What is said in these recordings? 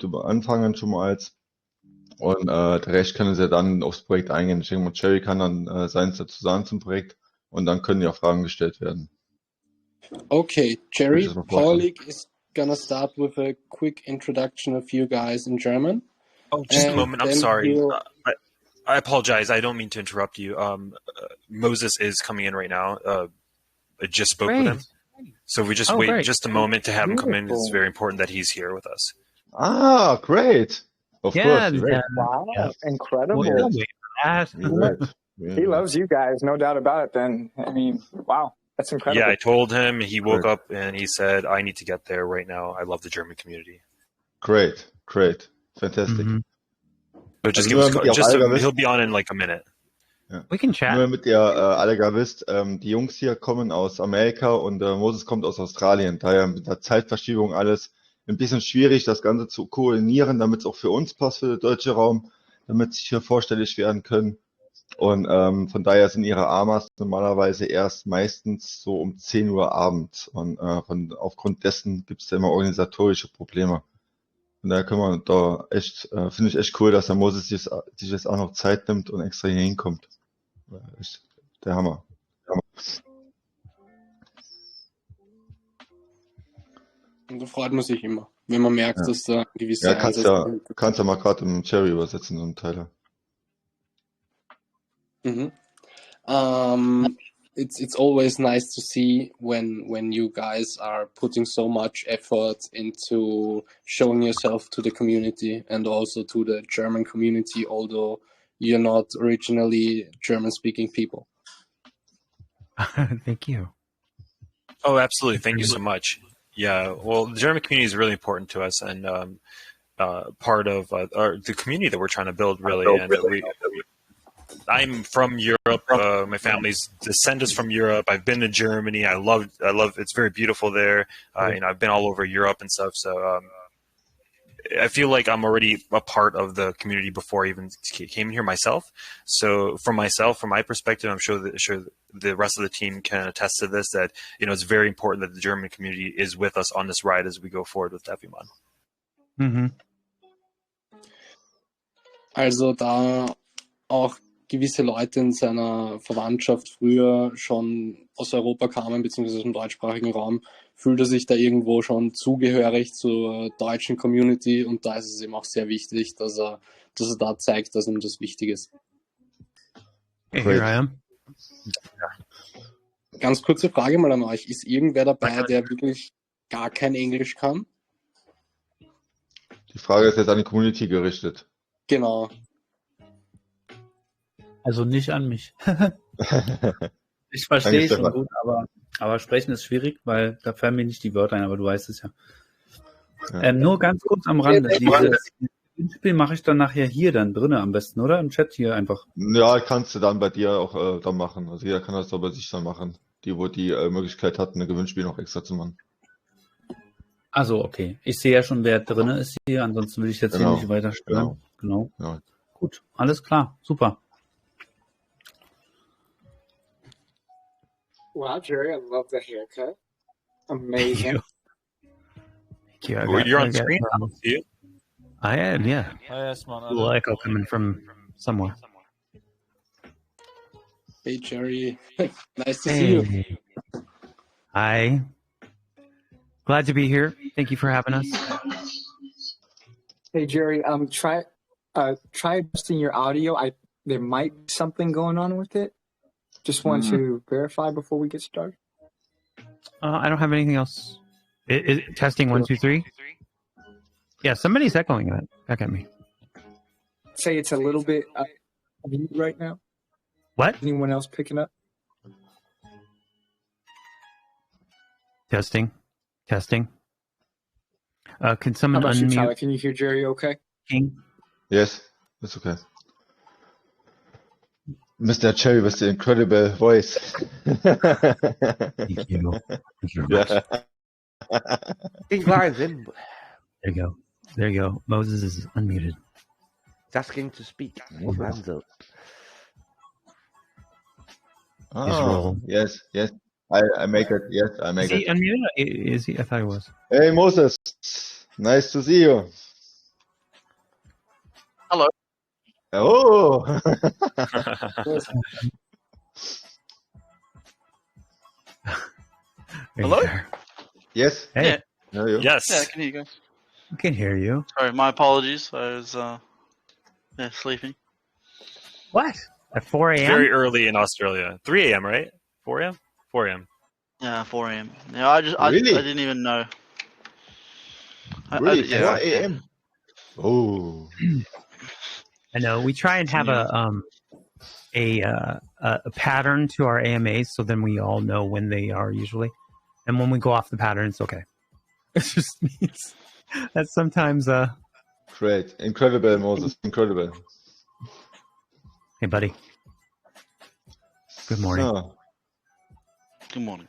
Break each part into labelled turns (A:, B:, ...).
A: anfangen schon mal als. Und der Rest können sie dann aufs Projekt eingehen. Ich denke mal, Jerry kann dann seins dazu sagen zum Projekt und dann können ja Fragen gestellt werden.
B: Okay,
A: Würde ich
B: Jerry,
A: das mal vorstellen.
B: Paulik is gonna start with a quick introduction of you guys in German.
C: Oh, just a
B: And
C: moment. I'm
B: then
C: sorry.
B: he'll-
C: I apologize. I don't mean to interrupt you. Moses is coming in right now. I just spoke with him. So we just wait just a moment to have him come in. It's very important that he's here with us.
A: Ah, great. Of course. Great.
D: Wow, incredible.
E: We'll wait for that.
A: Great.
D: He loves you guys, no doubt about it then. I mean, wow, that's incredible.
C: Yeah, I told him. He woke up and he said, I need to get there right now. I love the German community.
A: Great. Fantastic.
E: Mhm.
C: So just
A: Also
C: give
A: nur
C: us,
A: damit ihr alle
C: he'll be on in like a minute.
E: We can chat.
A: Nur damit ihr alle gar wisst, die Jungs hier kommen aus Amerika und Moses kommt aus Australien. Daher mit der Zeitverschiebung alles ein bisschen schwierig, das Ganze zu koordinieren, damit es auch für uns passt, für den deutschen Raum, damit sie hier vorstellig werden können. Und von daher sind ihre AMAs normalerweise erst meistens so um 10 Uhr abends. Und aufgrund dessen gibt es da immer organisatorische Probleme. Von daher können wir da echt, finde ich echt cool, dass der Moses sich jetzt auch noch Zeit nimmt und extra hier hinkommt. Echt der Hammer.
B: Und da freut man sich immer, wenn man merkt, dass da gewisse
A: Ja, kannst ja mal gerade im Cherry übersetzen, im Teiler.
B: It's always nice to see when you guys are putting so much effort into showing yourself to the community and also to the German community, although you're not originally German-speaking people.
E: Thank you.
C: Oh, absolutely. Thank you so much. Yeah, well, the German community is really important to us and part of the community that we're trying to build, really. I'm from Europe. My family's descendants from Europe. I've been to Germany. I love. It's very beautiful there. I've been all over Europe and stuff. So I feel like I'm already a part of the community before I even came here myself. So from my perspective, I'm sure the rest of the team can attest to this. That it's very important that the German community is with us on this ride as we go forward with DeFiMon.
E: Mhm.
B: Also da auch gewisse Leute in seiner Verwandtschaft früher schon aus Europa kamen, beziehungsweise aus dem deutschsprachigen Raum, fühlt er sich da irgendwo schon zugehörig zur deutschen Community und da ist es ihm auch sehr wichtig, dass er da zeigt, dass ihm das wichtig ist.
E: Here I am.
B: Ganz kurze Frage mal an euch. Ist irgendwer dabei, der wirklich gar kein Englisch kann?
A: Die Frage ist jetzt an die Community gerichtet.
B: Genau.
F: Also nicht an mich. Ich verstehe schon gut, aber sprechen ist schwierig, weil da fallen mir nicht die Wörter ein, aber du weißt es ja. Nur ganz kurz am Rande. Dieses Spiel mache ich dann nachher hier dann drinnen am besten, oder? Im Chat hier einfach.
A: Ja, kannst du dann bei dir auch dann machen. Also jeder kann das doch bei sich dann machen. Wo die Möglichkeit hat, ein Gewinnspiel noch extra zu machen.
F: Also okay. Ich sehe ja schon, wer drinnen ist hier. Ansonsten will ich jetzt hier nicht weiter stören. Genau.
A: Ja.
F: Gut, alles klar. Super.
D: Wow, Jerry, I love the haircut. Amazing.
E: Thank you.
C: You're on screen now, see you?
E: I am, yeah. Little echo coming from somewhere.
B: Hey Jerry, nice to see you.
E: Hi. Glad to be here. Thank you for having us.
D: Hey Jerry, try adjusting your audio. There might be something going on with it. Just want to verify before we get started.
E: I don't have anything else. Testing 1, 2, 3. Yeah, somebody's echoing that back at me.
D: Say it's a little bit mute right now.
E: What?
D: Anyone else picking up?
E: Testing. Can someone
D: How about you,
E: unmute?
D: Tyler? Can you hear Jerry okay?
E: King?
A: Yes, it's okay. Mr. Cherry with the incredible voice.
E: Thank you. Thank you very much.
G: He lines in.
E: There you go. Moses is unmuted.
G: He's asking to speak. His hands up.
A: Oh, yes. I make it. Yes, I make
E: Is he
A: it.
E: unmuted? Is he? I thought he was.
A: Hey, Moses. Nice to see you.
H: Hello.
A: Oh.
H: Hello?
A: Yes.
E: Hey,
H: Yeah.
A: How are you?
H: Yeah, I
C: Yes.
H: can hear you guys.
E: we can hear you.
H: Sorry, my apologies. I was sleeping.
E: What? At 4 a.m.?
C: Very early in Australia. 3 a.m., right? 4 a.m.? 4 a.m.
H: Yeah, 4 a.m. Yeah, I
A: Really?
H: didn't even know.
A: Really? 4
H: Yeah.
A: a.m. Oh.
E: I know. We try and have a pattern to our AMAs, so then we all know when they are usually. And when we go off the pattern, it's okay. It just means that sometimes.
A: Great. Incredible, Moses. Incredible.
E: Hey, buddy. Good morning.
A: So,
H: Good morning.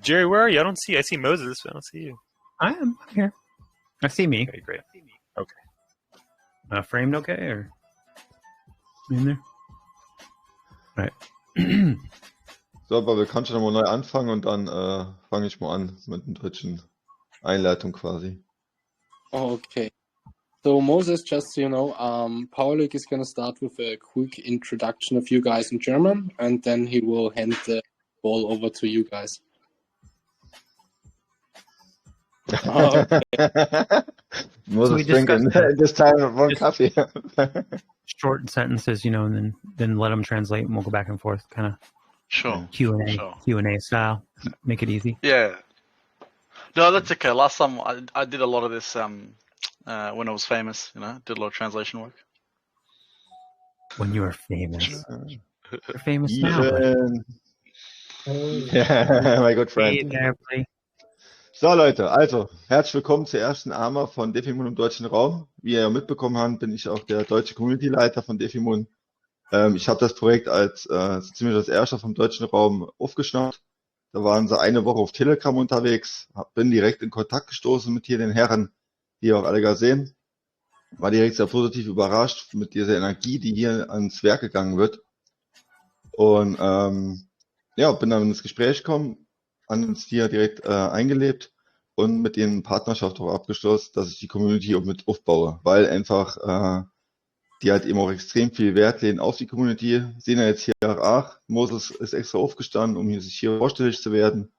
C: Jerry, where are you? I see Moses, but I don't see you.
E: I'm here. I see me.
C: Okay, great.
E: Framed okay or in there? Right.
A: so, aber wir können schon mal neu anfangen und dann fange ich mal an mit der deutschen Einleitung quasi.
B: Okay. So Moses, just so you know, Paulik is going to start with a quick introduction of you guys in German, and then he will hand the ball over to you guys. Okay.
A: Moses
E: we
A: drinking
E: discussed
A: this time one
E: Just-
A: coffee.
E: Short sentences, and then let them translate, and we'll go back and forth, kind of
H: Sure.
E: Q&A,
H: Sure.
E: Q&A style. Make it easy.
H: Yeah. No, that's okay. Last time I did a lot of this when I was famous. Did a lot of translation work.
E: When you are famous. You're famous now. But
A: Even. Yeah, my good
E: hey
A: friend.
E: there, buddy.
A: So Leute, also herzlich willkommen zur ersten AMA von DeFiMon im deutschen Raum. Wie ihr ja mitbekommen habt, bin ich auch der deutsche Community-Leiter von DeFiMon. Ich habe das Projekt als so ziemlich das erste vom deutschen Raum aufgeschnappt. Da waren sie eine Woche auf Telegram unterwegs, bin direkt in Kontakt gestoßen mit hier den Herren, die ihr auch alle gesehen. War direkt sehr positiv überrascht mit dieser Energie, die hier ans Werk gegangen wird. Und ja, bin dann ins Gespräch gekommen, an uns hier direkt eingelebt und mit ihnen Partnerschaft auch abgeschlossen, dass ich die Community auch mit aufbaue, weil einfach die halt eben auch extrem viel Wert legen auf die Community. Sehen ja jetzt hier, ach, Moses ist extra aufgestanden, um sich hier vorstellig zu werden.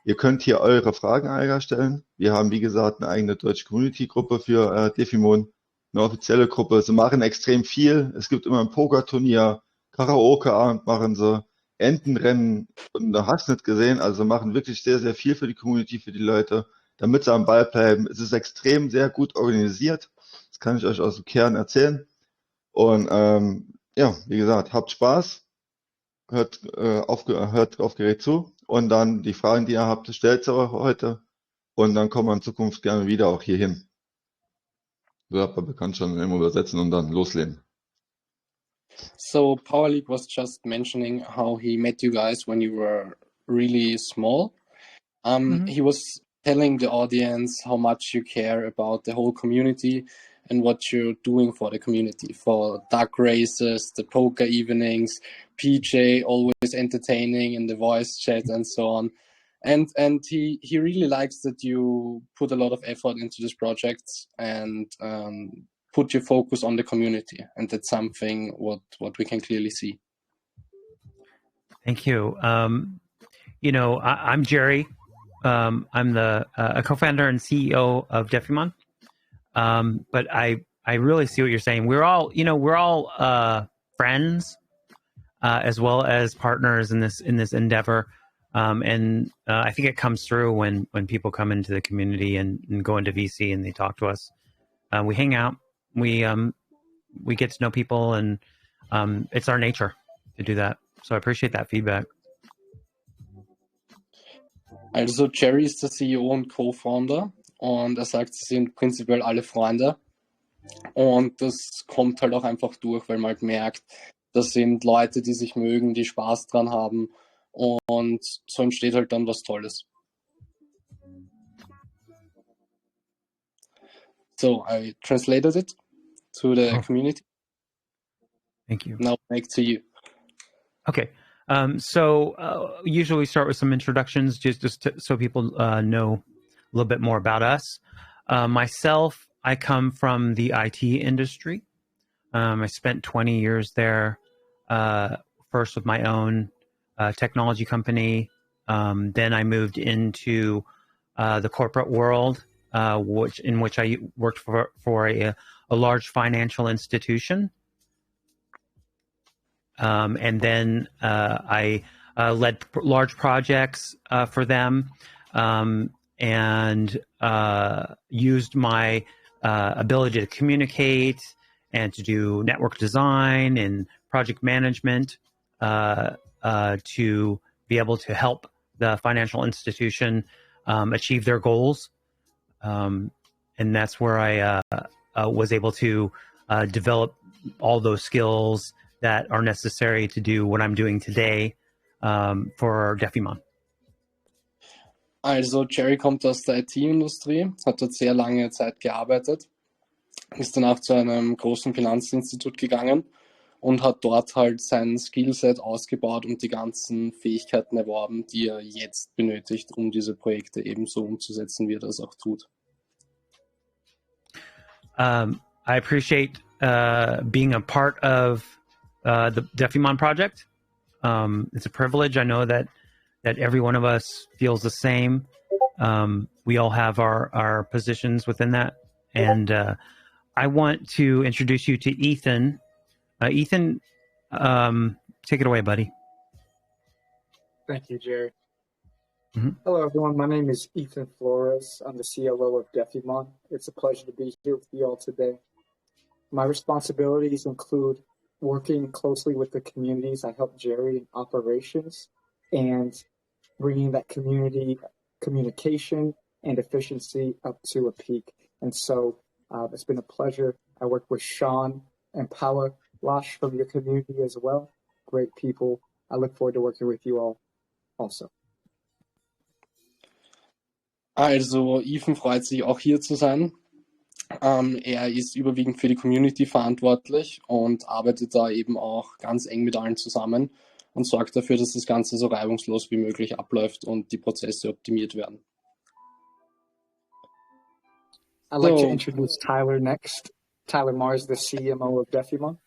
A: Ihr könnt hier eure Fragen stellen. Wir haben, wie gesagt, eine eigene deutsche Community-Gruppe für DeFiMon, eine offizielle Gruppe. Sie machen extrem viel. Es gibt immer ein Pokerturnier, Karaoke-Abend machen sie, Entenrennen und da hast du nicht gesehen. Also sie machen wirklich sehr, sehr viel für die Community, für die Leute, damit sie am Ball bleiben. Es ist extrem sehr gut organisiert. Das kann ich euch aus dem Kern erzählen. Und ja, wie gesagt, habt Spaß, hört aufgeregt zu und dann die Fragen, die ihr habt, stellt sie auch heute und dann kommen wir in Zukunft gerne wieder auch hier hin. So, aber wir können schon immer übersetzen und dann loslegen.
B: So Paulik was just mentioning how he met you guys when you were really small. He was telling the audience how much you care about the whole community and what you're doing for the community, for duck races, the poker evenings, PJ always entertaining in the voice chat and so on. And he really likes that you put a lot of effort into this project and put your focus on the community. And that's something what we can clearly see.
E: Thank you. I'm Jerry. I'm the a co-founder and CEO of DeFiMon. But I really see what you're saying. We're all friends as well as partners in this endeavor. And I think it comes through when people come into the community and go into VC and they talk to us. We hang out. We get to know people, and it's our nature to do that. So I appreciate that feedback.
B: Also Jerry ist der CEO und Co-Founder und er sagt, sie sind prinzipiell alle Freunde und das kommt halt auch einfach durch, weil man halt merkt, das sind Leute, die sich mögen, die Spaß dran haben und so entsteht halt dann was Tolles. So I translated it to the community.
E: Thank you.
B: Now back to you.
E: Okay. So usually we start with some introductions just so people know a little bit more about us. Myself, I come from the IT industry. I spent 20 years there, first with my own technology company. Then I moved into the corporate world, in which I worked for a large financial institution. And then I led large projects for them, and used my ability to communicate and to do network design and project management to be able to help the financial institution achieve their goals. And that's where I was able to develop all those skills that are necessary to do what I'm doing today for DeFiMon.
B: Also Jerry kommt aus der IT-Industrie, hat dort sehr lange Zeit gearbeitet, ist danach zu einem großen Finanzinstitut gegangen und hat dort halt sein Skillset ausgebaut und die ganzen Fähigkeiten erworben, die er jetzt benötigt, um diese Projekte ebenso umzusetzen, wie er das auch tut.
E: I appreciate being a part of the DeFiMon project. It's a privilege. I know that every one of us feels the same. We all have our positions within that. And I want to introduce you to Ethan. Ethan, take it away, buddy.
D: Thank you, Jerry.
E: Mm-hmm.
D: Hello, everyone. My name is Ethan Flores. I'm the CLO of DeFiMon. It's a pleasure to be here with you all today. My responsibilities include working closely with the communities. I help Jerry in operations and bringing that community communication and efficiency up to a peak. And so it's been a pleasure. I work with Sean and Paula Lash from your community as well. Great people. I look forward to working with you all also.
B: Also Ethan freut sich auch hier zu sein. Er ist überwiegend für die Community verantwortlich und arbeitet da eben auch ganz eng mit allen zusammen und sorgt dafür, dass das Ganze so reibungslos wie möglich abläuft und die Prozesse optimiert werden.
D: I'd like to introduce Tyler next. Tyler Mars, the CMO of DeFiMon.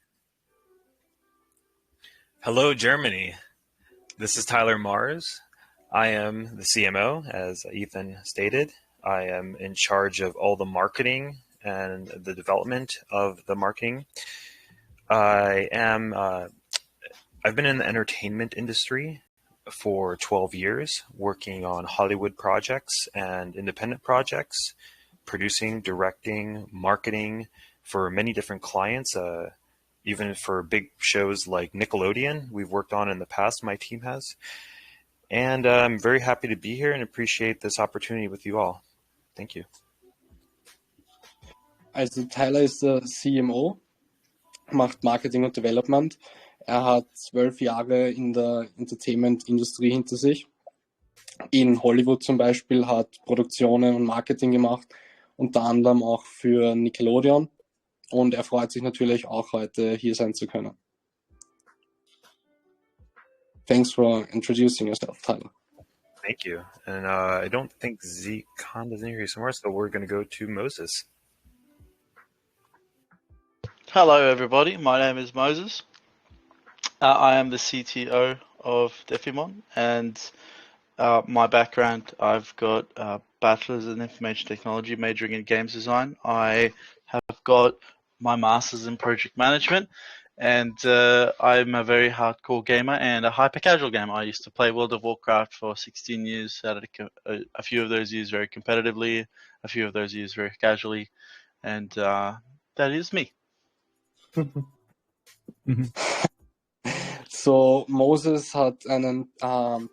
C: Hello, Germany. This is Tyler Mars. I am the CMO, as Ethan stated. I am in charge of all the marketing and the development of the marketing. I've been in the entertainment industry for 12 years, working on Hollywood projects and independent projects, producing, directing, marketing for many different clients, even for big shows like Nickelodeon we've worked on in the past, my team has. And I'm very happy to be here and appreciate this opportunity with you all. Thank you.
B: Also Tyler ist der CMO, macht Marketing und Development. Er hat 12 Jahre in der Entertainment-Industrie hinter sich. In Hollywood zum Beispiel hat Produktionen und Marketing gemacht, unter anderem auch für Nickelodeon. Und er freut sich natürlich auch heute hier sein zu können. Thanks for introducing yourself, Tyler.
C: Thank you. And I don't think Khan is in here somewhere, so we're going to go to Moses.
H: Hello, everybody. My name is Moses. I am the CTO of DeFiMon, and my background, I've got a bachelor's in information technology, majoring in games design. I have got my master's in project management, and I'm a very hardcore gamer and a hyper-casual gamer. I used to play World of Warcraft for 16 years, a few of those years very competitively, a few of those years very casually, and that is me.
B: So, Moses hat einen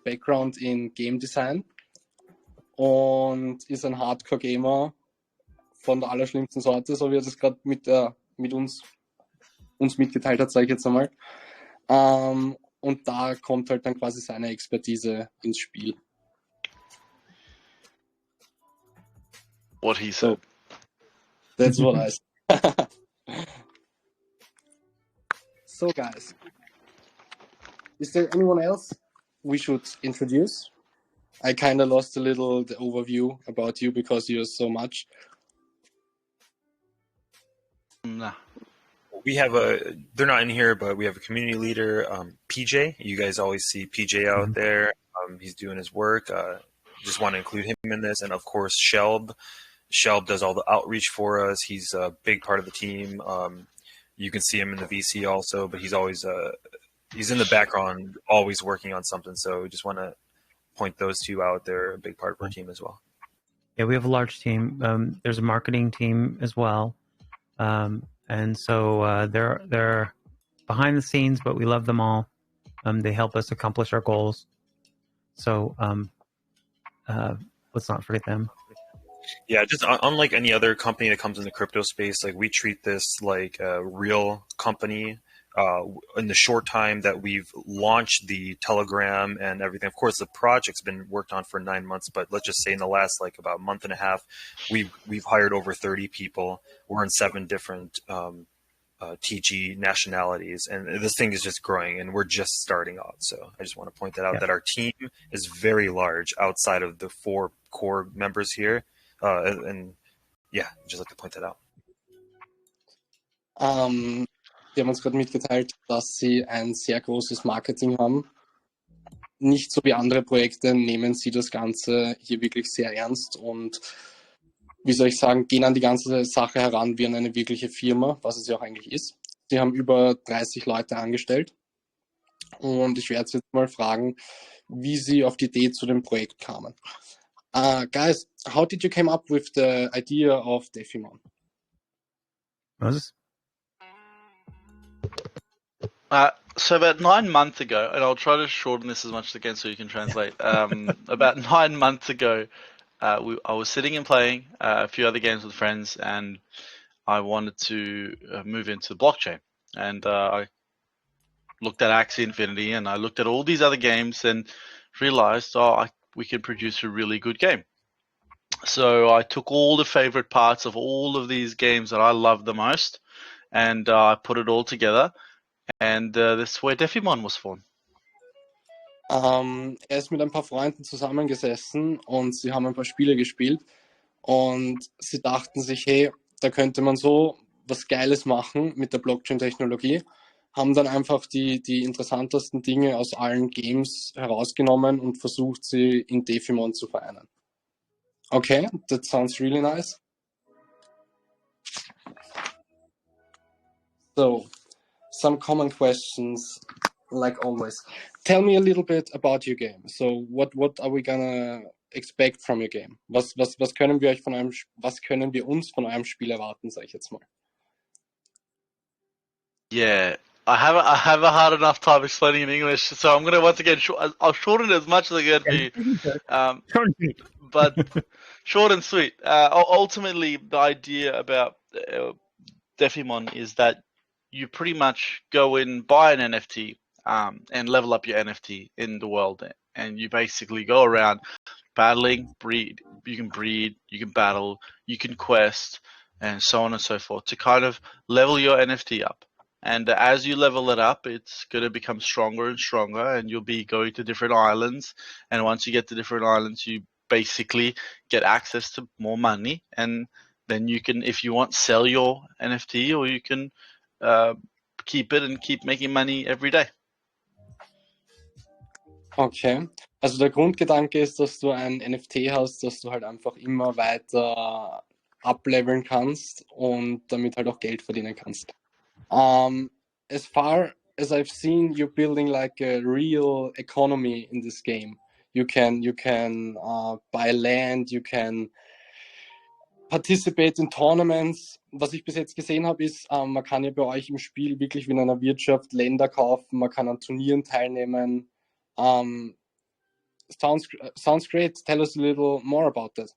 B: Background in Game Design und ist ein Hardcore-Gamer von der allerschlimmsten Sorte, so wie er das gerade mit uns mitgeteilt hat, sage ich jetzt einmal. Und da kommt halt dann quasi seine Expertise ins Spiel.
H: What he said.
B: So, that's what I said. So, guys, is there anyone else we should introduce? I kind of lost a little the overview about you because you're so much.
H: Nah.
C: we have they're not in here, but we have a community leader, PJ. You guys always see PJ out there. He's doing his work. Just want to include him in this. And of course, Shelb. Shelb does all the outreach for us. He's a big part of the team. You can see him in the VC also, but he's always he's in the background, always working on something. So we just want to point those two out. They're a big part of our team as well.
E: Yeah, we have a large team. There's a marketing team as well. And so they're behind the scenes, but we love them all. They help us accomplish our goals. So let's not forget them.
C: Yeah, just unlike any other company that comes in the crypto space, like we treat this like a real company. In the short time that we've launched the Telegram and everything, of course, the project's been worked on for 9 months, but let's just say in the last like about month and a half, we've hired over 30 people. We're in 7 different TG nationalities, and this thing is just growing, and we're just starting out. So I just want to point that out, that our team is very large outside of the 4 core members here. And yeah, just like to point that out.
B: Die haben uns gerade mitgeteilt, dass sie ein sehr großes Marketing haben. Nicht so wie andere Projekte nehmen sie das Ganze hier wirklich sehr ernst und, wie soll ich sagen, gehen an die ganze Sache heran wie an eine wirkliche Firma, was es ja auch eigentlich ist. Sie haben über 30 Leute angestellt und ich werde Sie jetzt mal fragen, wie Sie auf die Idee zu dem Projekt kamen. Guys, how did you come up with the idea of DeFiMon?
E: Moses?
H: So about 9 months ago, and I'll try to shorten this as much as I can so you can translate. About 9 months ago, I was sitting and playing a few other games with friends, and I wanted to move into blockchain. And I looked at Axie Infinity, and I looked at all these other games, and realized, we could produce a really good game. So I took all the favorite parts of all of these games that I love the most, and I put it all together. And that's where DeFiMon was born.
B: Ist mit ein paar Freunden zusammengesessen und sie haben ein paar Spiele gespielt und sie dachten sich, hey, da könnte man so was Geiles machen mit der Blockchain-Technologie, haben dann einfach die interessantesten Dinge aus allen Games herausgenommen und versucht, sie in DeFiMon zu vereinen. Okay, that sounds really nice. So, some common questions, like always. Tell me a little bit about your game. So, what are we gonna expect from your game? Was können wir uns von eurem Spiel erwarten, sag ich jetzt mal?
H: Yeah, I have a hard enough time explaining in English, so I'm gonna once again I'll shorten it as much as I can for you. But short and sweet. Ultimately, the idea about DeFiMon is that you pretty much go in, buy an NFT, and level up your NFT in the world, and you basically go around battling, breed. You can battle, you can quest, and so on and so forth to kind of level your NFT up. And as you level it up, it's going to become stronger and stronger, and you'll be going to different islands. And once you get to different islands, you basically get access to more money, and then you can, if you want, sell your NFT, or you can keep it and keep making money every day.
B: Okay, also der Grundgedanke ist, dass du ein NFT hast, dass du halt einfach immer weiter upleveln kannst und damit halt auch Geld verdienen kannst. As far as I've seen, you're building like a real economy in this game. You can buy land, you can participate in tournaments. Was ich bis jetzt gesehen habe, ist, man kann ja bei euch im Spiel wirklich wie in einer Wirtschaft Länder kaufen, man kann an Turnieren teilnehmen. Sounds great. Tell us a little more about that.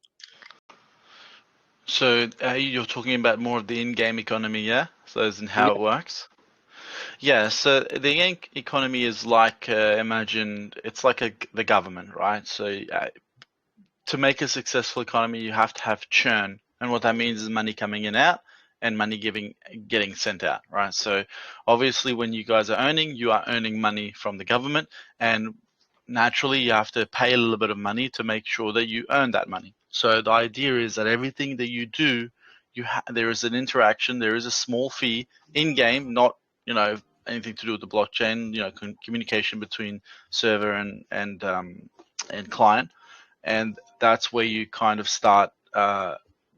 H: So you're talking about more of the in-game economy, yeah? So as in how it works? Yeah, so the in-game economy is like, imagine, it's like the government, right? So to make a successful economy, you have to have churn. And what that means is money coming in out and money getting sent out, right? So obviously when you guys are earning, you are earning money from the government, and naturally you have to pay a little bit of money to make sure that you earn that money. So the idea is that everything that you do, there is an interaction, there is a small fee in game, not anything to do with the blockchain, communication between server and client, and that's where you kind of start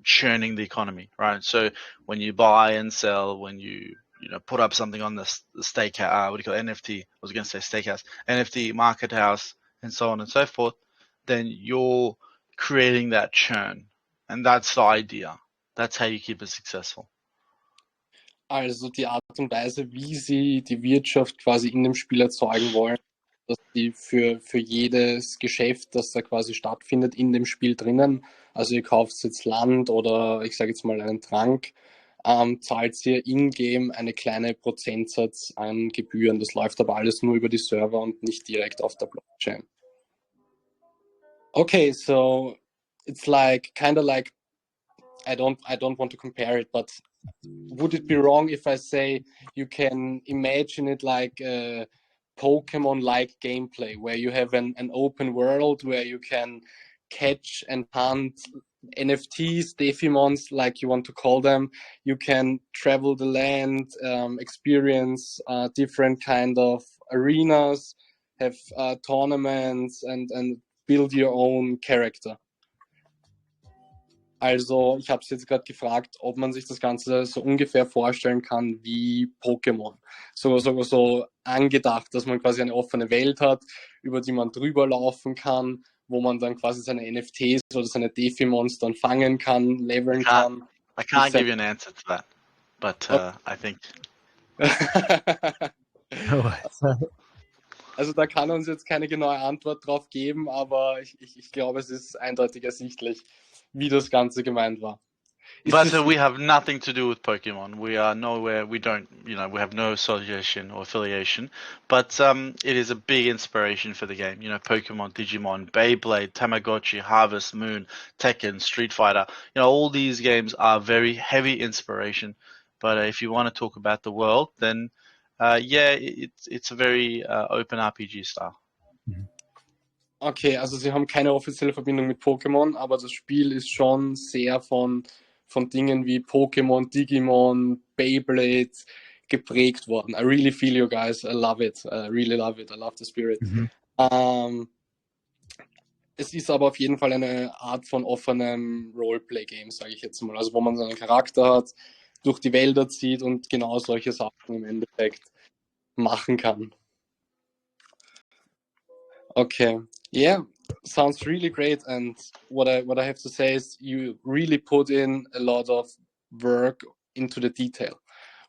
H: churning the economy, right? So when you buy and sell, when you put up something on the stake, what do you call it, NFT? I was going to say stakehouse, NFT market house, and so on and so forth. Then you're creating that churn, and that's the idea. That's how you keep it successful.
B: Also die Art und Weise, wie sie die Wirtschaft quasi in dem Spiel erzeugen wollen, dass sie für jedes Geschäft, das da quasi stattfindet in dem Spiel drinnen, also ihr kauft jetzt Land oder ich sage jetzt mal einen Trank, zahlt ihr in-game eine kleine Prozentsatz an Gebühren. Das läuft aber alles nur über die Server und nicht direkt auf der Blockchain. Okay, so it's like kind of like I don't want to compare it, but would it be wrong if I say you can imagine it like a Pokemon-like gameplay where you have an open world where you can catch and hunt NFTs, DeFimons, like you want to call them. You can travel the land, experience different kind of arenas, have tournaments and build your own character. Also, ich habe es jetzt gerade gefragt, ob man sich das Ganze so ungefähr vorstellen kann wie Pokémon. So angedacht, dass man quasi eine offene Welt hat, über die man drüber laufen kann, wo man dann quasi seine NFTs oder seine Defimons dann fangen kann, leveln kann.
H: I can't give you an answer to that, but I think...
B: Also da kann uns jetzt keine genaue Antwort drauf geben, aber ich glaube, es ist eindeutig ersichtlich, wie das Ganze gemeint war.
H: But we have nothing to do with Pokemon. We are nowhere. We don't. We have no association or affiliation. But it is a big inspiration for the game. Pokemon, Digimon, Beyblade, Tamagotchi, Harvest Moon, Tekken, Street Fighter. All these games are very heavy inspiration. But if you want to talk about the world, then it's a very open RPG style.
B: Okay, also sie haben keine offizielle Verbindung mit Pokémon, aber das Spiel ist schon sehr von Dingen wie Pokémon, Digimon, Beyblade geprägt worden. I really feel you guys. I love it. I really love it. I love the spirit. Es ist aber auf jeden Fall eine Art von offenem Roleplay-Game, sage ich jetzt mal. Also wo man seinen Charakter hat, durch die Wälder zieht und genau solche Sachen im Endeffekt machen kann. Okay. Yeah, sounds really great. And what I have to say is you really put in a lot of work into the detail.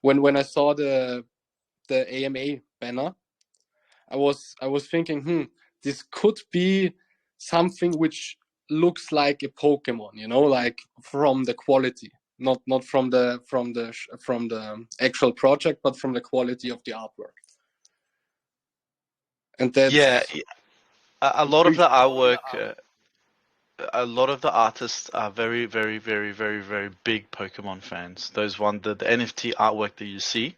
B: When I saw the AMA banner, I was thinking, this could be something which looks like a Pokemon, like from the quality, not from the actual project, but from the quality of the artwork. And that's
H: a lot of the artwork, a lot of the artists are very, very, very, very, very big Pokemon fans. The NFT artwork that you see,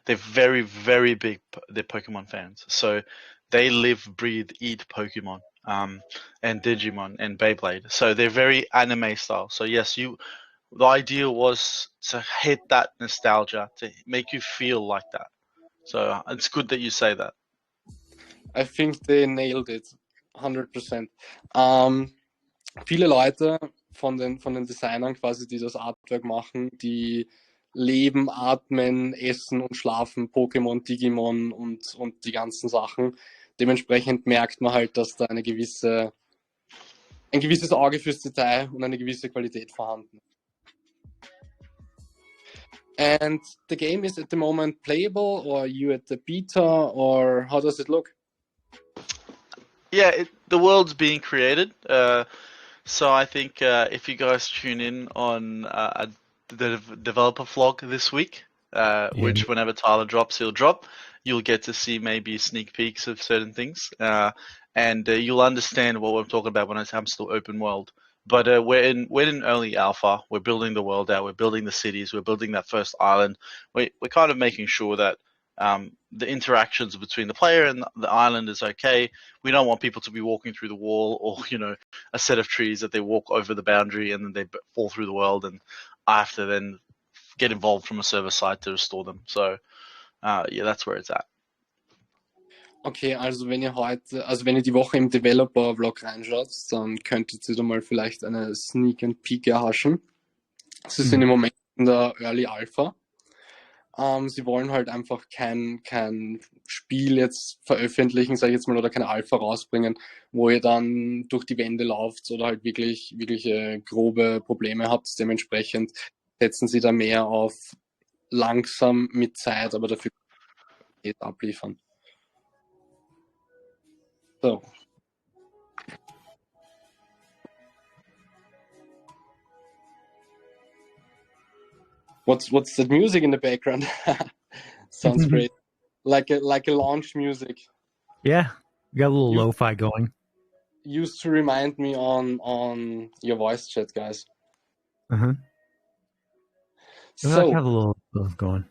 H: they're very, very big. They're Pokemon fans, so they live, breathe, eat Pokemon, and Digimon and Beyblade. So they're very anime style. So yes, the idea was to hit that nostalgia, to make you feel like that. So it's good that you say that.
B: I think they nailed it. 100%. Viele Leute von den Designern quasi, die das Artwork machen, die leben, atmen, essen und schlafen Pokémon, Digimon und die ganzen Sachen. Dementsprechend merkt man halt, dass da ein gewisses Auge fürs Detail und eine gewisse Qualität vorhanden ist. And the game is at the moment playable, or are you at the beta, or how does it look?
H: Yeah, the world's being created. So I think if you guys tune in on the developer vlog this week, which whenever Tyler drops, he'll drop, you'll get to see maybe sneak peeks of certain things, and you'll understand what we're talking about when it comes to open world. But we're in early alpha. We're building the world out. We're building the cities. We're building that first island. We're kind of making sure that the interactions between the player and the island is okay. We don't want people to be walking through the wall or a set of trees that they walk over the boundary and then they fall through the world. And I have to then get involved from a server side to restore them. So yeah, that's where it's at.
B: Okay, also wenn ihr die Woche im Developer-Vlog reinschaut, dann könntet ihr da mal vielleicht eine Sneak and Peek erhaschen. Sie sind im Moment in der Early Alpha. Sie wollen halt einfach kein Spiel jetzt veröffentlichen, sage ich jetzt mal, oder keine Alpha rausbringen, wo ihr dann durch die Wände lauft oder halt wirklich grobe Probleme habt. Dementsprechend setzen sie da mehr auf langsam mit Zeit, aber dafür abliefern. So. What's that music in the background? Sounds great. Like a launch music.
E: Yeah, you got a little lo-fi going.
B: Used to remind me on your voice chat, guys.
E: So have a little going.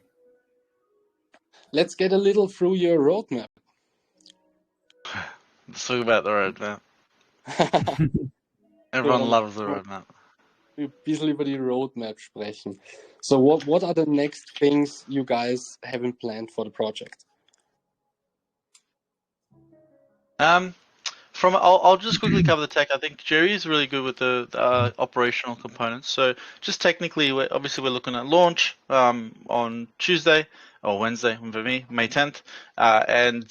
H: Let's get a little through your roadmap. Let's talk about the roadmap. Everyone loves the roadmap.
B: Ein bisschen über die Roadmap sprechen. So what are the next things you guys have in plan for the project?
H: I'll just quickly cover the tech. I think Jerry is really good with the operational components. So just technically, we're looking at launch on Tuesday or Wednesday for me, May 10th, and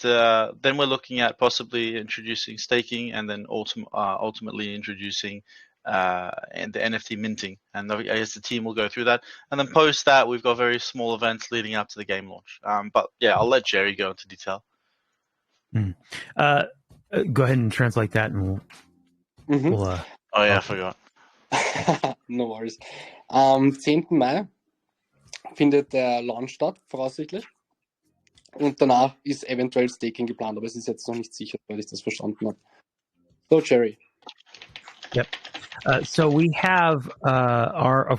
H: then we're looking at possibly introducing staking and then ultimately introducing and the NFT minting. And I guess the team will go through that. And then post that, we've got very small events leading up to the game launch. But yeah, I'll let Jerry go into detail.
E: Go ahead and translate that, and we'll
H: oh yeah, I forgot.
B: No worries. Am 10. Mai findet der Launch statt, voraussichtlich. Und danach ist eventuell Staking geplant, aber es ist jetzt noch nicht sicher, weil ich das verstanden habe. So, Jerry.
E: Yep. So we have our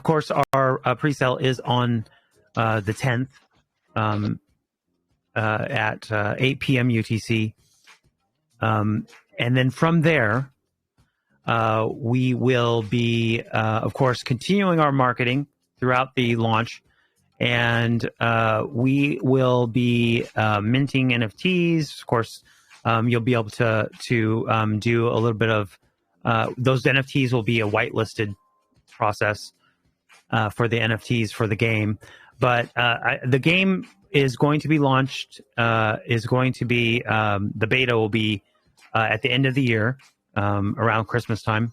E: pre-sale is on the 10th at 8 p.m. UTC. And then from there, we will be, of course, continuing our marketing throughout the launch, and we will be minting NFTs. Of course, you'll be able to do a little bit of those NFTs will be a whitelisted process for the NFTs for the game, but the game is going to be launched. The beta will be at the end of the year, around Christmas time,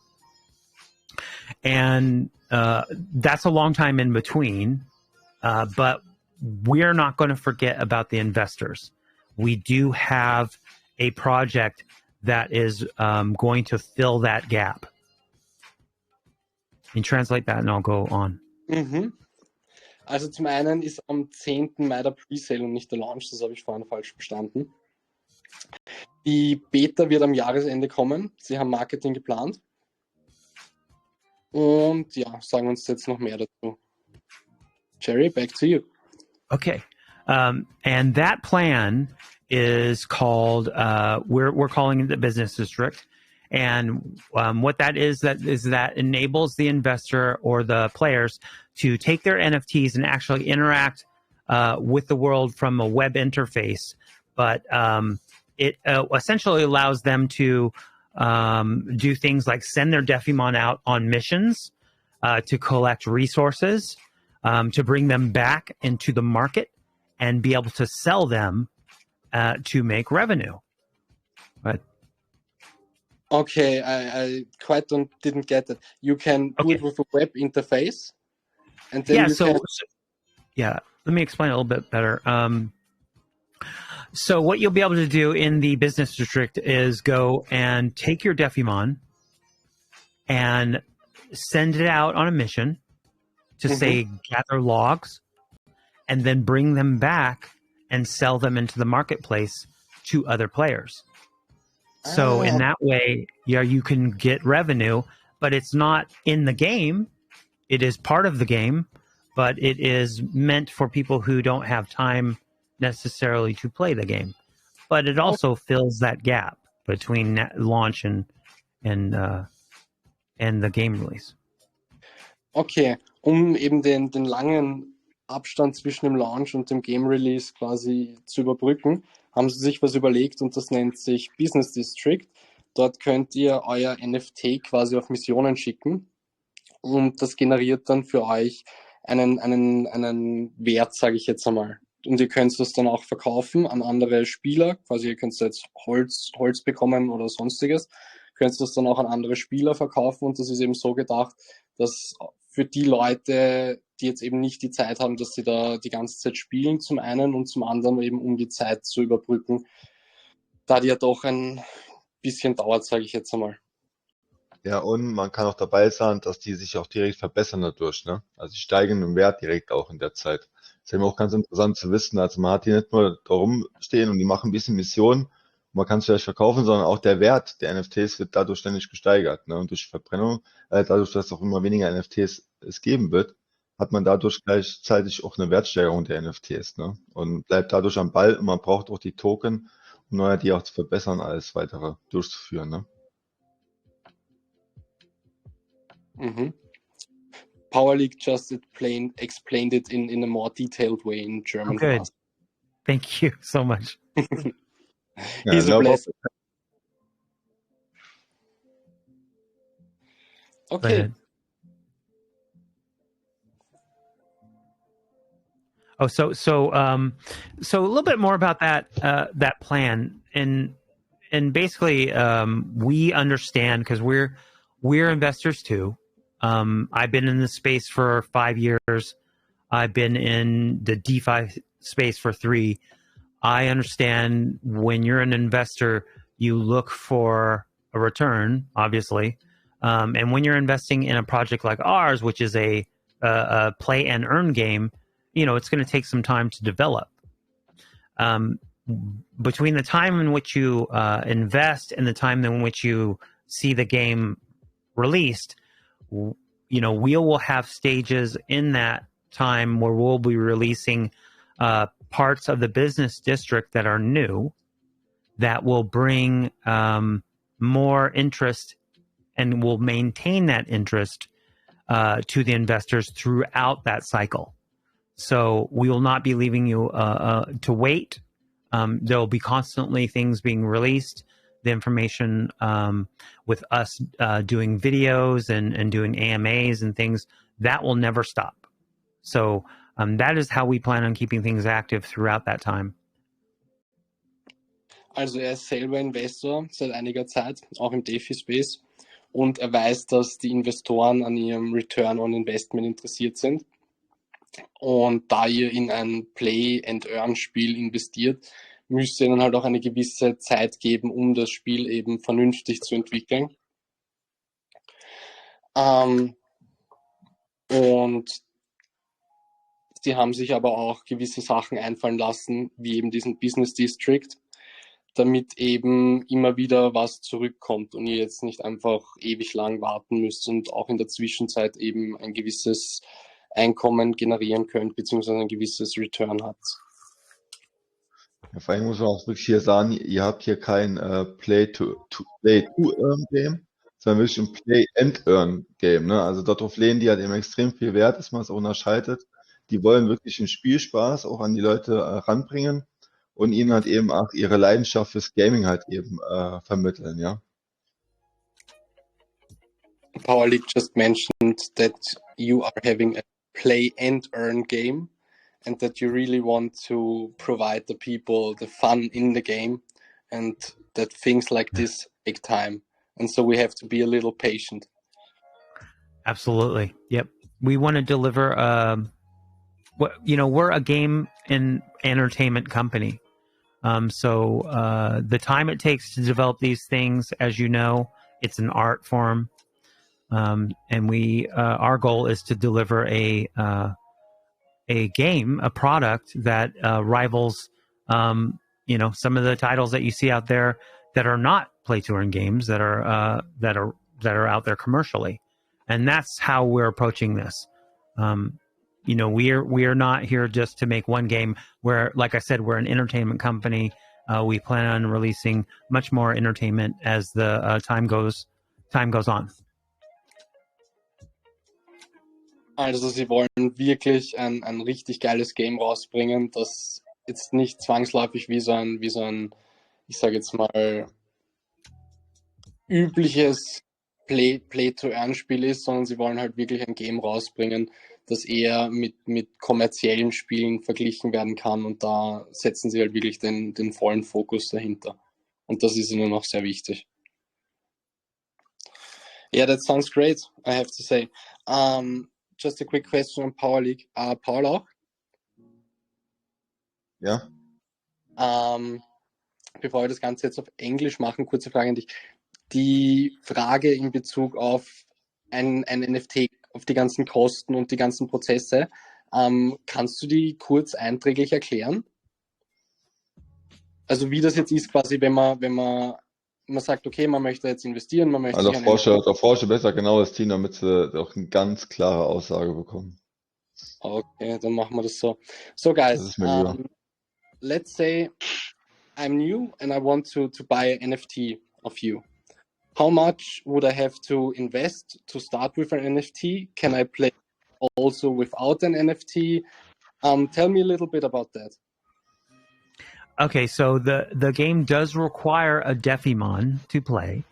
E: and that's a long time in between. But we're not going to forget about the investors. We do have a project that is going to fill that gap. You translate that and I'll go on.
B: Also zum einen ist am 10. Mai der Presale und nicht der Launch, das habe ich vorhin falsch verstanden. Die Beta wird am Jahresende kommen. Sie haben Marketing geplant. Und ja, sagen uns jetzt noch mehr dazu. Jerry, back to you.
E: Okay. And that plan is called, we're calling it the business district. And what that is that enables the investor or the players to take their NFTs and actually interact with the world from a web interface. But it essentially allows them to do things like send their DeFiMon out on missions to collect resources, to bring them back into the market and be able to sell them to make revenue. But
B: okay, I quite didn't get it. You can do it with a web interface, and then
E: let me explain a little bit better. So what you'll be able to do in the business district is go and take your DeFiMon and send it out on a mission to say gather logs, and then bring them back and sell them into the marketplace to other players. So in that way, you can get revenue, but it's not in the game. It is part of the game, but it is meant for people who don't have time necessarily to play the game. But it also fills that gap between launch and the game release.
B: Okay, um eben den langen Abstand zwischen dem Launch und dem Game Release quasi zu überbrücken, haben sie sich was überlegt und das nennt sich Business District. Dort könnt ihr euer NFT quasi auf Missionen schicken und das generiert dann für euch einen Wert, sage ich jetzt einmal. Und ihr könnt das dann auch verkaufen an andere Spieler. Quasi ihr könnt jetzt Holz bekommen oder sonstiges. Könnt das dann auch an andere Spieler verkaufen und das ist eben so gedacht, dass für die Leute, die jetzt eben nicht die Zeit haben, dass sie da die ganze Zeit spielen, zum einen und zum anderen eben um die Zeit zu überbrücken, da die ja doch ein bisschen dauert, sage ich jetzt einmal.
A: Ja, und man kann auch dabei sein, dass die sich auch direkt verbessern dadurch, ne? Also die steigen im Wert direkt auch in der Zeit. Das ist eben auch ganz interessant zu wissen. Also man hat hier nicht nur da rumstehen und die machen ein bisschen Missionen, man kann es vielleicht verkaufen, sondern auch der Wert der NFTs wird dadurch ständig gesteigert, ne? Und durch Verbrennung, dadurch, dass auch immer weniger NFTs es geben wird, hat man dadurch gleichzeitig auch eine Wertsteigerung der NFTs, ne? Und bleibt dadurch am Ball und man braucht auch die Token, um die auch zu verbessern, alles weitere durchzuführen, ne?
B: Mhm. Power League just explained it in a more detailed way in German.
E: Oh, good. Thank you so much.
B: He's a blessing. Okay.
E: Oh, so a little bit more about that plan, and basically we understand because we're investors too. I've been in this space for 5 years. I've been in the DeFi space for 3. I understand when you're an investor, you look for a return, obviously. And when you're investing in a project like ours, which is a play and earn game, it's going to take some time to develop. Between the time in which you invest and the time in which you see the game released, we will have stages in that time where we'll be releasing parts of the business district that are new, that will bring more interest and will maintain that interest to the investors throughout that cycle. So we will not be leaving you to wait. There will be constantly things being released. The information with us doing videos and doing AMAs and things, that will never stop. So that is how we plan on keeping things active throughout that time.
B: Also ist selber Investor seit einiger Zeit, auch im DeFi-Space. Und weiß, dass die Investoren an ihrem Return on Investment interessiert sind. Und da ihr in ein Play-and-Earn-Spiel investiert, müsst ihr ihnen halt auch eine gewisse Zeit geben, um das Spiel eben vernünftig zu entwickeln. Und sie haben sich aber auch gewisse Sachen einfallen lassen, wie eben diesen Business District, damit eben immer wieder was zurückkommt und ihr jetzt nicht einfach ewig lang warten müsst und auch in der Zwischenzeit eben ein gewisses Einkommen generieren könnt, beziehungsweise ein gewisses Return habt.
A: Ja, vor allem muss man auch wirklich hier sagen, ihr habt hier kein Play-to-Earn-Game, sondern wirklich ein Play-and-Earn-Game. Ne? Also darauf lehnen die halt eben extrem viel Wert, dass man es auch unterscheidet. Die wollen wirklich einen Spielspaß auch an die Leute ranbringen und ihnen halt eben auch ihre Leidenschaft fürs Gaming halt eben vermitteln, ja.
B: Power League just mentioned that you are having a play and earn game and that you really want to provide the people the fun in the game and that things like this take time. And so we have to be a little patient.
E: Absolutely. Yep. We want to deliver, we're a game and entertainment company. So the time it takes to develop these things, as you know, it's an art form. And our goal is to deliver a game, a product that rivals, some of the titles that you see out there that are not play-to-earn games that are out there commercially, and that's how we're approaching this. We are not here just to make one game. We're, like I said, we're an entertainment company. We plan on releasing much more entertainment as the time goes on.
B: Also sie wollen wirklich ein richtig geiles Game rausbringen, das jetzt nicht zwangsläufig wie so ein, ich sage jetzt mal, übliches Play-to-Earn-Spiel ist, sondern sie wollen halt wirklich ein Game rausbringen, das eher mit kommerziellen Spielen verglichen werden kann, und da setzen sie halt wirklich den vollen Fokus dahinter. Und das ist ihnen noch sehr wichtig. Yeah, that sounds great, I have to say. Just a quick question on Power League. Paul auch?
A: Ja.
B: Bevor wir das Ganze jetzt auf Englisch machen, kurze Frage an dich. Die Frage in Bezug auf ein NFT, auf die ganzen Kosten und die ganzen Prozesse, kannst du die kurz einträglich erklären? Also wie das jetzt ist quasi, wenn man sagt, okay, man möchte jetzt investieren, man möchte
A: Also
B: sich
A: da forsche besser genaues Team, damit sie auch eine ganz klare Aussage bekommen.
B: Okay, dann machen wir das so. So
A: Das
B: guys,
A: ist mir lieber.
B: let's say I'm new and I want to buy an NFT of you. How much would I have to invest to start with an NFT? Can I play also without an NFT? Tell me a little bit about that.
E: Okay, so the game does require a DeFiMon to play,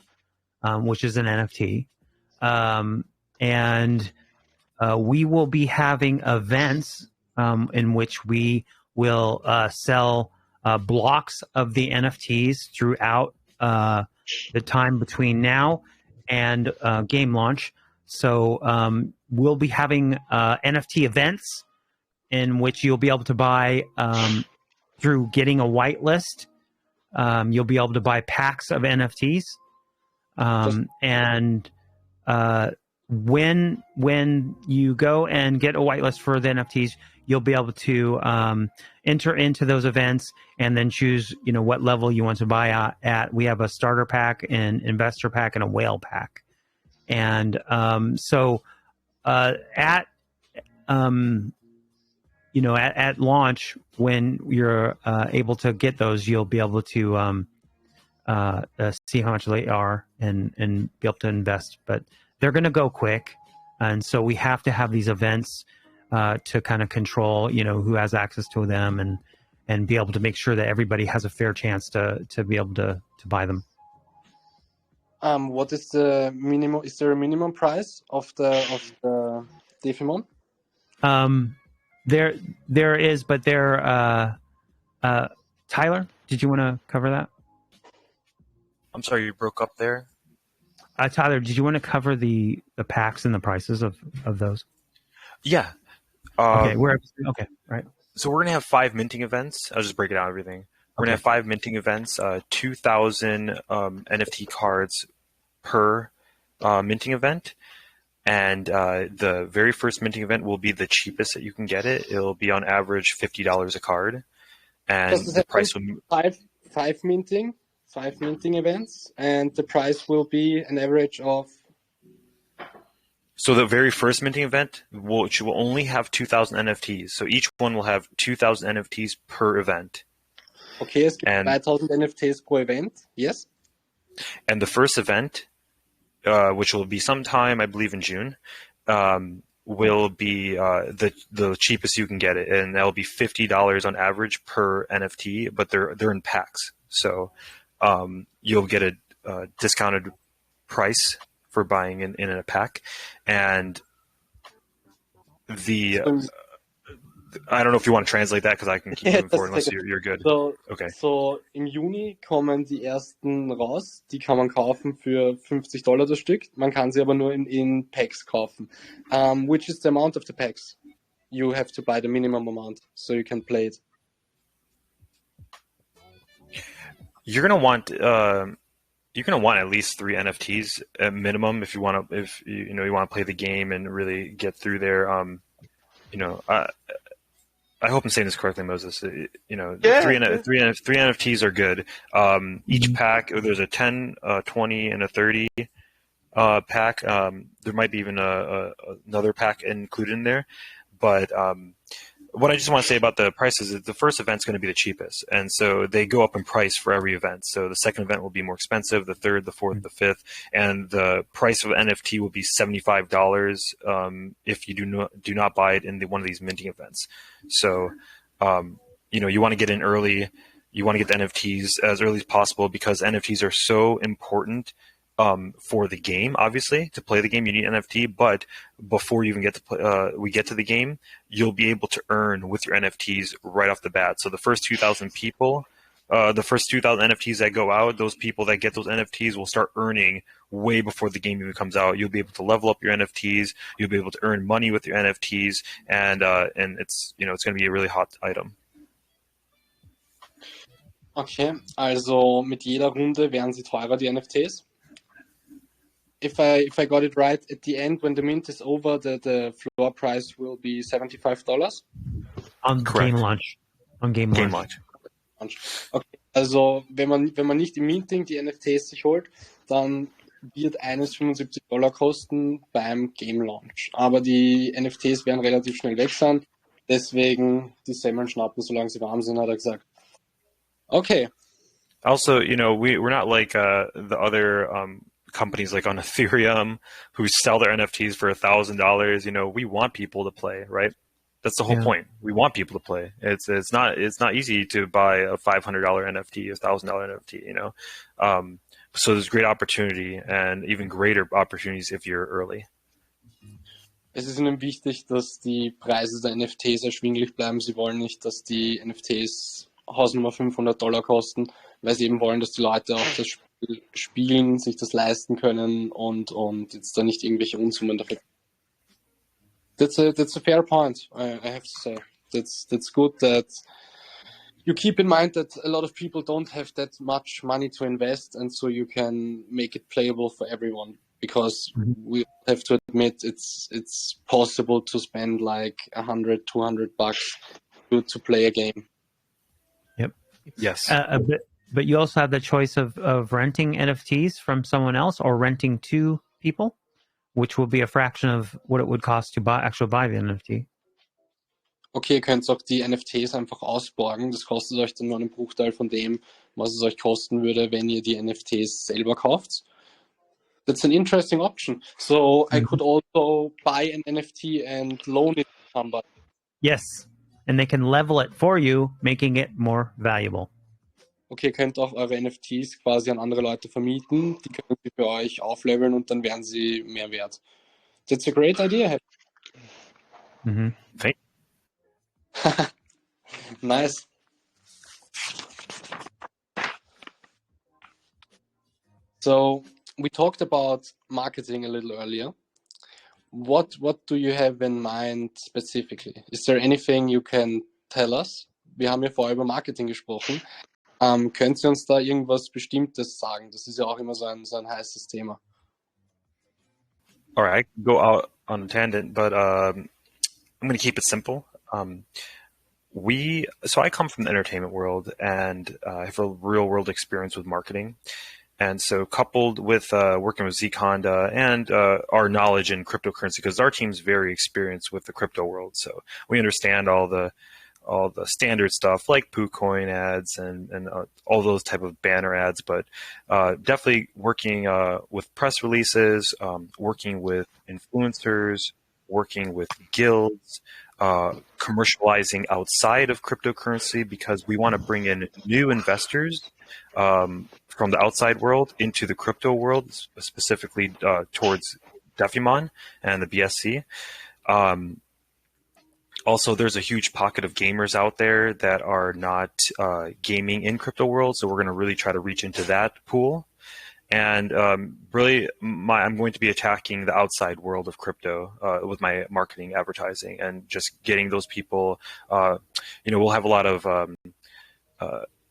E: which is an NFT. And we will be having events in which we will sell blocks of the NFTs throughout the time between now and game launch. So we'll be having NFT events in which you'll be able to buy through getting a whitelist. You'll be able to buy packs of NFTs. And when you go and get a whitelist for the NFTs, you'll be able to enter into those events and then choose, what level you want to buy at. We have a starter pack, an investor pack, and a whale pack. And at launch, when you're able to get those, you'll be able to see how much they are and be able to invest. But they're going to go quick, and so we have to have these events to kind of control, who has access to them and be able to make sure that everybody has a fair chance to be able to buy them.
B: What is the minimum? Is there a minimum price of the DeFiMon?
E: There is, but Tyler, did you want to cover that?
C: I'm sorry, you broke up there.
E: Tyler, did you want to cover the packs and the prices of those?
C: Yeah.
E: Okay, okay, right.
C: So we're going to have 5 minting events. I'll just break it out everything. We're going to have 5 minting events, 2,000 NFT cards per minting event. And the very first minting event will be the cheapest that you can get it. It'll be on average $50 a card. And the price will be
B: five minting events, and the price will be an average of.
C: So the very first minting event will only have 2,000 NFTs. So each one will have 2,000 NFTs per event.
B: Okay, es gibt 2,000 NFTs pro Event. Yes.
C: And the first event, which will be sometime, I believe, in June, will be the cheapest you can get it, and that'll be $50 on average per NFT. But they're in packs, so you'll get a discounted price for buying in a pack, and I don't know if you want to translate that, because I can keep moving forward unless you're good. Okay.
B: So im Juni kommen die ersten raus. Die kann man kaufen für $50 das Stück. Man kann sie aber nur in Packs kaufen. Which is the amount of the packs? You have to buy the minimum amount so you can play it.
C: You're gonna want at least 3 NFTs at minimum if you want to play the game and really get through there. I hope I'm saying this correctly, Moses. 3 NFTs are good. Each pack, there's a 10, 20, and a 30 pack. There might be even another pack included in there. But what I just want to say about the prices is the first event's going to be the cheapest. And so they go up in price for every event. So the second event will be more expensive, the third, the fourth, the fifth, and the price of an NFT will be $75 if you do not buy it in one of these minting events. So, you want to get in early. You want to get the NFTs as early as possible because NFTs are so important for the game. Obviously, to play the game, you need NFT. But before you even get to we get to the game, you'll be able to earn with your NFTs right off the bat. So the first 2,000 people, the first 2,000 NFTs that go out, those people that get those NFTs will start earning way before the game even comes out. You'll be able to level up your NFTs. You'll be able to earn money with your NFTs, and it's it's going to be a really hot item.
B: Okay, also mit jeder Runde werden sie teurer, die NFTs. If I got it right, at the end, when the mint is over, the floor price will be $75?
E: On
C: Correct.
E: game launch. On game launch.
B: Okay, also wenn man nicht im Minting die NFTs sich holt, dann wird eines $75 kosten beim Game Launch. Aber die NFTs werden relativ schnell weg sein, deswegen die Semmeln schnappen, solange sie warm sind, hat er gesagt. Okay.
C: Also, we're not like the other companies like on Ethereum who sell their NFTs for $1,000. We want people to play, right? That's the whole point. We want people to play. It's not easy to buy a $500 NFT, a $1,000 NFT. So there's great opportunity and even greater opportunities if you're early.
B: Es ist ihnen wichtig, dass die Preise der NFTs erschwinglich bleiben. Sie wollen nicht, dass die NFTs Hausnummer $500 kosten, weil sie eben wollen, dass die Leute auch das Spiel spielen, sich das leisten können und jetzt da nicht irgendwelche Unsummen dafür. That's a fair point, I have to say. That's good that you keep in mind that a lot of people don't have that much money to invest, and so you can make it playable for everyone. Because we have to admit it's possible to spend like $100-200 to play a game.
E: Yep.
C: Yes.
E: But you also have the choice of renting NFTs from someone else or renting to people, which will be a fraction of what it would cost to buy the NFT.
B: Okay, ihr könnt auch die NFTs einfach ausborgen. Das kostet euch dann nur einen Bruchteil von dem, was es euch kosten würde, wenn ihr die NFTs selber kauft. That's an interesting option. So I could also buy an NFT and loan it to somebody.
E: Yes, and they can level it for you, making it more valuable.
B: Okay, ihr könnt auch eure NFTs quasi an andere Leute vermieten. Die können sie für euch aufleveln und dann werden sie mehr wert. That's a great idea.
C: Thank
B: Nice. So we talked about marketing a little earlier. What do you have in mind specifically? Is there anything you can tell us? Wir haben ja vorher über Marketing gesprochen. Könnt ihr uns da irgendwas Bestimmtes sagen? Das ist ja auch immer so ein heißes Thema.
C: All right, I can go out on a tangent, but I'm going to keep it simple. So I come from the entertainment world, and I have a real world experience with marketing. And so coupled with working with Zconda and our knowledge in cryptocurrency, because our team's very experienced with the crypto world. So we understand all the standard stuff like PooCoin ads and all those type of banner ads, but definitely working with press releases, working with influencers, working with guilds, commercializing outside of cryptocurrency, because we want to bring in new investors from the outside world into the crypto world, specifically towards DeFiMon and the BSC. Also, there's a huge pocket of gamers out there that are not gaming in crypto world, so we're going to really try to reach into that pool. And really, I'm going to be attacking the outside world of crypto with my marketing, advertising, and just getting those people. We'll have a lot of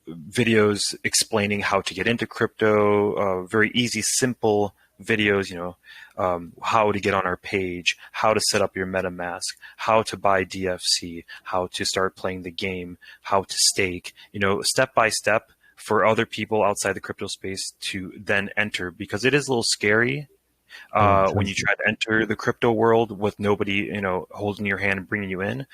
C: videos explaining how to get into crypto, very easy, simple videos, how to get on our page, how to set up your MetaMask, how to buy DFC, how to start playing the game, how to stake, step by step for other people outside the crypto space to then enter, because it is a little scary when you try to enter the crypto world with nobody, holding your hand and bringing you in.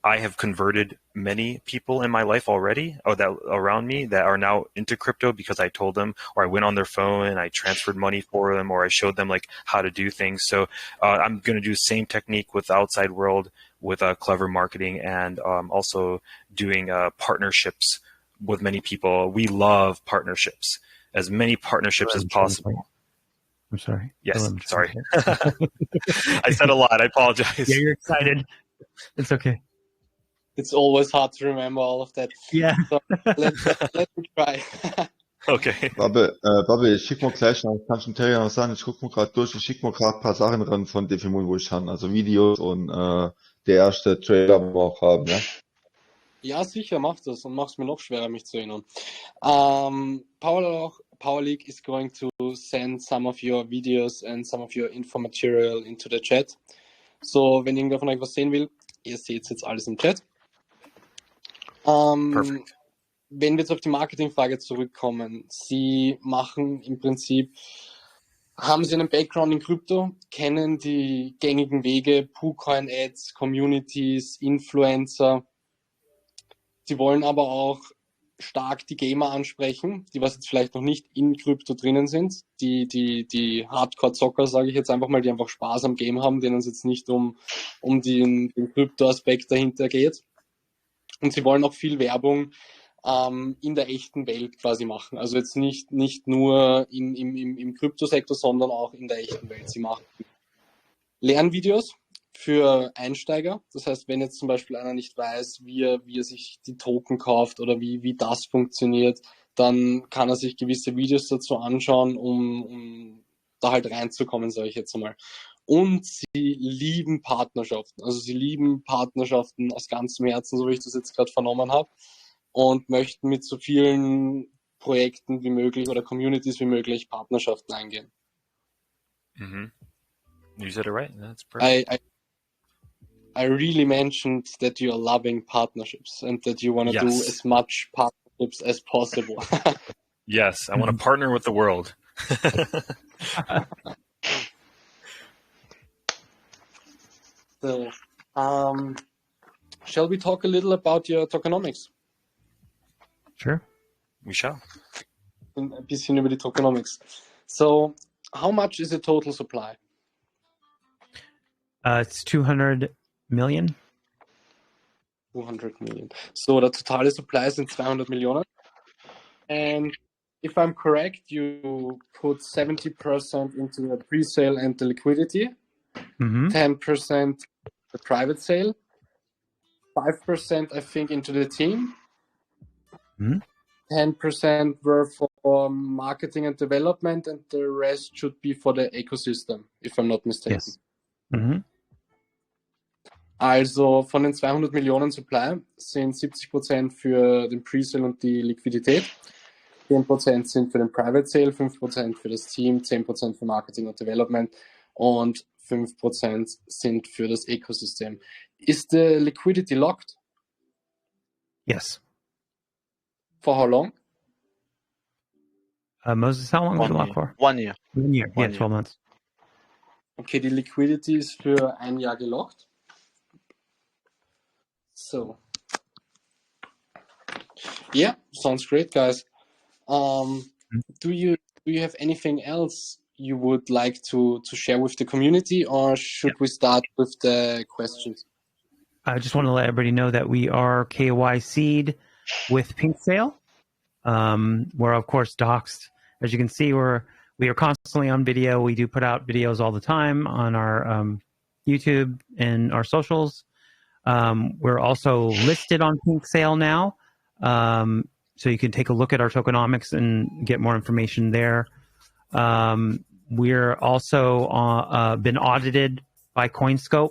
C: I have converted many people in my life already, or that around me, that are now into crypto because I told them, or I went on their phone and I transferred money for them, or I showed them like how to do things. So I'm going to do the same technique with the outside world, with clever marketing, and also doing partnerships with many people. We love partnerships, as many partnerships as possible.
E: I'm sorry.
C: Yes, sorry. I said a lot. I apologize.
E: Yeah, you're excited. It's okay.
B: It's always hard to remember all of that.
E: Yeah.
B: So let me try.
C: Okay.
A: Bobby, ich schick mir gleich noch, kannst du Terry noch sagen, ich guck mir gerade durch, ich schick mir gerade ein paar Sachen ran von DeFiMon, wo ich kann, also Videos und der erste Trailer, wo wir auch haben, ja?
B: Ja, sicher, mach das und mach's mir noch schwerer, mich zu erinnern. Power League is going to send some of your videos and some of your info material into the chat. So, wenn irgendwer von euch was sehen will, ihr seht jetzt alles im Chat.
C: Perfekt.
B: Wenn wir jetzt auf die Marketingfrage zurückkommen, Sie machen im Prinzip, haben Sie einen Background in Krypto, kennen die gängigen Wege, PooCoin-Ads, Communities, Influencer. Sie wollen aber auch stark die Gamer ansprechen, die was jetzt vielleicht noch nicht in Krypto drinnen sind, die Hardcore-Zocker, sage ich jetzt einfach mal, die einfach Spaß am Game haben, denen es jetzt nicht um den Krypto-Aspekt dahinter geht. Und sie wollen auch viel Werbung in der echten Welt quasi machen. Also jetzt nicht nur im Kryptosektor, sondern auch in der echten Welt. Sie machen Lernvideos für Einsteiger. Das heißt, wenn jetzt zum Beispiel einer nicht weiß, wie er sich die Token kauft oder wie das funktioniert, dann kann er sich gewisse Videos dazu anschauen, um da halt reinzukommen, sage ich jetzt einmal. Und sie lieben Partnerschaften. Also sie lieben Partnerschaften aus ganzem Herzen, so wie ich das jetzt gerade vernommen habe, und möchten mit so vielen Projekten wie möglich oder Communities wie möglich Partnerschaften eingehen.
C: Mm-hmm. You said it right. That's perfect.
B: I really mentioned that you are loving partnerships and that you want to do as much partnerships as possible.
C: Yes, I want to partner with the world.
B: So, shall we talk a little about your tokenomics?
E: Sure.
C: We shall.
B: Ein bisschen über die tokenomics. So, how much is the total supply?
E: It's 200 million.
B: 200 million. So, der totale Supply sind 200 Millionen. And if I'm correct, you put 70% into the pre-sale and the liquidity, 10% the private sale, 5% I think into the team, 10% were for marketing and development, and the rest should be for the ecosystem, if I'm not mistaken.
E: Yes.
B: Also von den 200 Millionen Supply sind 70% für den Pre-Sale und die Liquidität, 10% sind für den Private Sale, 5% für das Team, 10% für Marketing und Development und 5% sind für das Ecosystem. Is the liquidity locked?
E: Yes.
B: For how long?
E: Moses, how long was it locked for?
H: 1 year.
E: 1 year. Yeah, 12 months.
B: Okay, die Liquidity ist für 1 Jahr gelockt. So. Yeah, sounds great, guys. Do you have anything else you would like to share with the community, or should we start with the questions?
E: I just want to let everybody know that we are KYC'd with Pink Sale. We're of course doxed. As you can see, we are constantly on video. We do put out videos all the time on our YouTube and our socials. We're also listed on Pink Sale now, so you can take a look at our tokenomics and get more information there. We're also been audited by CoinScope,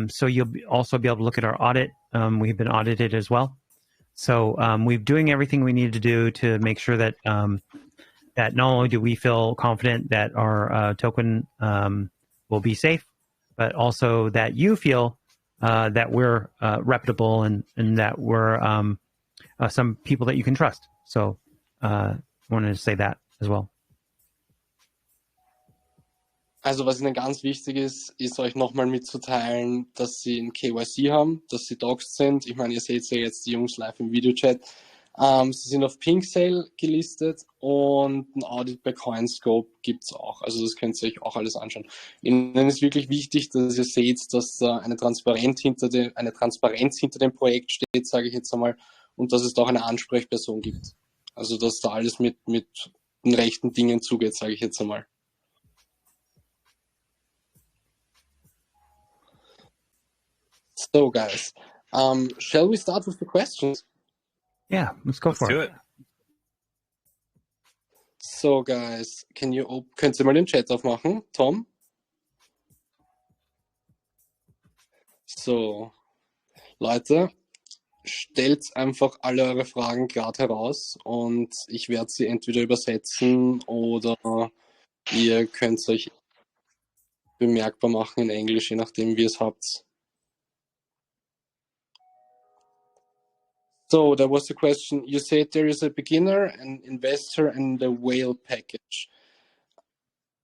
E: so you'll also be able to look at our audit. We've been audited as well. So we're doing everything we need to do to make sure that that not only do we feel confident that our token will be safe, but also that you feel that we're reputable and that we're some people that you can trust. So I wanted to say that as well.
B: Also was ihnen ganz wichtig ist, ist euch nochmal mitzuteilen, dass sie ein KYC haben, dass sie doxed sind. Ich meine, ihr seht ja jetzt die Jungs live im Videochat. Sie sind auf Pink Sale gelistet und ein Audit bei CoinScope gibt's auch. Also das könnt ihr euch auch alles anschauen. Ihnen ist wirklich wichtig, dass ihr seht, dass da eine Transparenz hinter dem Projekt steht, sage ich jetzt einmal, und dass es da auch eine Ansprechperson gibt. Also dass da alles mit den rechten Dingen zugeht, sage ich jetzt einmal. So, guys, shall we start with the questions?
E: Yeah, let's go for it.
B: So, guys, könnt ihr mal den Chat aufmachen, Tom? So, Leute, stellt einfach alle eure Fragen gerade heraus und ich werde sie entweder übersetzen oder ihr könnt es euch bemerkbar machen in Englisch, je nachdem wie ihr es habt. So there was a question. You said there is a beginner, an investor, and a whale package.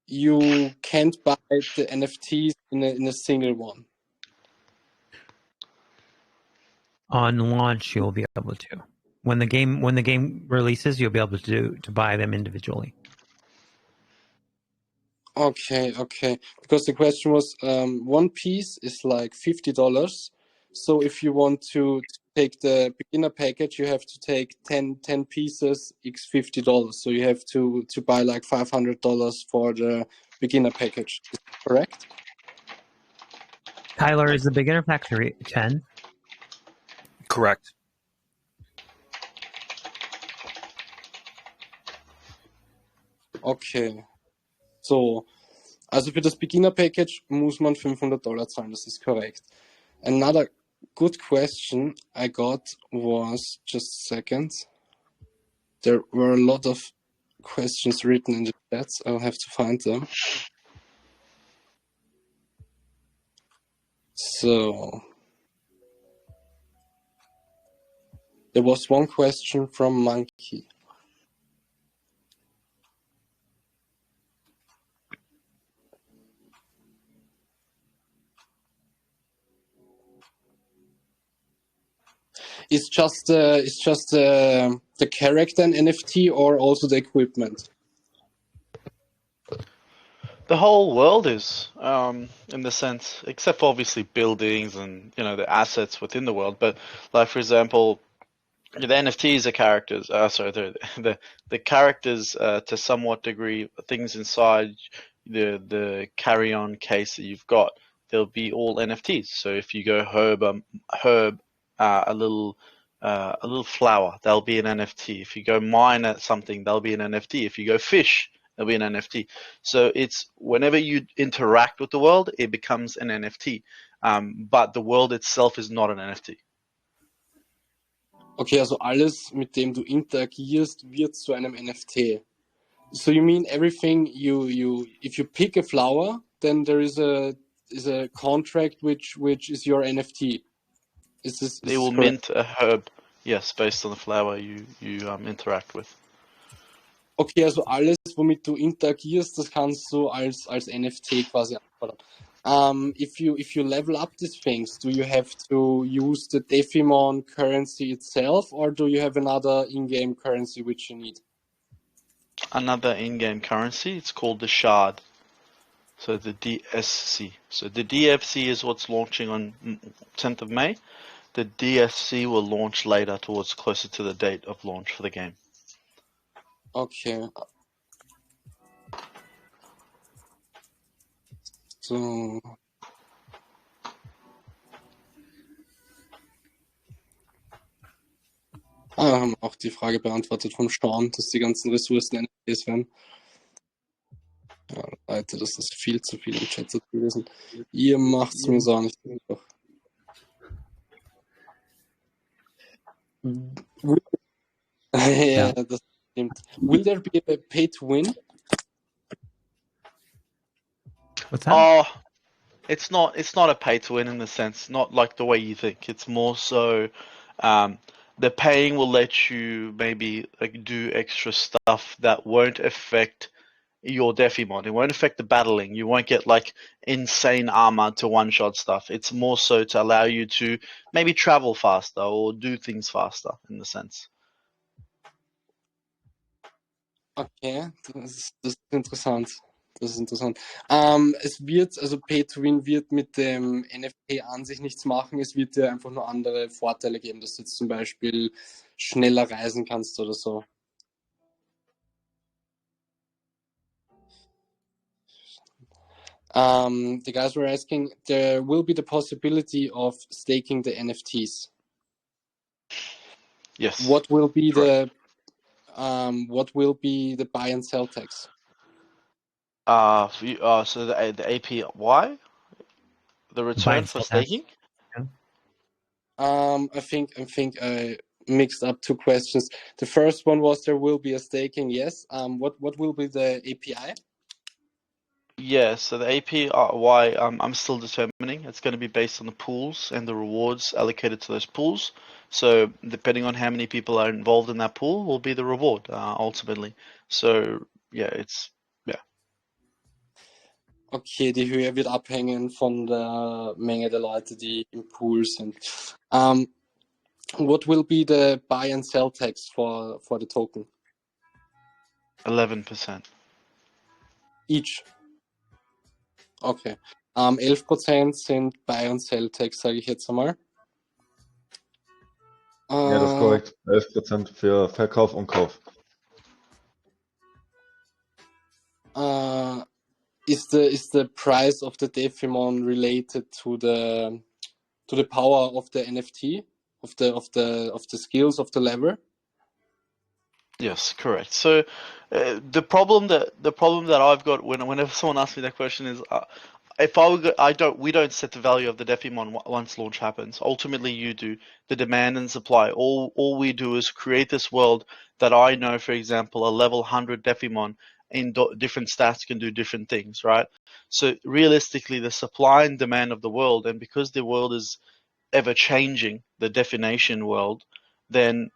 B: You can't buy the NFTs in a single one.
E: On launch, you'll be able to. When the game releases, you'll be able to buy them individually.
B: Okay. Because the question was, one piece is like $50. So if you want to take the beginner package, you have to take 10 pieces, x $50. So you have to buy like $500 for the beginner package. Is that correct?
E: Tyler, is the beginner package 10?
C: Correct.
B: Okay. So, also für das Beginner Package muss man $500 zahlen, das ist korrekt. Another good question I got was, just a second, there were a lot of questions written in the chats, I'll have to find them. So, there was one question from Monkey. It's just the character and NFT or also the equipment?
H: The whole world is, in the sense, except for obviously buildings and the assets within the world. But like for example, the NFTs are characters. The characters to somewhat degree, things inside the carry-on case that you've got, they'll be all NFTs. So if you go herb, a little flower, that'll be an NFT. If you go mine at something, that'll be an NFT. If you go fish, there'll be an NFT. So it's whenever you interact with the world, it becomes an NFT. But the world itself is not an NFT.
B: Okay, also alles, mit dem du interagierst, wird zu einem NFT. So you mean everything if you pick a flower, then there is a contract which is your NFT.
H: They will mint a herb, yes, based on the flower you interact with.
B: Okay, also alles, womit du interagierst, das kannst du als NFT quasi anfordern. If you level up these things, do you have to use the DeFiMon currency itself, or do you have another in-game currency which you need?
H: Another in-game currency. It's called the Shard. So the DSC. So the DFC is what's launching on 10th of May. The DSC will launch later, towards closer to the date of launch for the game.
B: Okay. So. Haben auch die Frage beantwortet vom Sean, dass die ganzen Ressourcen NFTs werden. Ja, Leute, das ist viel zu viel im Chat zu lesen. Ihr macht's mir so nicht einfach. Ja, das stimmt. Will there be a pay to win?
E: What's that?
H: It's not a pay to win in the sense, not like the way you think. It's more so the paying will let you maybe like do extra stuff that won't affect your Deffimon. It won't affect the battling. You won't get like insane armor to one-shot stuff. It's more so to allow you to maybe travel faster or do things faster in the sense.
B: Okay, das ist interessant. Das ist interessant. Es wird, also Pay to Win wird mit dem NFT an sich nichts machen. Es wird dir einfach nur andere Vorteile geben, dass du jetzt zum Beispiel schneller reisen kannst oder so. The guys were asking, there will be the possibility of staking the NFTs.
H: Yes.
B: What will be
H: correct.
B: the buy and sell tax?
H: So the APY, the
E: Buy
H: return
E: and
H: for
E: sell tax.
H: staking.
B: I think I mixed up two questions. The first one was there will be a staking. Yes. What will be the API?
H: Yeah, so the APY, I'm still determining. It's going to be based on the pools and the rewards allocated to those pools. So depending on how many people are involved in that pool will be the reward ultimately. So yeah,
B: Okay, die Höhe wird abhängen von der Menge der Leute, die im Pool sind. What will be the buy and sell tax for the token?
H: 11%.
B: Each. Okay. 11% sind Buy and Sell Tax, sage ich jetzt einmal.
A: Ja, das ist korrekt. 11% für Verkauf und Kauf.
B: Is the price of the Deffimon related to the power of the NFT, of the skills of the lever?
H: Yes, correct. So the problem that I've got whenever someone asks me that question is, if we don't set the value of the Deffimon once launch happens. Ultimately, you do. The demand and supply. All we do is create this world that I know, for example, a level 100 Deffimon in different stats can do different things, right? So realistically, the supply and demand of the world, and because the world is ever changing, the definition world, then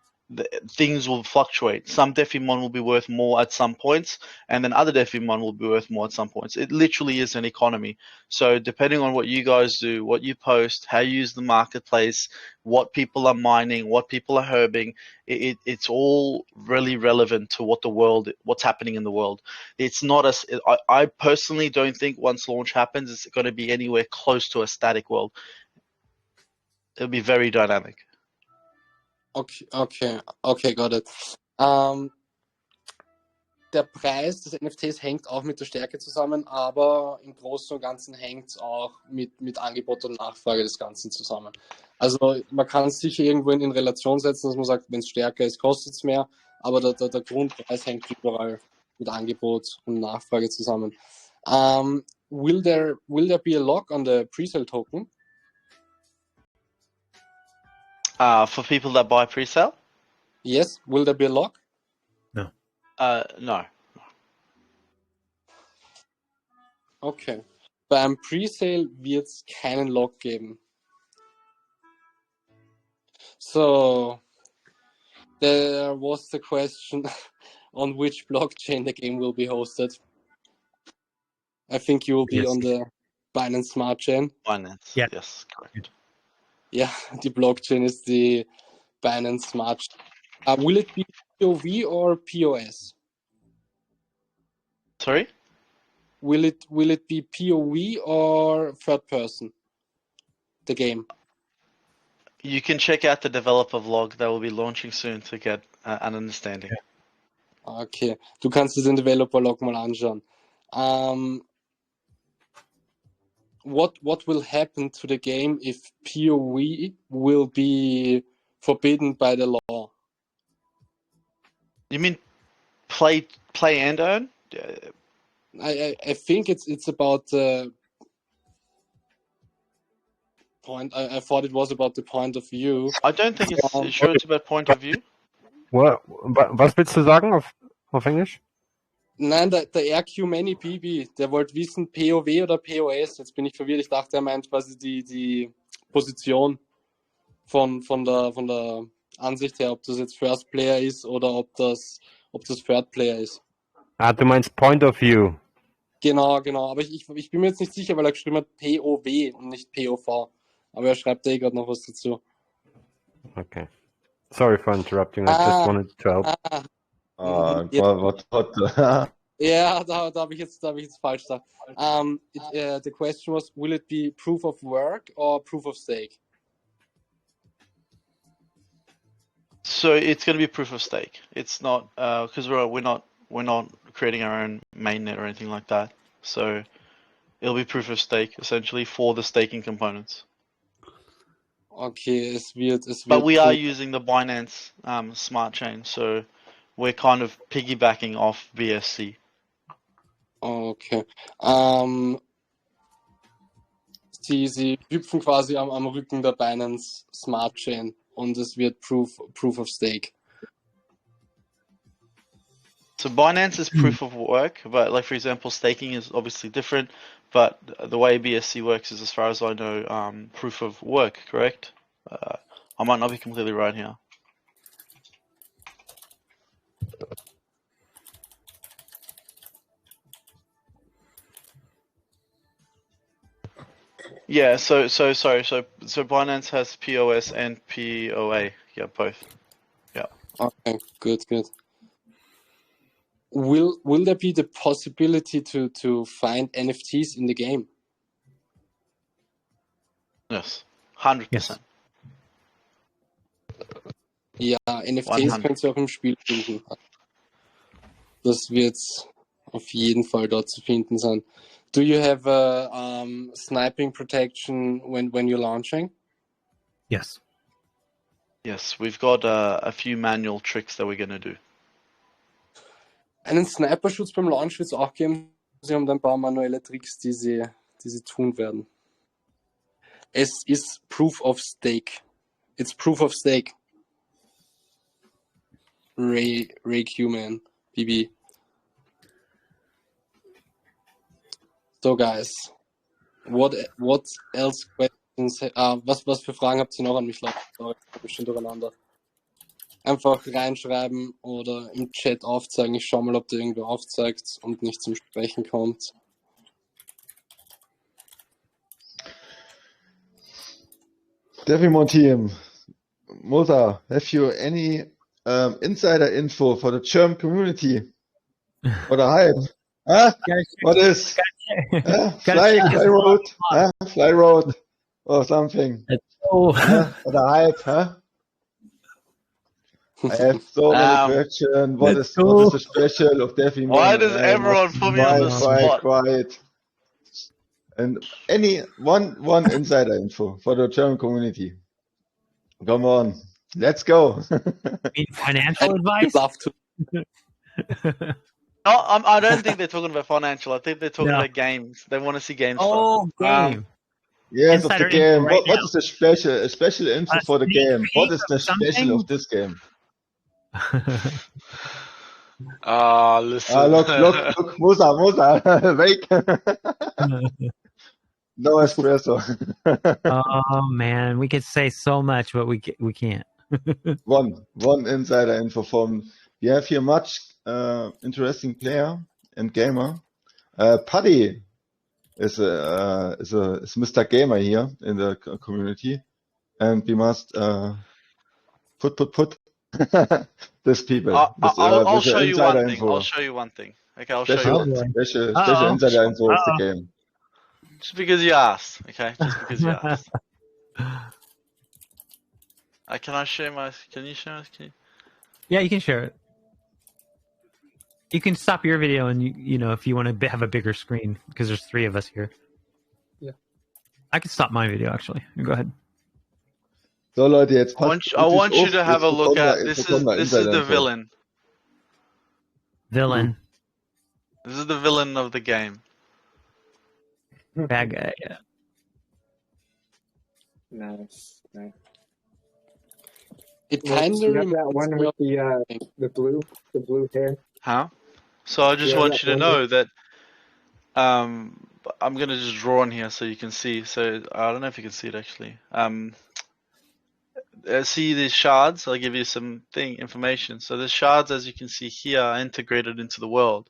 H: things will fluctuate. Some Deffimon will be worth more at some points, and then other Deffimon will be worth more at some points. It literally is an economy. So depending on what you guys do, what you post, how you use the marketplace, what people are mining, what people are herbing, it's all really relevant to what's happening in the world. It's not I personally don't think once launch happens, it's going to be anywhere close to a static world. It'll be very dynamic.
B: Okay, got it. Der Preis des NFTs hängt auch mit der Stärke zusammen, aber im Großen und Ganzen hängt es auch mit Angebot und Nachfrage des Ganzen zusammen. Also man kann es sicher irgendwo in Relation setzen, dass man sagt, wenn es stärker ist, kostet es mehr, aber der Grundpreis hängt überall mit Angebot und Nachfrage zusammen. Will there be a lock on the pre-sale token?
H: For people that buy pre-sale?
B: Yes. Will there be a lock?
E: No.
H: No.
B: Okay. Beim Presale wird es keinen Lock geben. So, there was the question on which blockchain the game will be hosted. I think you will be on the Binance Smart Chain.
H: Binance,
E: yeah.
H: Yes, correct.
B: Yeah, the blockchain is the Binance Smart Chain. Will it be POV or POS?
H: Sorry?
B: Will it be POV or third person? The game.
H: You can check out the developer vlog that will be launching soon to get an understanding.
B: Okay, du kannst dir den Developer-Log mal anschauen. What will happen to the game if POV will be forbidden by the law?
H: You mean play and earn?
B: I think it's about the point. I thought it was about the point of view.
H: I don't think it's sure it's about point of view.
I: Was willst du sagen auf Englisch?
B: Nein, der RQ Many BB, der wollte wissen, POW oder POS. Jetzt bin ich verwirrt. Ich dachte, er meint quasi die Position von der Ansicht her, ob das jetzt First Player ist oder ob das Third Player ist.
I: Ah, du meinst Point of View.
B: Genau. Aber ich bin mir jetzt nicht sicher, weil er geschrieben hat POW und nicht POV. Aber er schreibt da gerade noch was dazu.
I: Okay. Sorry for interrupting. I just wanted to help.
A: What?
B: Ja, da habe ich jetzt falsch gesagt. The question was, will it be proof of work or proof of stake?
H: So it's going to be proof of stake. It's not because we're not creating our own mainnet or anything like that. So it'll be proof of stake essentially for the staking components.
B: Okay, es wird.
H: But we are using the Binance smart chain, so we're kind of piggybacking off BSC.
B: Okay. Sie hüpfen quasi am Rücken der Binance Smart Chain und es wird Proof of Stake.
H: So Binance is proof of work, but like for example, staking is obviously different. But the way BSC works is, as far as I know, proof of work. Correct? I might not be completely right here. Yeah, so Binance has POS and POA. Yeah, both. Yeah.
B: Okay, good. Will there be the possibility to find NFTs in the game?
H: Yes, 100%.
B: Ja, NFTs kannst du auch im Spiel finden. Das wird auf jeden Fall dort zu finden sein. Do you have a sniping protection when you're launching?
E: Yes.
H: Yes, we've got a few manual tricks that we're going to do.
B: Einen Sniperschutz beim Launch wird es auch geben. Sie haben dann ein paar manuelle Tricks, die sie tun werden. Es ist Proof of Stake. It's Proof of Stake. Ray Q-Man, BB. So, guys. What else questions? Was für Fragen habt ihr noch an mich, Leute? Sorry, ich bin schon durcheinander. Einfach reinschreiben oder im Chat aufzeigen. Ich schau mal, ob der irgendwo aufzeigt und nicht zum Sprechen kommt.
A: DeFiMon team, Musa, have you any insider info for the German community? Or the hype? Huh? What is? Fly road or something? Or the hype, huh? I have so many questions. What is the special of DeFiMon?
H: Why does everyone put me on the spot?
A: Quiet. And any one insider info for the German community. Come on, let's go.
E: Financial advice?
B: Love to.
H: No, I don't think they're talking about financial. I think they're talking about games. They want to see games.
E: Game.
A: Yes,
E: Insider
A: of the game.
E: info right
A: What is the special info for the game? What is the special of this game?
H: Listen.
A: Look, Musa, wake. No espresso.
E: Oh man, we could say so much, but we can't.
A: One insider info from. We have here much interesting player and gamer. Paddy is Mr. Gamer here in the community, and we must put this people.
H: I'll show you one thing. I'll show you one thing. Okay, I'll show you one thing.
A: Special insider info of the game.
H: Just because you asked, okay? Just because you asked. Can I share my? Can you share my screen?
E: Yeah, you can share it. You can stop your video and you know if you want to have a bigger screen because there's 3 of us here.
D: Yeah.
E: I can stop my video actually. Go ahead.
A: So Leute, jetzt
H: I want you to have a look at this is the villain.
E: Villain.
H: This is the villain of the game.
E: Bad guy. Yeah.
D: Nice.
B: It kind of
D: reminds that one with the blue hair.
H: Huh? So I just want you to know that I'm gonna just draw on here so you can see. So I don't know if you can see it actually. See these shards? I'll give you some information. So the shards, as you can see here, are integrated into the world.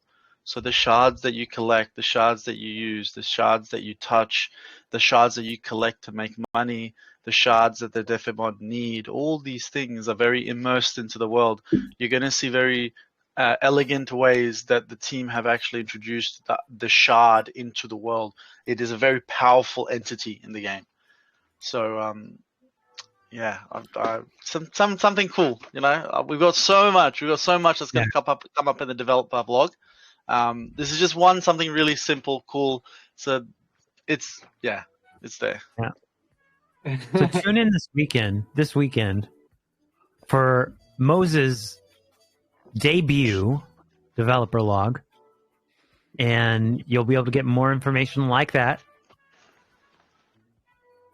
H: So the shards that you collect, the shards that you use, the shards that you touch, the shards that you collect to make money, the shards that the Deffibon need, all these things are very immersed into the world. You're going to see very elegant ways that the team have actually introduced the shard into the world. It is a very powerful entity in the game. So yeah, something cool. You know, we've got so much. We've got so much that's going to come up in the developer blog. This is just something really simple, cool. So it's there.
E: Yeah. So tune in this weekend for Moses' debut developer log, and you'll be able to get more information like that.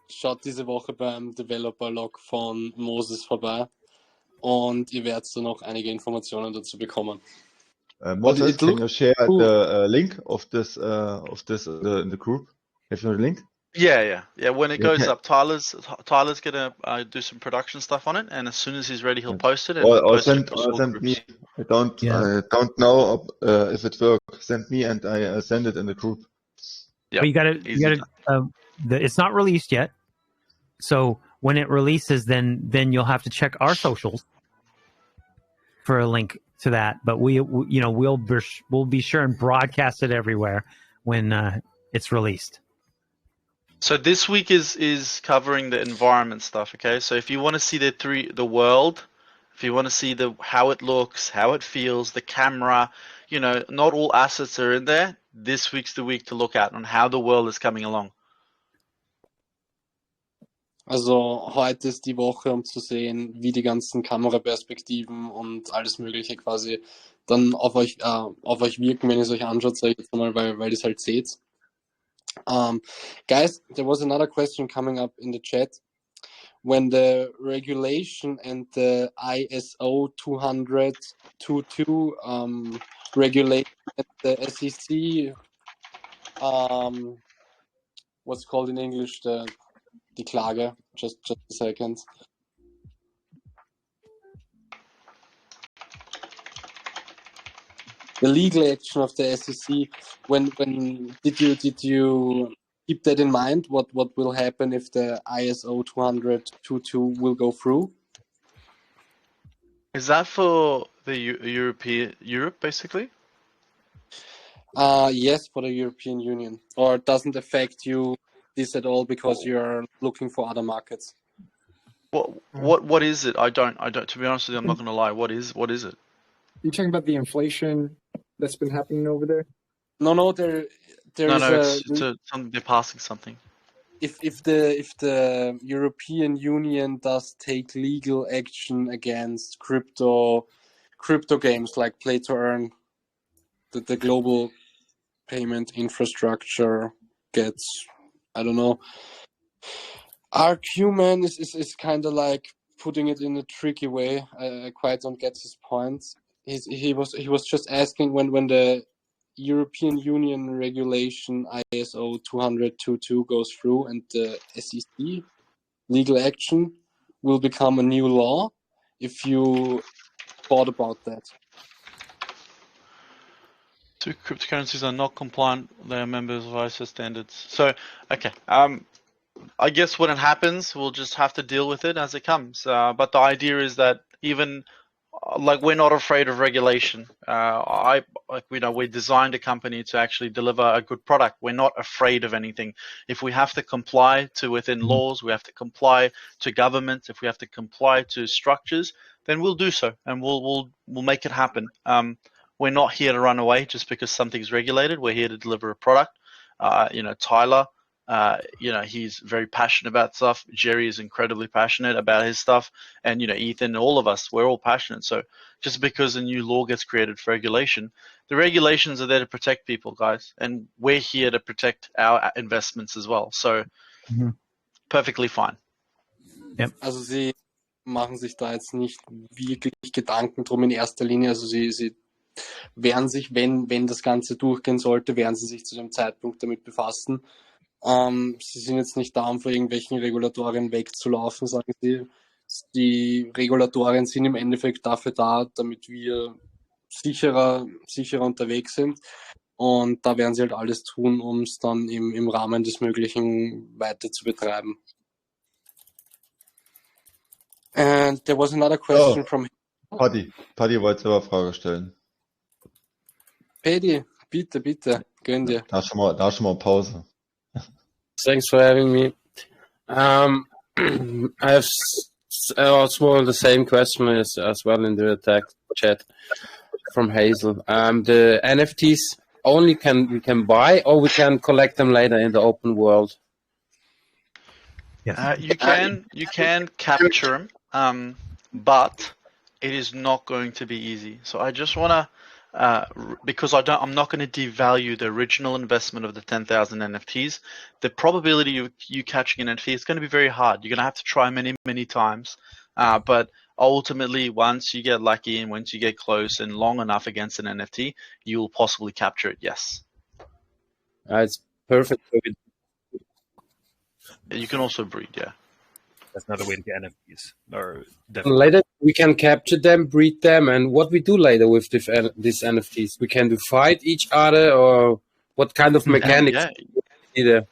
B: Schaut diese Woche beim Developer-Log von Moses vorbei und ihr werdet dann noch einige Informationen dazu bekommen.
A: Moses, can you share the link of this in the group? Have you the link?
H: Yeah. When it goes up, Tyler's gonna do some production stuff on it, and as soon as he's ready, he'll post it. And
A: or send me. I don't know if it works. Send me, and I send it in the group.
E: Yeah, you gotta. It's not released yet, so when it releases, then you'll have to check our socials for a link to that. But we'll be sure and broadcast it everywhere when it's released.
H: So this week is covering the environment stuff. Okay, so if you want to see the world, if you want to see how it looks, how it feels, the camera, not all assets are in there. This week's the week to look at on how the world is coming along.
B: Also heute ist die Woche, um zu sehen, wie die ganzen Kameraperspektiven und alles Mögliche quasi dann auf euch wirken, wenn ihr es euch anschaut, sage ich jetzt mal, weil ihr es halt seht. Guys, there was another question coming up in the chat. When the regulation and the ISO 200.22 regulation at the SEC, what's called in English, die Klage, just a second. The legal action of the SEC. When did you keep that in mind? What will happen if the ISO 200.22 will go through?
H: Is that for the Europe basically?
B: Yes, for the European Union. Or it doesn't affect you this at all because you're looking for other markets?
H: What is it? I don't. To be honest with you, I'm not going to lie. What is it?
D: You talking about the inflation that's been happening over there?
B: No. They're
H: passing something.
B: If the European Union does take legal action against crypto games like Play to Earn, the global payment infrastructure gets, I don't know. RQ-Man is kind of like putting it in a tricky way. I quite don't get his point. He was just asking when the European Union regulation ISO 200.22 goes through and the SEC legal action will become a new law, if you thought about that.
H: Two cryptocurrencies are not compliant. They are members of ISO standards. So, okay. I guess when it happens, we'll just have to deal with it as it comes. But the idea is that even we're not afraid of regulation. We designed a company to actually deliver a good product. We're not afraid of anything. If we have to comply to within laws, we have to comply to government. If we have to comply to structures, then we'll do so, and we'll make it happen. We're not here to run away just because something's regulated. We're here to deliver a product. Tyler, he's very passionate about stuff. Jerry is incredibly passionate about his stuff. And, Ethan, all of us, we're all passionate. So just because a new law gets created for regulation, the regulations are there to protect people, guys. And we're here to protect our investments as well. So perfectly fine.
B: Yep. Also sie machen sich da jetzt nicht wirklich Gedanken drum in erster Linie. Also sie werden sich, wenn das Ganze durchgehen sollte, werden sie sich zu dem Zeitpunkt damit befassen. Sie sind jetzt nicht da, um vor irgendwelchen Regulatorien wegzulaufen, sagen sie. Die Regulatorien sind im Endeffekt dafür da, damit wir sicherer unterwegs sind. Und da werden sie halt alles tun, um es dann im Rahmen des Möglichen weiter zu betreiben. And there was another question from
A: Paddy wollte selber Frage stellen.
B: Paddy, bitte, gönn dir.
A: Da schon mal Pause.
J: Thanks for having me. I have also the same question as well in the attack chat from Hazel. The NFTs only we can buy, or we can collect them later in the open world?
E: Yes.
H: You can capture them, but it is not going to be easy. So I just want to, because I'm not going to devalue the original investment of the 10,000 NFTs. The probability of you catching an NFT is going to be very hard. You're going to have to try many times, but ultimately, once you get lucky and once you get close and long enough against an NFT, you will possibly capture it. Yes.
J: It's perfect.
H: You can also breed, yeah.
C: That's another way to get NFTs. Or
J: later we can capture them, breed them, and what we do later with these NFTs, we can do fight each other, or what kind of mechanics? Either.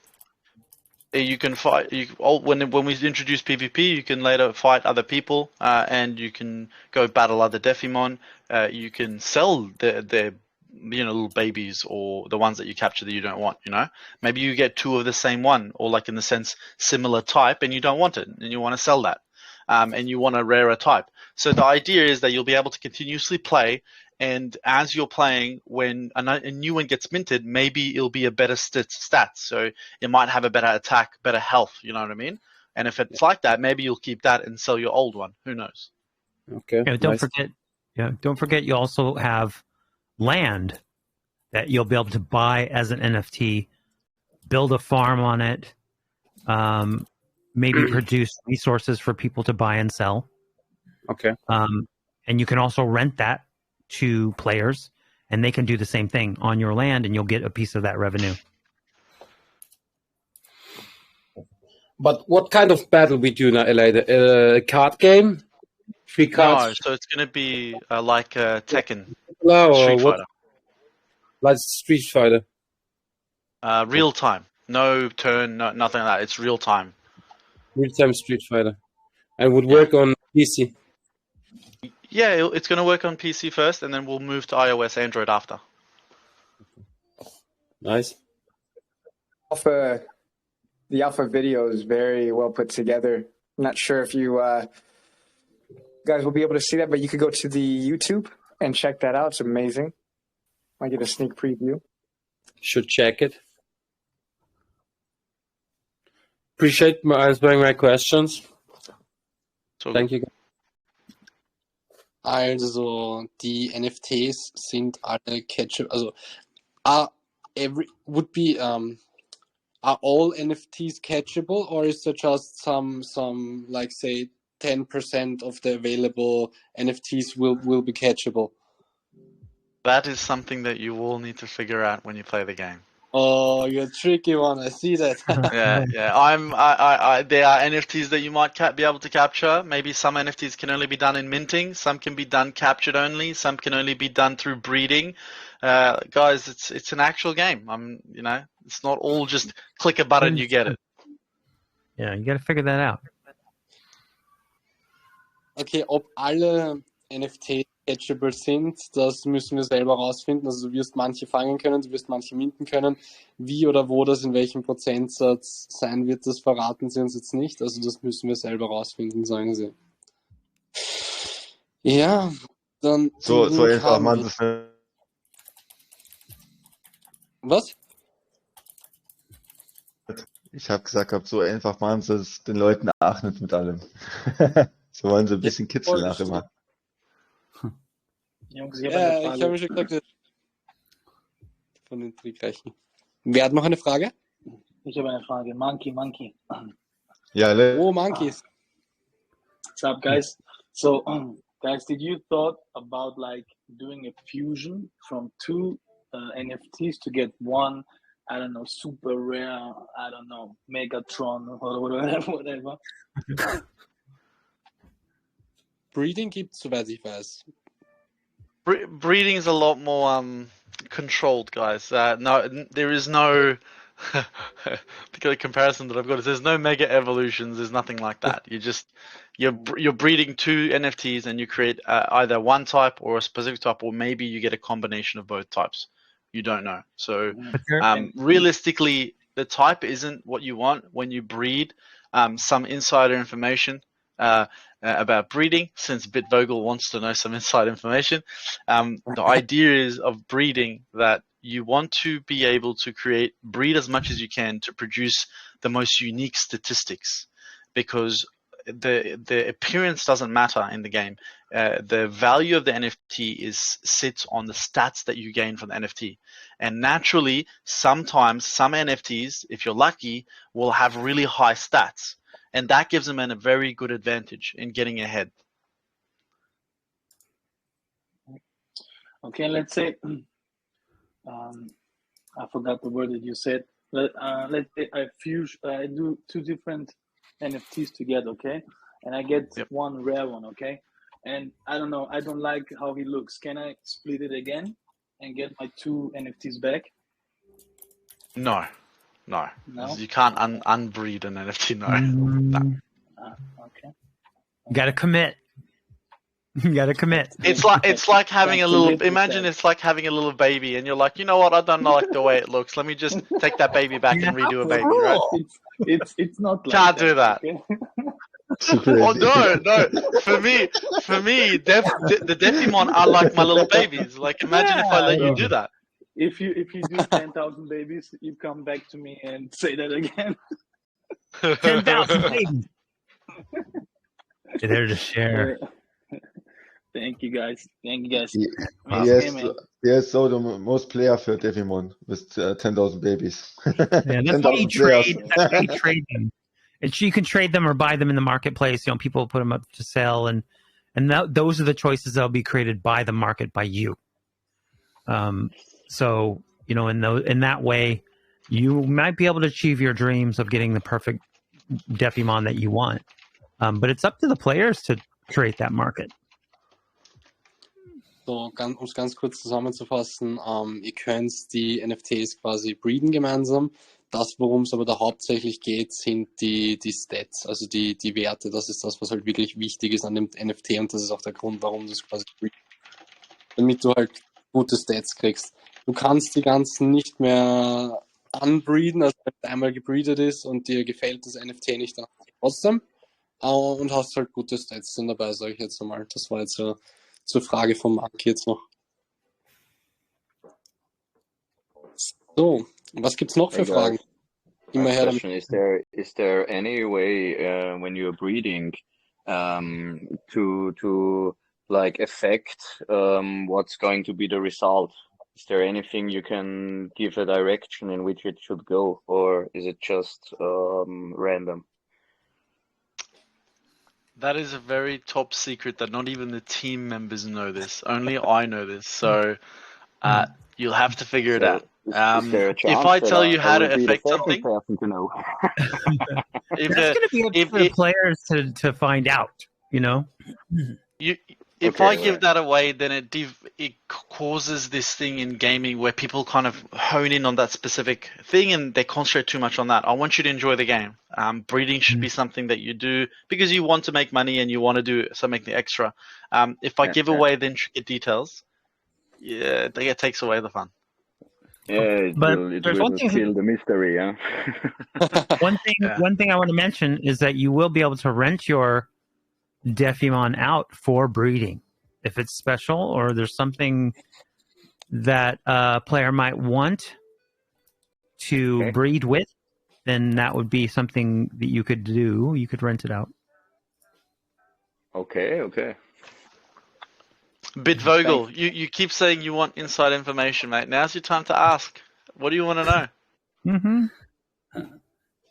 H: You can fight. When we introduce PvP, you can later fight other people, and you can go battle other DeFiMon. You can sell their little babies, or the ones that you capture that you don't want. Maybe you get two of the same one, or like in the sense similar type, and you don't want it, and you want to sell that, and you want a rarer type. So the idea is that you'll be able to continuously play. And as you're playing, when a new one gets minted, maybe it'll be a better stats. So it might have a better attack, better health. You know what I mean? And if it's like that, maybe you'll keep that and sell your old one. Who knows?
J: Okay.
E: Don't forget. You also have land that you'll be able to buy as an NFT, build a farm on it, maybe produce resources for people to buy and sell.
J: Okay.
E: And you can also rent that to players, and they can do the same thing on your land, and you'll get a piece of that revenue.
J: But what kind of battle we do now later? A card game? 3 cards?
H: No, so it's going to be like Tekken.
J: Street
H: Fighter.
J: Like Street Fighter.
H: Real time. No turn, nothing like that. It's real time.
J: Real time Street Fighter. And would work on PC.
H: Yeah, it's going to work on PC first, and then we'll move to iOS, Android after.
J: Nice.
D: The alpha video is very well put together. I'm not sure if you guys will be able to see that, but you could go to the YouTube and check that out. It's amazing. Might get a sneak preview.
J: Should check it. Appreciate answering my questions. Thank you.
B: Also, die NFTs sind alle catchable. Also, are all NFTs catchable, or is there just some like say 10% of the available NFTs will be catchable?
H: That is something that you will need to figure out when you play the game.
B: Oh, you're a tricky one. I see that.
H: Yeah. There are NFTs that you might be able to capture. Maybe some NFTs can only be done in minting. Some can be done captured only. Some can only be done through breeding. Guys, it's an actual game. It's not all just click a button, you get it.
E: Yeah, you got to figure that out.
B: Okay, ob alle NFTs catchable sind, das müssen wir selber rausfinden. Also du wirst manche fangen können, du wirst manche minten können. Wie oder wo das in welchem Prozentsatz sein wird, das verraten sie uns jetzt nicht. Also das müssen wir selber rausfinden, sagen sie. Ja, dann...
A: So einfach machen sie es.
B: Was?
A: Ich habe gesagt, so einfach machen sie es den Leuten nicht mit allem. So wollen sie ein bisschen kitzeln nach immer.
K: Jungs, ich habe
B: mir schon gesagt, von den Trickreichen. Wer hat noch eine Frage?
K: Ich habe eine Frage. Monkey.
A: Ja,
B: Monkeys.
K: What's up, guys? So, guys, did you thought about like doing a fusion from 2 NFTs to get one, I don't know, super rare, I don't know, Megatron or whatever?
B: Breeding gibt's, soweit ich weiß.
H: breeding is a lot more controlled, guys. No, there is no the comparison that I've got is there's no mega evolutions. There's nothing like that. You're breeding two NFTs and you create either one type or a specific type, or maybe you get a combination of both types. You don't know. So realistically, the type isn't what you want when you breed. Some insider information about breeding, since Bitvogel wants to know some inside information. The idea is of breeding that you want to be able to breed as much as you can to produce the most unique statistics, because the appearance doesn't matter in the game. The value of the NFT sits on the stats that you gain from the NFT. And naturally, sometimes some NFTs, if you're lucky, will have really high stats. And that gives them a very good advantage in getting ahead.
K: Okay, let's say, I forgot the word that you said. Let's say I do two different NFTs together, okay? And I get one rare one, okay? And I don't know, I don't like how he looks. Can I split it again and get my two NFTs back?
H: No. You can't unbreed an NFT, no.
K: Okay.
E: You gotta commit.
H: It's like having a little. Imagine it's like having a little baby, and you're like, you know what? I don't like the way it looks. Let me just take that baby back and redo a baby. Right?
K: It's not. Like
H: Can't do that.
K: Okay?
H: Oh no! For me, the Deffimon are like my little babies. Like, imagine if I let you do that.
K: If you do 10,000 babies, you come back to me and say that again.
E: 10,000 babies. They're there to share.
K: Thank you guys.
A: Yes, so the most player for Deffimon with 10,000 babies.
E: Yeah, that's why you trade. That's why you trade them. And you can trade them or buy them in the marketplace. You know, people put them up to sell, and those are the choices that'll be created by the market by you. So, you know, in that way, you might be able to achieve your dreams of getting the perfect Deffimon that you want. But it's up to the players to create that market.
B: So, um es ganz kurz zusammenzufassen, ihr könnt die NFTs quasi breeden gemeinsam. Das, worum es aber da hauptsächlich geht, sind die Stats, also die Werte. Das ist das, was halt wirklich wichtig ist an dem NFT, und das ist auch der Grund, warum du es quasi breedest. Damit du halt gute Stats kriegst. Du kannst die ganzen nicht mehr unbreeden, also wenn es einmal gebreedet ist und dir gefällt das NFT nicht, dann trotzdem. Und hast halt gute Stats dann dabei, sage ich jetzt einmal. Das war jetzt so zur Frage von Marc jetzt noch. So, was gibt's noch für Fragen? Immer her damit.
L: Is there any way when you're breeding to like affect what's going to be the result? Is there anything you can give a direction in which it should go, or is it just random?
H: That is a very top secret that not even the team members know this. Only I know this. So you'll have to figure it out. If I tell you how to affect something,
L: to know.
E: That's going to be up to the players to find out, you know?
H: If I give that away, then it causes this thing in gaming where people kind of hone in on that specific thing and they concentrate too much on that. I want you to enjoy the game. Breeding should be something that you do because you want to make money and you want to do something extra. If I give away the intricate details, it takes away the fun.
L: Yeah, it will kill the mystery, yeah.
E: One thing I want to mention is that you will be able to rent your Deffimon out for breeding. If it's special or there's something that a player might want to breed with, then that would be something that you could do. You could rent it out.
L: Okay.
H: Bitvogel, you keep saying you want inside information, mate. Now's your time to ask. What do you want to know?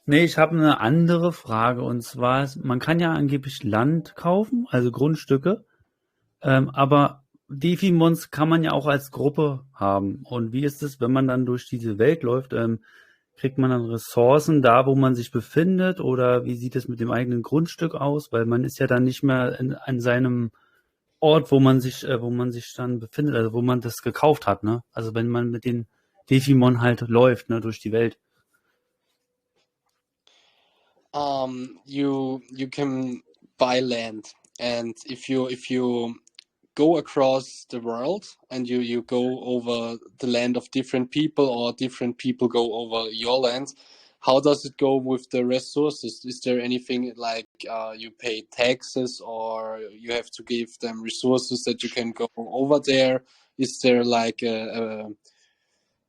F: Nee, ich habe eine andere Frage, und zwar, man kann ja angeblich Land kaufen, also Grundstücke, aber Deffimons kann man ja auch als Gruppe haben. Und wie ist es, wenn man dann durch diese Welt läuft? Kriegt man dann Ressourcen da, wo man sich befindet, oder wie sieht es mit dem eigenen Grundstück aus? Weil man ist ja dann nicht mehr an seinem Ort, wo man sich dann befindet, also wo man das gekauft hat, ne? Also wenn man mit den DeFiMon halt läuft, ne, durch die Welt.
B: You can buy land, and if you go across the world and you go over the land of different people, or different people go over your land, how does it go with the resources? Is there anything like you pay taxes, or you have to give them resources that you can go over there? Is there like a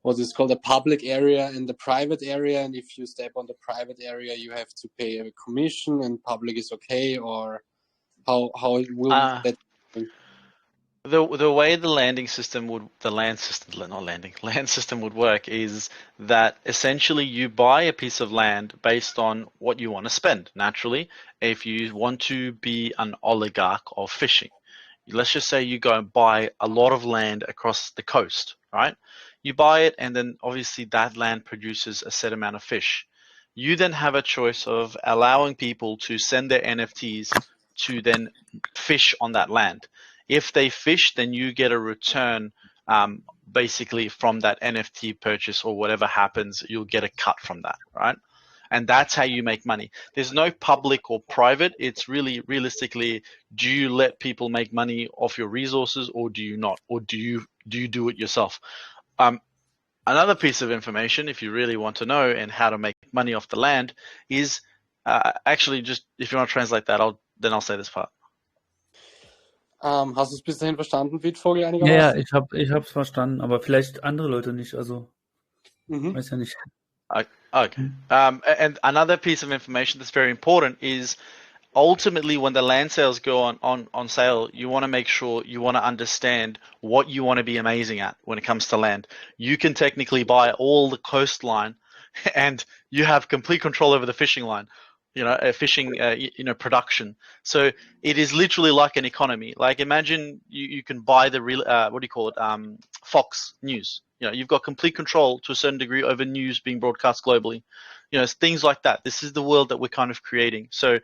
B: what is called a public area and the private area, and if you step on the private area you have to pay a commission and public is okay, or how will that
H: The way the land system would work is that essentially you buy a piece of land based on what you want to spend. Naturally, if you want to be an oligarch of fishing, let's just say you go and buy a lot of land across the coast, right? You buy it, and then obviously that land produces a set amount of fish. You then have a choice of allowing people to send their NFTs to then fish on that land. If they fish, then you get a return basically from that NFT purchase, or whatever happens, you'll get a cut from that, right? And that's how you make money. There's no public or private. It's really realistically, do you let people make money off your resources, or do you not? Or do you do it yourself? Another piece of information, if you really want to know and how to make money off the land, is actually just, if you want to translate that, I'll say this part.
B: Hast du es bis dahin verstanden, Witvogel,
F: Ja,
B: einigermaßen?
F: ich hab's verstanden, aber vielleicht andere Leute nicht, also weiß ja nicht.
H: Okay. And another piece of information that's very important is ultimately when the land sales go on sale, you want to make sure you want to understand what you want to be amazing at when it comes to land. You can technically buy all the coastline and you have complete control over the fishing line, fishing, production. So it is literally like an economy. Like imagine you can buy the real, Fox News. You've got complete control to a certain degree over news being broadcast globally. Things like that. This is the world that we're kind of creating. So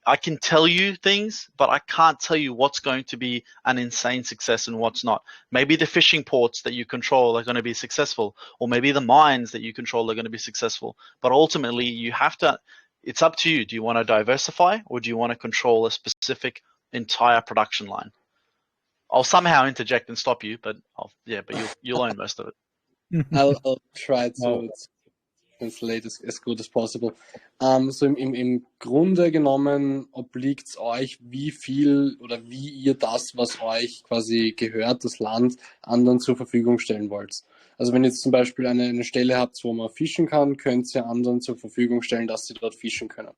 H: I can tell you things, but I can't tell you what's going to be an insane success and what's not. Maybe the fishing ports that you control are going to be successful, or maybe the mines that you control are going to be successful. But ultimately, it's up to you. Do you want to diversify, or do you want to control a specific entire production line? I'll somehow interject and stop you, but you'll own most of it.
B: I'll try to translate as good as possible. So im Grunde genommen obliegt es euch, wie viel oder wie ihr das, was euch quasi gehört, das Land, anderen zur Verfügung stellen wollt. Also wenn ihr jetzt zum Beispiel eine Stelle habt, wo man fischen kann, könnt ihr anderen zur Verfügung stellen, dass sie dort fischen können.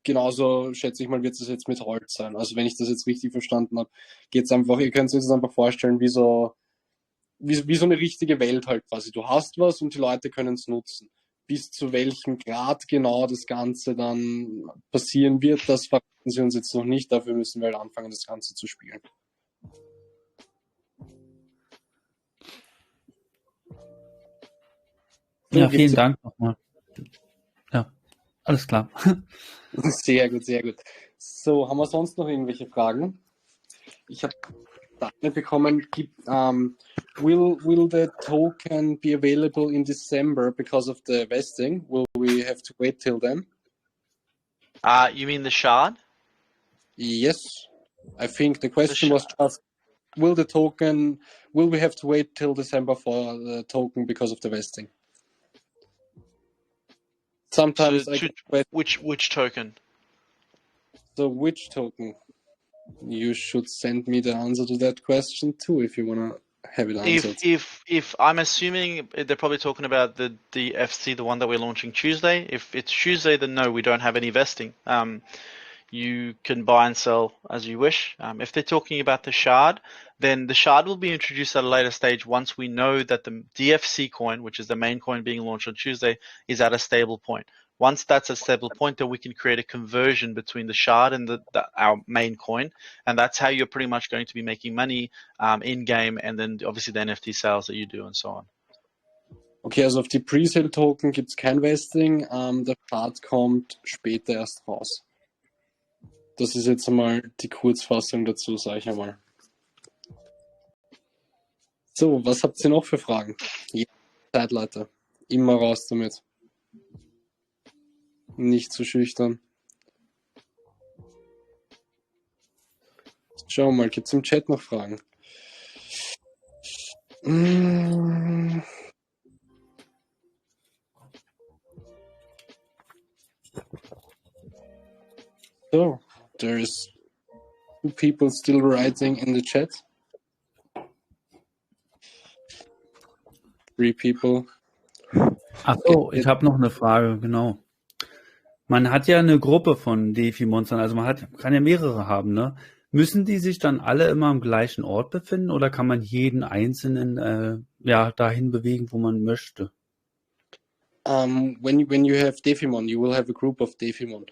B: Genauso schätze ich mal, wird es jetzt mit Holz sein. Also wenn ich das jetzt richtig verstanden habe, geht's einfach, ihr könnt euch das einfach vorstellen, wie so eine richtige Welt halt quasi. Du hast was und die Leute können es nutzen. Bis zu welchem Grad genau das Ganze dann passieren wird, das verraten sie uns jetzt noch nicht. Dafür müssen wir halt anfangen, das Ganze zu spielen.
F: Ja, vielen Dank nochmal. Ja, alles klar.
B: Sehr gut, sehr gut. So, haben wir sonst noch irgendwelche Fragen? Ich habe Daten bekommen. Will the token be available in December because of the vesting? Will we have to wait till then?
H: You mean the shard?
B: Yes. I think the question was just, will we have to wait till December for the token because of the vesting? Sometimes
H: so which token?
B: So which token? You should send me the answer to that question too if you want to have it answered.
H: If I'm assuming they're probably talking about the FC, the one that we're launching Tuesday. If it's Tuesday, then no, we don't have any vesting. You can buy and sell as you wish. If they're talking about the shard, then the shard will be introduced at a later stage once we know that the DFC coin, which is the main coin being launched on Tuesday, is at a stable point. Once that's a stable point, then we can create a conversion between the shard and our main coin, and that's how you're pretty much going to be making money in game, and then obviously the NFT sales that you do and so on.
B: Okay, also auf die Presale-Token gibt es kein Vesting, der Shard kommt später erst raus. Das ist jetzt einmal die Kurzfassung dazu, sage ich einmal. So, was habt ihr noch für Fragen? Ja, Zeit, Leute. Immer raus damit. Nicht zu schüchtern. Schau mal, gibt es im Chat noch Fragen? So, there's 2 people still writing in the chat. 3 people.
F: Ach so, ich habe noch eine Frage, genau. Man hat ja eine Gruppe von DeFi-Monstern, also kann ja mehrere haben, ne? Müssen die sich dann alle immer am gleichen Ort befinden oder kann man jeden einzelnen dahin bewegen, wo man möchte?
B: When you have DeFiMon, you will have a group of DeFiMon.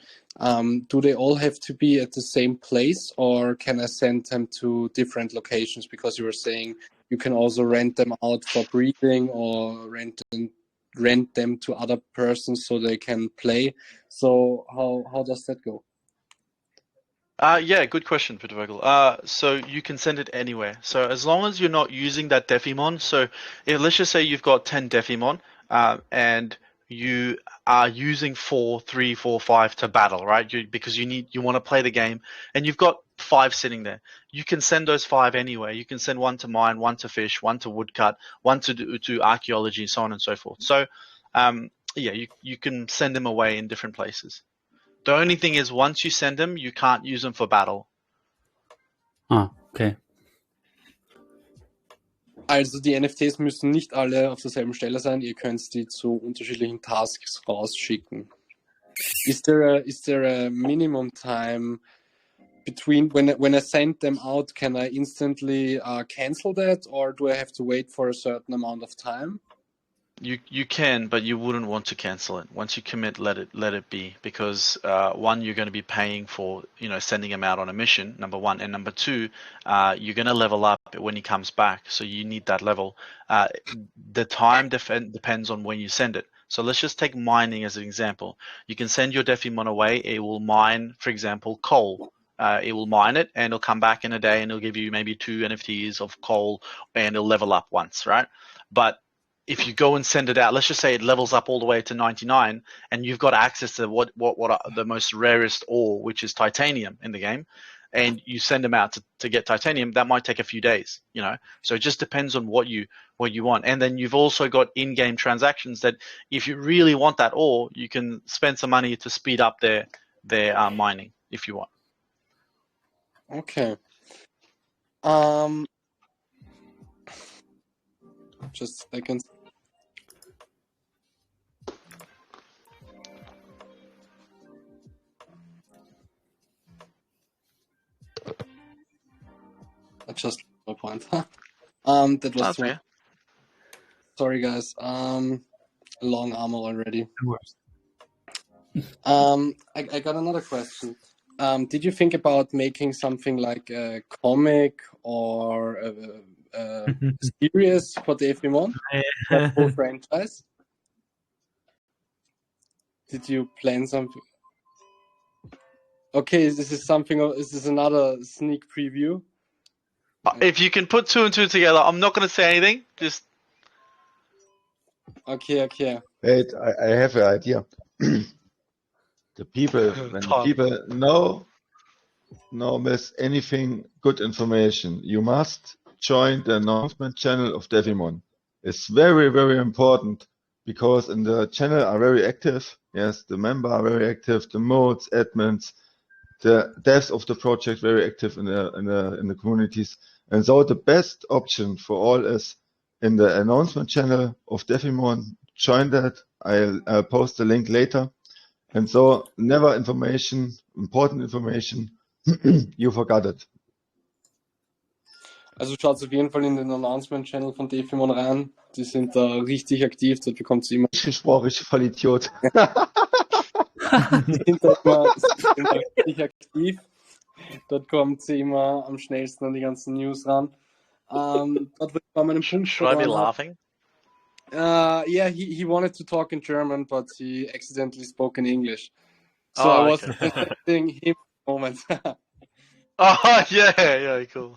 B: Do they all have to be at the same place, or can I send them to different locations? Because you were saying you can also rent them out for breeding or rent them to other persons so they can play. So how does that go?
H: Yeah, good question, Peter Vogel. So you can send it anywhere. So as long as you're not using that DeFiMon, so let's just say you've got 10 DeFiMon, and you are using 4, 3, 4, 5 to battle, right? Because you want to play the game, and you've got 5 sitting there. You can send those 5 anywhere. You can send 1 to mine, 1 to fish, 1 to woodcut, 1 to archaeology, so on and so forth. So you can send them away in different places. The only thing is, once you send them, you can't use them for battle.
F: Ah, okay.
B: Also die NFTs müssen nicht alle auf derselben Stelle sein. Ihr könnt die zu unterschiedlichen Tasks rausschicken. Is there a minimum time between when I send them out? Can I instantly cancel that, or do I have to wait for a certain amount of time?
H: You can, but you wouldn't want to cancel it. Once you commit, let it be, because one, you're going to be paying for sending him out on a mission, number 1, and number 2, you're going to level up when he comes back, so you need that level. The time depends on when you send it. So let's just take mining as an example. You can send your DeFiMon away. It will mine, for example, coal. It will mine it, and it'll come back in a day, and it'll give you maybe 2 NFTs of coal, and it'll level up once, right? But if you go and send it out, let's just say it levels up all the way to 99, and you've got access to what are the most rarest ore, which is titanium in the game, and you send them out to get titanium, that might take a few days, So it just depends on what you want. And then you've also got in-game transactions that if you really want that ore, you can spend some money to speed up their mining if you want.
B: Okay. Just a second. I just lost my point. That was
H: Okay.
B: Sorry, guys. Long armor already. I got another question. Did you think about making something like a comic or a series for DeFiMon, that whole franchise? Did you plan something? Okay, this is something. Is this another sneak preview?
H: If you can put 2 and 2 together, I'm not going to say anything. Just
B: okay.
A: Wait, I have an idea. The people, when people know miss anything good information, you must join the announcement channel of DeFiMon. It's very, very important, because in the channel are very active. Yes, the members are very active, the mods, admins, the devs of the project very active in the communities. And so the best option for all is in the announcement channel of DeFiMon. Join that. I'll post the link later. And so never important information, you forgot it.
B: Also schaut auf jeden Fall in den Announcement-Channel von DeFiMon rein. Die sind da richtig aktiv, dort bekommt sie immer...
A: Ich Vollidiot.
B: Die sind da immer richtig aktiv. Dort kommt sie immer am schnellsten an die ganzen News ran. Dort wird bei meinem Punkt...
H: Should I be laughing?
B: Yeah, he wanted to talk in German, but he accidentally spoke in English. So I was expecting him Moment.
H: Oh, yeah, cool.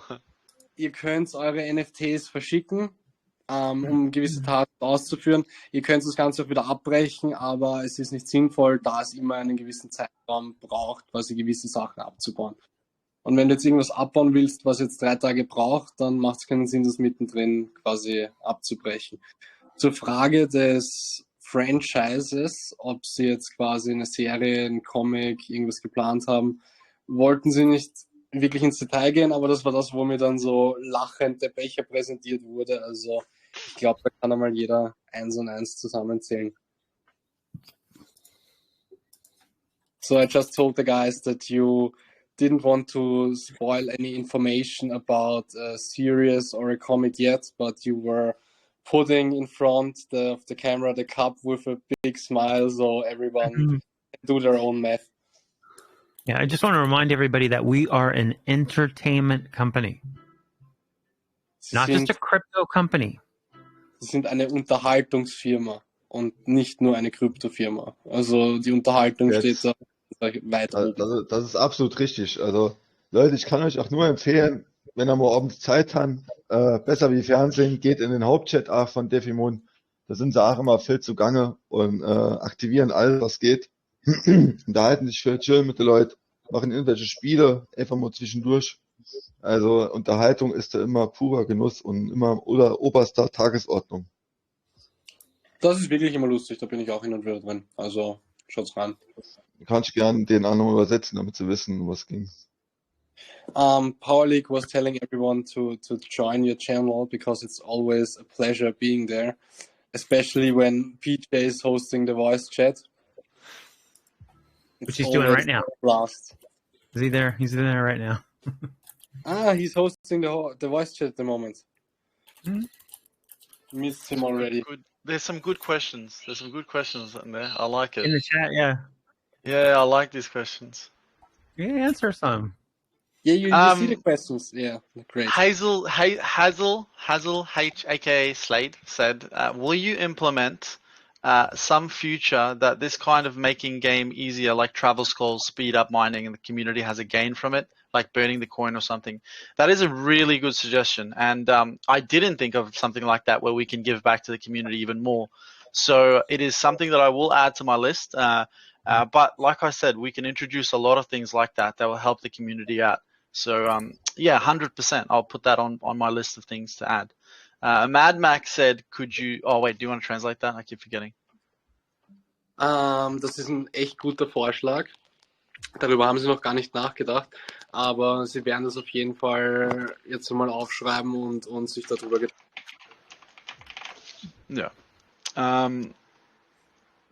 B: Ihr könnt eure NFTs verschicken, um gewisse Taten auszuführen. Ihr könnt das Ganze auch wieder abbrechen, aber es ist nicht sinnvoll, da es immer einen gewissen Zeitraum braucht, quasi gewisse Sachen abzubauen. Und wenn du jetzt irgendwas abbauen willst, was jetzt 3 Tage braucht, dann macht es keinen Sinn, das mittendrin quasi abzubrechen. Zur Frage des Franchises, ob sie jetzt quasi eine Serie, ein Comic, irgendwas geplant haben, wollten sie nicht wirklich ins Detail gehen, aber das war das, wo mir dann so lachend der Becher präsentiert wurde. Also ich glaube, da kann einmal jeder 1 und 1 zusammenzählen. So I just told the guys that you didn't want to spoil any information about a series or a comic yet, but you were putting in front of the camera the cup with a big smile so everyone can do their own math.
E: Yeah, I just want to remind everybody that we are an entertainment company, not just a crypto company.
B: Sie sind eine Unterhaltungsfirma und nicht nur eine Kryptofirma. Also die Unterhaltung steht da weit oben.
A: Das ist absolut richtig. Also Leute, ich kann euch auch nur empfehlen, wenn ihr mal abends Zeit habt, besser wie Fernsehen, geht in den Hauptchat auch von DeFiMon. Da sind sie auch immer viel zugange und aktivieren alles, was geht. Unterhalten sich viel chill mit den Leuten, machen irgendwelche Spiele, einfach mal zwischendurch. Also Unterhaltung ist da immer purer Genuss und immer oberster Tagesordnung.
B: Das ist wirklich immer lustig, da bin ich auch hin und wieder drin. Also schaut's rein.
A: Du kannst gerne den anderen übersetzen, damit sie wissen, was ging.
B: Power League was telling everyone to join your channel because it's always a pleasure being there, especially when PJ is hosting the voice chat.
E: Which he's doing right now.
B: Blast.
E: Is he there? He's in there right now.
B: He's hosting the voice chat at the moment. Missed him already.
H: There's some good questions. There's some good questions in there. I like it.
E: In the chat, yeah.
H: Yeah, I like these questions.
E: Yeah, answer some.
B: Yeah, you see the questions. Yeah, great.
H: Hazel, aka Slade, said, will you implement some future that this kind of making game easier, like travel scrolls, speed up mining, and the community has a gain from it, like burning the coin or something? That is a really good suggestion, and I didn't think of something like that where we can give back to the community even more. So it is something that I will add to my list. But like I said, we can introduce a lot of things like that will help the community out. So yeah, 100%. I'll put that on my list of things to add. Mad Max said, could you... Oh, wait, do you want to translate that? I keep forgetting.
B: Das ist ein echt guter Vorschlag. Darüber haben sie noch gar nicht nachgedacht. Aber sie werden das auf jeden Fall jetzt mal aufschreiben und sich darüber Gedanken.
H: Yeah.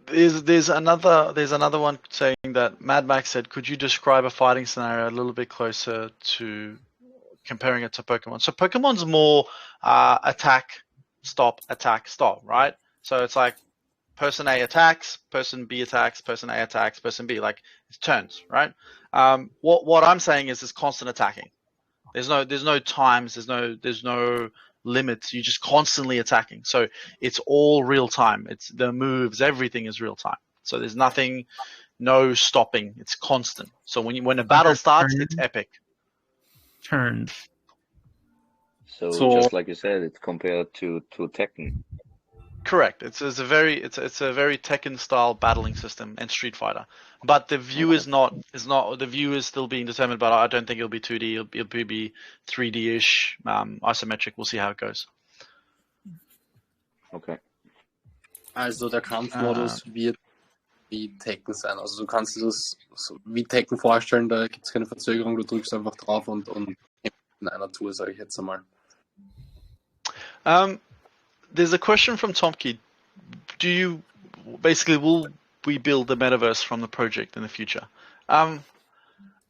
H: There's another one saying that Mad Max said, could you describe a fighting scenario a little bit closer to comparing it to Pokemon? So Pokemon's more attack, stop, right? So it's like person A attacks, person B attacks, person A attacks, person B, like it's turns, right? What I'm saying is constant attacking. There's no times, there's no limits. You're just constantly attacking. So it's all real time. It's the moves, everything is real time. So there's no stopping. It's constant. So when a battle starts, it's epic.
E: Turns.
L: So just like you said, it's compared to Tekken.
H: Correct. It's a very Tekken style battling system and Street Fighter. But the view is not the view is still being determined, but I don't think it'll be 2D. It'll be 3D-ish, isometric. We'll see how it goes.
L: Okay.
B: Also der Kampfmodus wird wie Tekken sein. Also du kannst dir das so wie Tekken vorstellen, da gibt es keine Verzögerung, du drückst einfach drauf und in einer Tour, sage ich jetzt einmal.
H: There's a question from Tomke. Will we build the metaverse from the project in the future?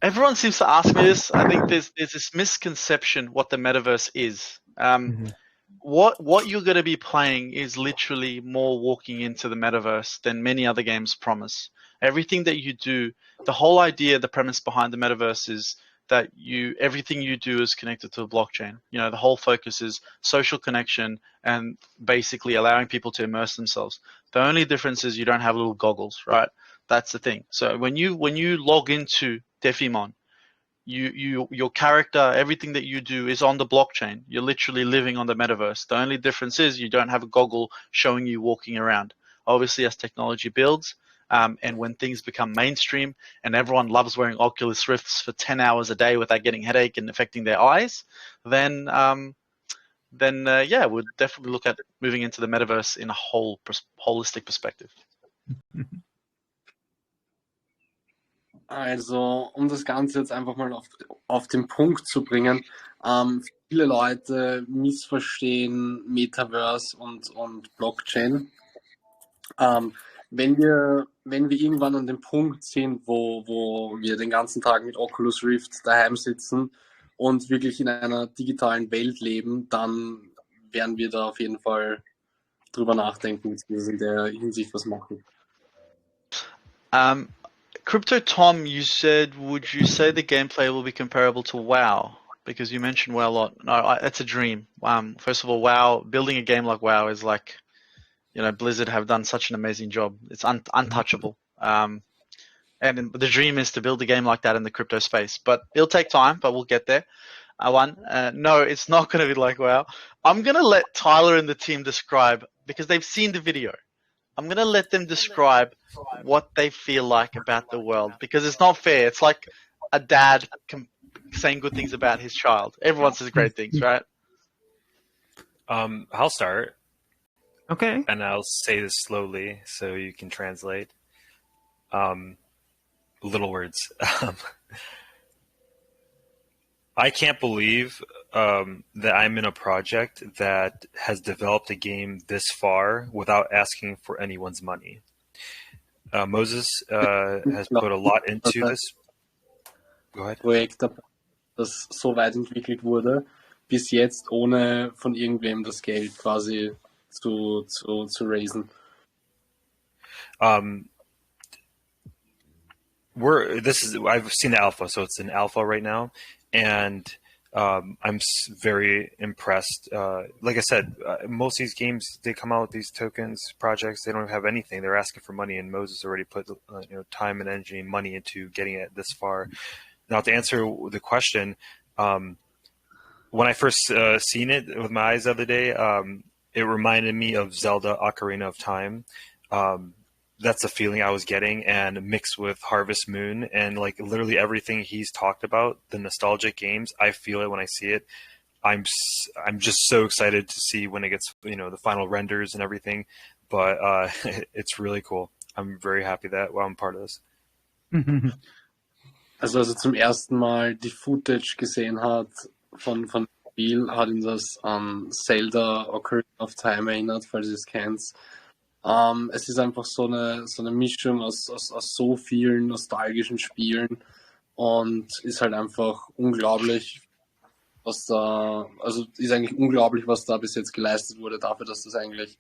H: Everyone seems to ask me this. I think there's this misconception what the metaverse is. What you're going to be playing is literally more walking into the metaverse than many other games promise. Everything that you do, the whole idea, the premise behind the metaverse is that everything you do is connected to a blockchain. You know, the whole focus is social connection and basically allowing people to immerse themselves. The only difference is you don't have little goggles, right? That's the thing. So when you log into DeFiMon. Your character, everything that you do is on the blockchain. You're literally living on the metaverse. The only difference is you don't have a goggle showing you walking around. Obviously, as technology builds, and when things become mainstream and everyone loves wearing Oculus Rifts for 10 hours a day without getting headache and affecting their eyes, then yeah, we'll definitely look at moving into the metaverse in a holistic perspective.
B: Also, um das Ganze jetzt einfach mal auf den Punkt zu bringen, viele Leute missverstehen Metaverse und Blockchain. Wenn wir irgendwann an dem Punkt sind, wo wir den ganzen Tag mit Oculus Rift daheim sitzen und wirklich in einer digitalen Welt leben, dann werden wir da auf jeden Fall drüber nachdenken, beziehungsweise in der Hinsicht was machen.
H: Crypto Tom, you said, would you say the gameplay will be comparable to WoW? Because you mentioned WoW a lot. No, that's a dream. First of all, WoW, building a game like WoW is like, Blizzard have done such an amazing job. It's untouchable. And the dream is to build a game like that in the crypto space. But it'll take time, but we'll get there. No, it's not going to be like WoW. I'm going to let Tyler and the team describe, because they've seen the video. I'm going to let them describe what they feel like about the world, because it's not fair. It's like a dad saying good things about his child. Everyone says great things, right?
C: I'll start.
E: Okay.
C: And I'll say this slowly so you can translate. Little words. I can't believe that I'm in a project that has developed a game this far without asking for anyone's money. Moses has put a lot into this. Go ahead.
B: Projekt, das so weit entwickelt wurde, bis jetzt ohne von irgendwem das Geld quasi zu raisen.
C: I've seen the alpha, so it's in alpha right now, and I'm very impressed. Like I said, most of these games, they come out with these tokens projects, they don't have anything. They're asking for money, and Moses already put time and energy and money into getting it this far. Now, to answer the question, when I first seen it with my eyes the other day, it reminded me of Zelda Ocarina of Time. That's a feeling I was getting, and mixed with Harvest Moon and like literally everything he's talked about, the nostalgic games, I feel it when I see it. I'm just so excited to see when it gets, the final renders and everything, but it's really cool. I'm very happy that I'm part of this.
B: Also als er zum ersten Mal die Footage gesehen hat von dem Spiel, hat ihn das an Zelda Ocarina of Time erinnert, falls ihr es kennt. Es ist einfach so eine Mischung aus so vielen nostalgischen Spielen und ist halt einfach unglaublich, was da bis jetzt geleistet wurde, dafür, dass es eigentlich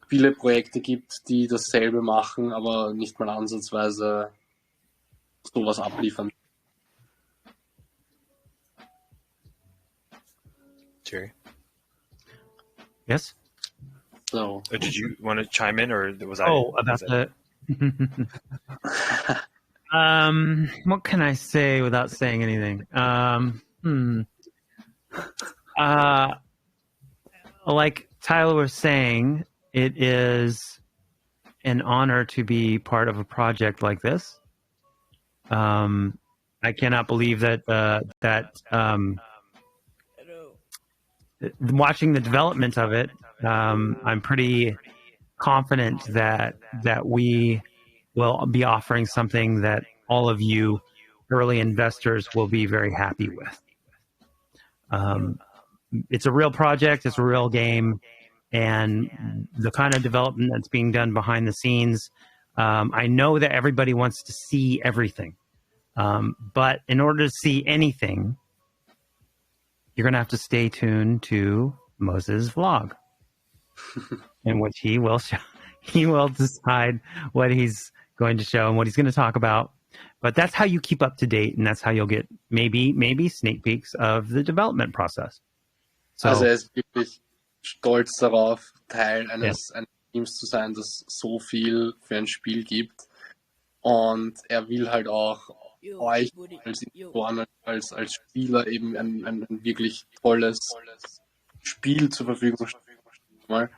B: viele Projekte gibt, die dasselbe machen, aber nicht mal ansatzweise sowas abliefern.
C: Jerry?
E: Yes?
B: So.
C: Did you want to chime in, or was I?
E: Oh, about the. What can I say without saying anything? Like Tyler was saying, it is an honor to be part of a project like this. I cannot believe that watching the development of it, I'm pretty confident that we will be offering something that all of you early investors will be very happy with. It's a real project, it's a real game, and the kind of development that's being done behind the scenes, I know that everybody wants to see everything, but in order to see anything, you're going to have to stay tuned to Moses' vlog, in which he will decide what he's going to show and what he's going to talk about. But that's how you keep up to date, and that's how you'll get maybe sneak peeks of the development process. So,
B: also ist wirklich stolz darauf, Teil eines Teams zu sein, das so viel für ein Spiel gibt. Und er will halt auch euch als Investoren, als Spieler eben ein wirklich tolles Spiel zur Verfügung stellen.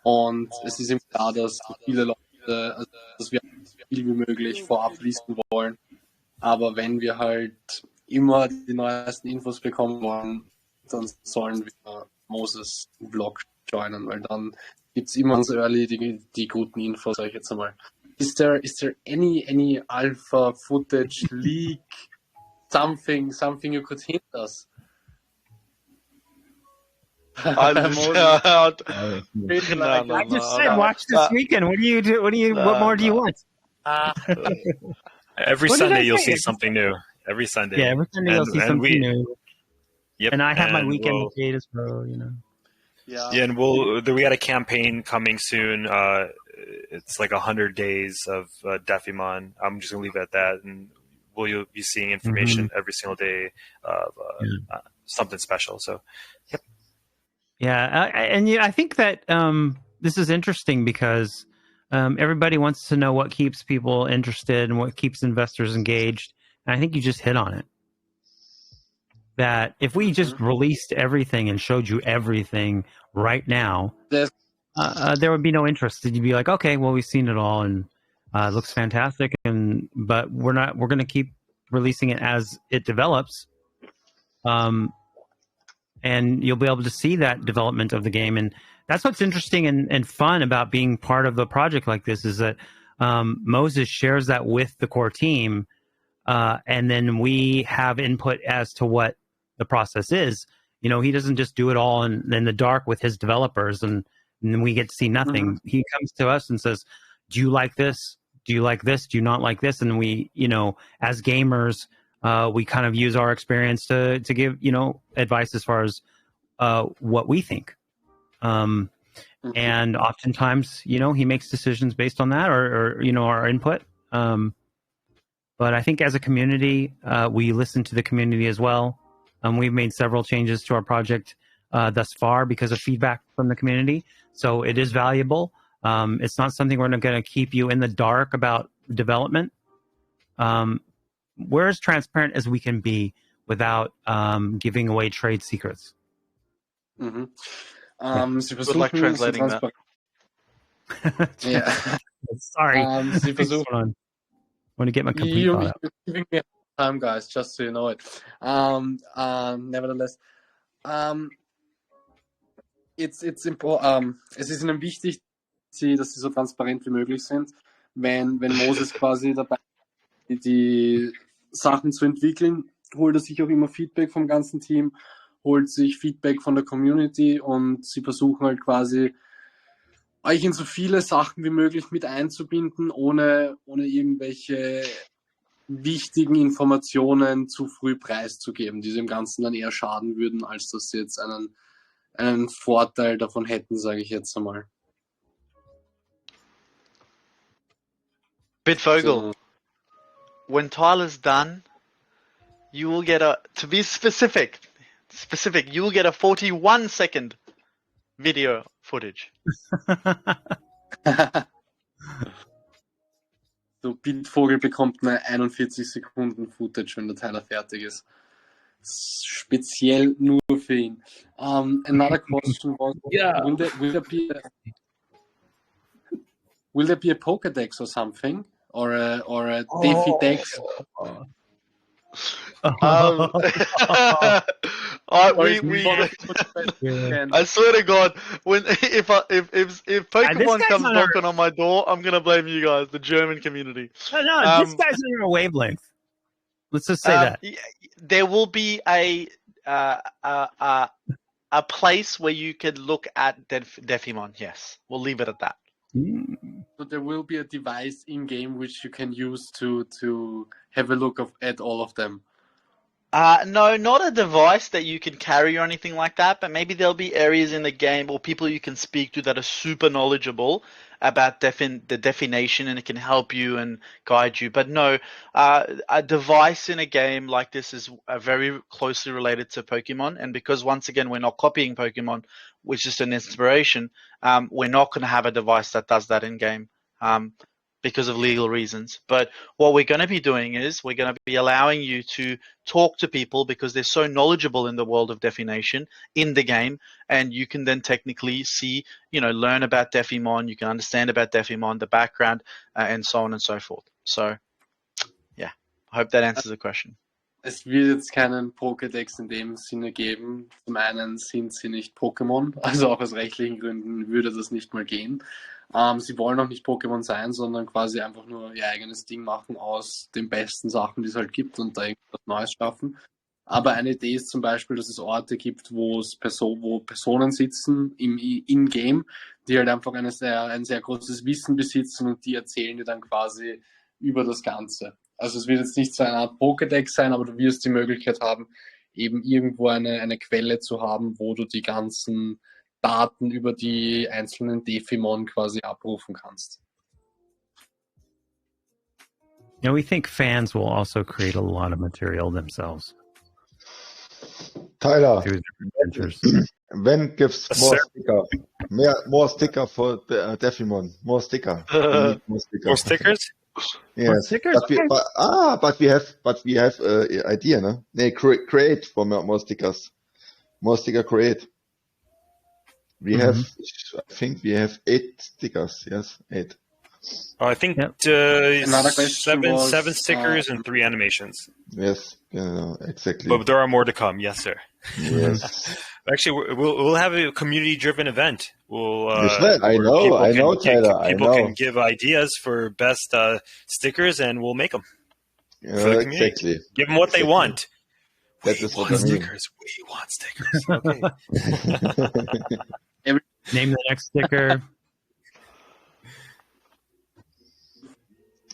B: Und es ist ihm klar, dass viele Leute, also dass wir so viel wie möglich vorab wissen wollen. Aber wenn wir halt immer die neuesten Infos bekommen wollen, dann sollen wir Moses Vlog joinen, weil dann gibt's immer ganz early die guten Infos, sag ich jetzt einmal. Is there any alpha footage leak, something you could hint us?
H: I
E: just said watch this weekend. What do you do? What more do you want?
C: Every
E: What did I
C: Sunday you'll
E: say?
C: see something new. Every Sunday.
E: Yeah, every Sunday you'll see something new.
C: Yep.
E: And I have my
C: and
E: weekend
C: we'll-
E: update as well, you know.
B: Yeah.
C: Yeah, and we got a campaign coming soon. It's like 100 days of DeFiMon. I'm just gonna leave it at that, and you'll be seeing information every single day of something special. So, yep.
E: Yeah, I think that this is interesting because everybody wants to know what keeps people interested and what keeps investors engaged. And I think you just hit on it. That if we just released everything and showed you everything right now, there would be no interest. You'd be like, okay, well, we've seen it all and it looks fantastic, but we're going to keep releasing it as it develops. And you'll be able to see that development of the game. And that's what's interesting and fun about being part of a project like this is that Moses shares that with the core team. And then we have input as to what the process is. You know, he doesn't just do it all in the dark with his developers and then we get to see nothing. He comes to us and says, do you like this? Do you like this? Do you not like this? And we, you know, as gamers, we kind of use our experience to give, you know, advice as far as what we think. And oftentimes, you know, he makes decisions based on that or you know, our input. But I think as a community, we listen to the community as well. We've made several changes to our project thus far because of feedback from the community. So it is valuable. It's not something we're going to keep you in the dark about development. We're as transparent as we can be without giving away trade secrets.
B: Sie
H: Good luck
B: versuchen,
H: translating
B: so
H: that.
B: Yeah.
E: Sorry.
B: Sie versuchen.
E: Hold on. I want to get my complete
B: You're
E: thought out.
B: giving me time, guys, just so you know it. Nevertheless, it's important. Es ist ihnen wichtig, dass sie so transparent wie möglich sind. Wenn Moses quasi dabei ist, die Sachen zu entwickeln, holt er sich auch immer Feedback vom ganzen Team, holt sich Feedback von der Community und sie versuchen halt quasi euch in so viele Sachen wie möglich mit einzubinden, ohne irgendwelche wichtigen Informationen zu früh preiszugeben, die dem Ganzen dann eher schaden würden, als dass sie jetzt einen Vorteil davon hätten, sage ich jetzt einmal.
H: Bitvogel, when Tyler's done, you will get to be specific, you will get a 41-second video footage.
B: So, Bitvogel bekommt eine 41 Sekunden Footage, wenn der Tyler fertig ist. Speziell nur für ihn. Another question was, will there be a Pokédex or something? Or a Defidex?
H: I swear to God, if Pokemon comes knocking on my door, I'm gonna blame you guys, the German community.
E: No, this guy's on our wavelength. Let's just say that
H: there will be a place where you can look at Deffimon. Yes, we'll leave it at that.
B: So there will be a device in game which you can use to have a look at all of them.
H: No, not a device that you can carry or anything like that, but maybe there'll be areas in the game or people you can speak to that are super knowledgeable about the definition, and it can help you and guide you. But no, a device in a game like this is very closely related to Pokemon, and because once again we're not copying Pokemon, which is an inspiration, we're not going to have a device that does that in game. because of legal reasons. But what we're going to be doing is we're going to be allowing you to talk to people because they're so knowledgeable in the world of DeFiNation in the game, and you can then technically see, learn about DeFiMon, you can understand about DeFiMon, the background, and so on and so forth. So, yeah, I hope that answers the question.
B: Es wird jetzt keinen Pokédex in dem Sinne geben. Zum einen sind sie nicht Pokémon, also auch aus rechtlichen Gründen würde das nicht mal gehen. Sie wollen auch nicht Pokémon sein, sondern quasi einfach nur ihr eigenes Ding machen aus den besten Sachen, die es halt gibt und da irgendwas Neues schaffen. Aber eine Idee ist zum Beispiel, dass es Orte gibt, wo Personen sitzen im In-Game, die halt einfach ein sehr großes Wissen besitzen und die erzählen dir dann quasi über das Ganze. Also es wird jetzt nicht so eine Art Pokédex sein, aber du wirst die Möglichkeit haben, eben irgendwo eine Quelle zu haben, wo du die ganzen Daten über die einzelnen DeFiMon quasi abrufen kannst.
E: Yeah, we think fans will also create a lot of material themselves.
A: Tyler,
E: through their adventures.
A: when gives more sticker? More sticker for the DeFiMon. More sticker. We need more sticker.
C: More stickers?
A: Yes.
E: More stickers?
A: But we have idea, no? Nee, create for more stickers. More sticker create. We have, I think we have 8 stickers. Yes, 8.
C: I think
B: Another question was,
C: 7 stickers and 3 animations.
A: Yes, exactly.
C: But there are more to come. Yes, sir.
A: Yes.
C: Actually, we'll have a community-driven event. We'll.
A: I know, Tyler.
C: People can give ideas for best stickers, and we'll make them. For the community.
A: Exactly.
C: Give them what they want.
A: That is what I mean.
C: Stickers. We want stickers. Okay.
E: Name the next sticker.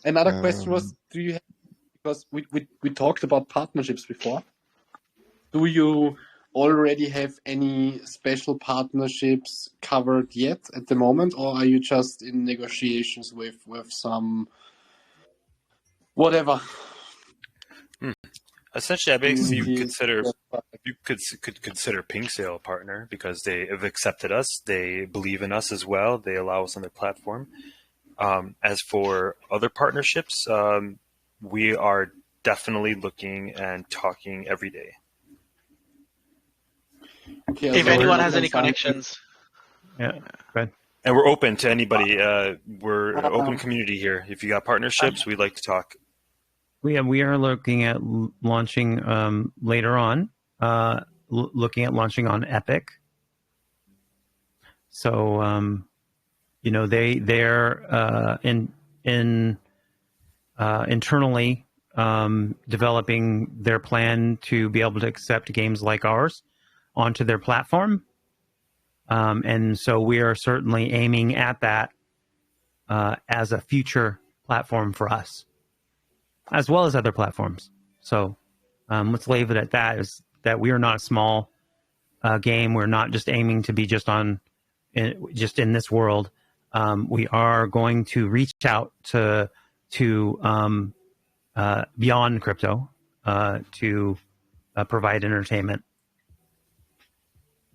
B: Another question was, do you have, because we talked about partnerships before, do you already have any special partnerships covered yet at the moment, or are you just in negotiations with some whatever?
C: Essentially, I basically you could consider Pink Sale a partner because they have accepted us. They believe in us as well. They allow us on their platform. As for other partnerships, we are definitely looking and talking every day.
B: Okay,
H: if anyone has any connections.
E: Yeah, go ahead.
C: And we're open to anybody. We're an open community here. If you got partnerships, we'd like to talk.
E: We are looking at launching later on. Looking at launching on Epic. So they're internally developing their plan to be able to accept games like ours onto their platform. And so we are certainly aiming at that as a future platform for us, as well as other platforms. So let's leave it at that, is that we are not a small game. We're not just aiming to be just in this world. We are going to reach out to beyond crypto to provide entertainment.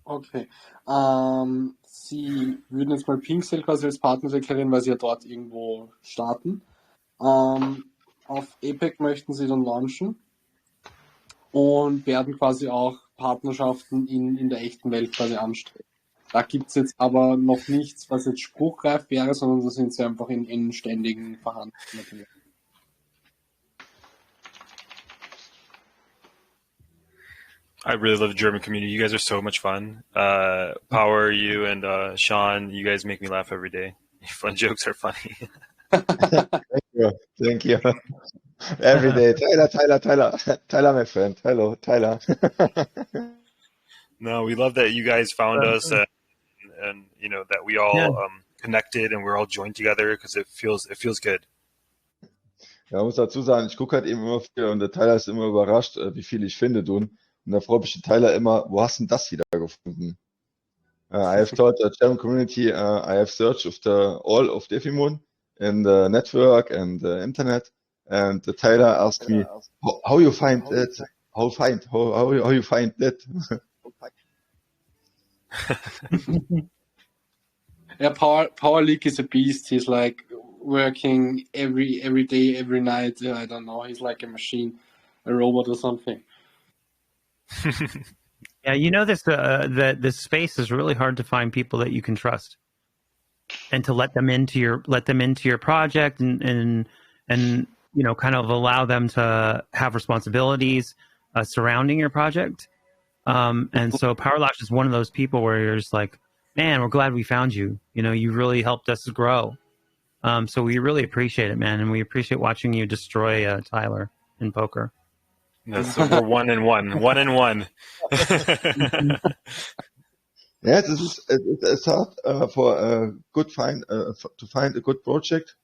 B: Okay. Sie würden jetzt mal Pink Sale quasi als Partner deklarieren, weil sie ja dort irgendwo starten. Auf Epic möchten sie dann launchen und werden quasi auch Partnerschaften in der echten Welt quasi anstreben. Da gibt es jetzt aber noch nichts, was jetzt spruchreif wäre, sondern da sind sie einfach in ständigen Verhandlungen.
C: I really love the German community. You guys are so much fun. Power, you and Sean, you guys make me laugh every day. Fun jokes are funny.
A: Thank you. Every day. Tyler, my friend. Hello, Tyler.
C: No, we love that you guys found us and that we all connected and we're all joined together because it feels good.
A: Ja, man muss dazu sagen, ich gucke halt eben immer viel und der Tyler ist immer überrascht, wie viel ich finde, und da freut mich der Tyler immer, wo hast du denn das wieder gefunden? I have told the German community, I have searched of all of DeFiMon in the network and the internet, and the Tyler asked me, how you find that? How you find that?
B: Yeah, Power League is a beast. He's like, working every day, every night. I don't know. He's like a machine, a robot or something.
E: Yeah, you know this. This space is really hard to find people that you can trust, and to let them into your project, and you know, kind of allow them to have responsibilities surrounding your project. And so PowerLash is one of those people where you're just like, man, we're glad we found you. You know, you really helped us grow. So we really appreciate it, man, and we appreciate watching you destroy Tyler in poker.
C: That's, we're 1-1, 1-1.
A: Yeah, it's hard for a good to find a good project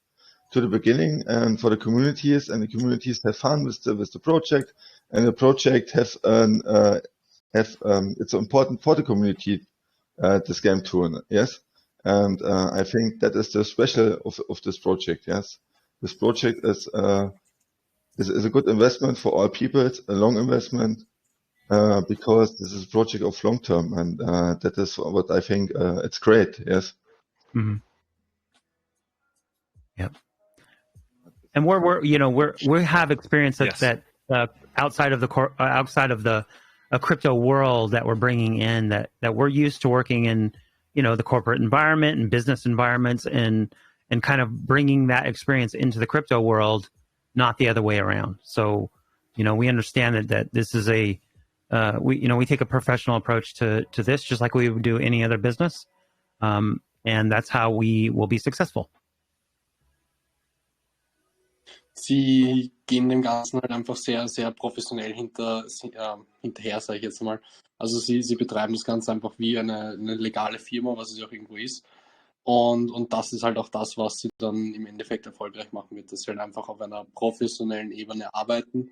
A: to the beginning, and for the communities, and the communities have fun with the project, and the project it's important for the community, this game too. Yes, and I think that is the special of this project. Yes, this project is a good investment for all people. It's a long investment. Because this is a project of long term, and that is what I think. It's great. Yes.
E: Mm-hmm. Yep. And we have experience that outside of the crypto world that we're bringing in, that we're used to working in, you know, the corporate environment and business environments, and kind of bringing that experience into the crypto world, not the other way around. So, you know, we understand that this is we take a professional approach to this, just like we would do any other business, and that's how we will be successful.
B: Sie gehen dem Ganzen halt einfach sehr, sehr professionell hinterher, sage ich jetzt mal. Also sie betreiben das Ganze einfach wie eine legale Firma, was es auch irgendwo ist. Und das ist halt auch das, was sie dann im Endeffekt erfolgreich machen wird, dass sie halt einfach auf einer professionellen Ebene arbeiten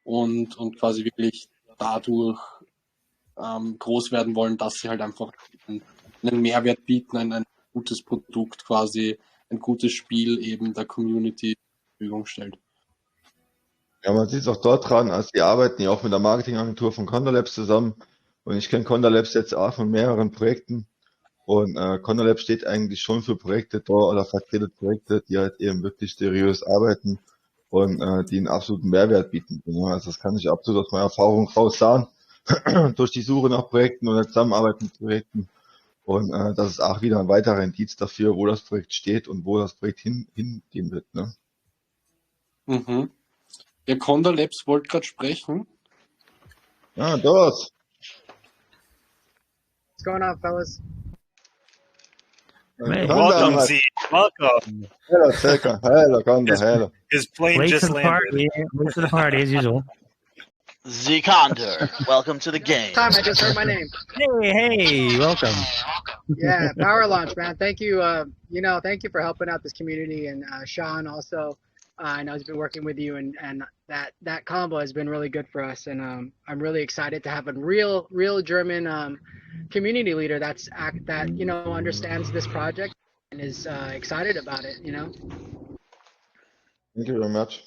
B: und quasi wirklich dadurch groß werden wollen, dass sie halt einfach einen Mehrwert bieten, ein gutes Produkt, quasi ein gutes Spiel eben der Community zur Verfügung stellt.
A: Ja, man sieht es auch dort dran, als die arbeiten ja auch mit der Marketingagentur von Condor zusammen, und ich kenne Condor jetzt auch von mehreren Projekten, und Condor steht eigentlich schon für Projekte da, oder vertretet Projekte, die halt eben wirklich seriös arbeiten und die einen absoluten Mehrwert bieten. Also das kann ich absolut aus meiner Erfahrung raus sagen, durch die Suche nach Projekten und der Zusammenarbeit mit Projekten. Und das ist auch wieder ein weiterer Indiz dafür, wo das Projekt steht und wo das Projekt hingehen wird. Ne?
B: Mhm. Der Condor Labs wollte gerade sprechen.
A: Ah, das.
M: What's going on, fellas?
E: Hey.
C: Welcome, Z. Welcome.
A: Hello, Zelka. Hello, Condor. Hello.
C: His plane
E: Late
C: just
E: to the
C: landed.
E: Late to the party as usual.
N: Z Condor, welcome to the game.
M: Time, I just heard my name.
E: Hey, welcome.
M: Yeah, Power Launch, man. Thank you. Thank you for helping out this community, and Sean also. I know he's been working with you, and that combo has been really good for us. And I'm really excited to have a real German community leader that understands this project and is excited about it. You know.
A: Thank you very much.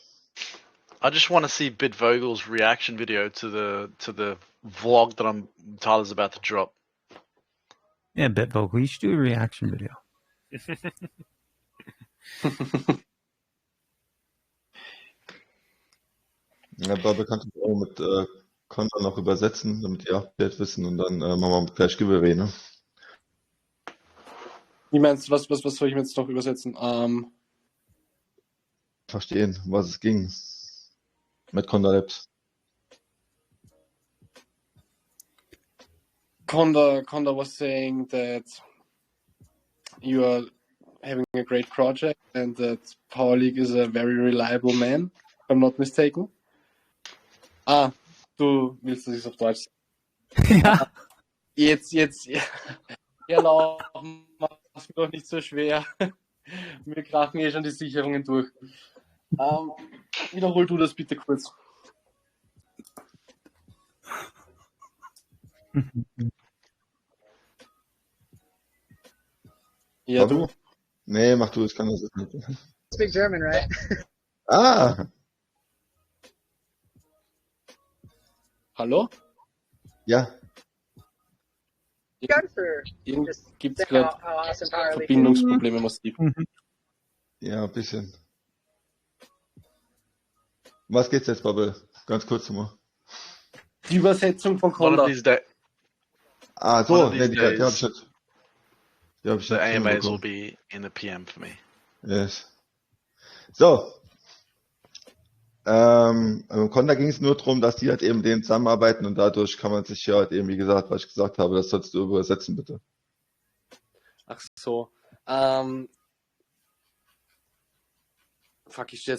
H: I just want to see Bitvogel's reaction video to the vlog that Tyler's about to drop.
E: Yeah, Bitvogel, you should do a reaction video.
A: Ja, Barbara, kannst du auch mit Condor noch übersetzen, damit die auch Bescheid wissen, und dann machen wir gleich Giveaway, ne?
B: Wie meinst du, was soll ich mir jetzt noch übersetzen?
A: Verstehen, um was es ging mit Condor Labs.
B: Condor was saying that you are having a great project and that Power League is a very reliable man, if I'm not mistaken. Ah, du willst, dass ich es auf Deutsch sage?
E: Ja.
B: Jetzt, genau, mach's mir doch nicht so schwer. Wir krachen schon die Sicherungen durch. Wiederhol du das bitte kurz. Ja,
A: Mach du? Nee, mach du, ich kann das jetzt nicht.
M: Speak German, right?
A: Ah!
B: Hallo?
A: Ja.
M: You guys are
B: Gibt es gerade
M: awesome Power League.
B: Verbindungsprobleme massiv.
A: Ja, ein bisschen. Um was geht's jetzt, Bubble? Ganz kurz nochmal.
B: Die Übersetzung von
N: One of
B: Conda.
N: these days.
A: Ah,
N: One
A: so,
N: of
A: ne,
N: these
A: die hab ich
N: days,
A: nicht, die hab ich
N: the
A: nicht
N: AMAs will
A: hinbekommen.
N: be in the PM for me.
A: Yes. So, im Conda ging es nur darum, dass die halt eben mit denen zusammenarbeiten und dadurch kann man sich ja halt eben, wie gesagt, was ich gesagt habe, das sollst du übersetzen, bitte.
B: Ach so. Fuck, ich stehe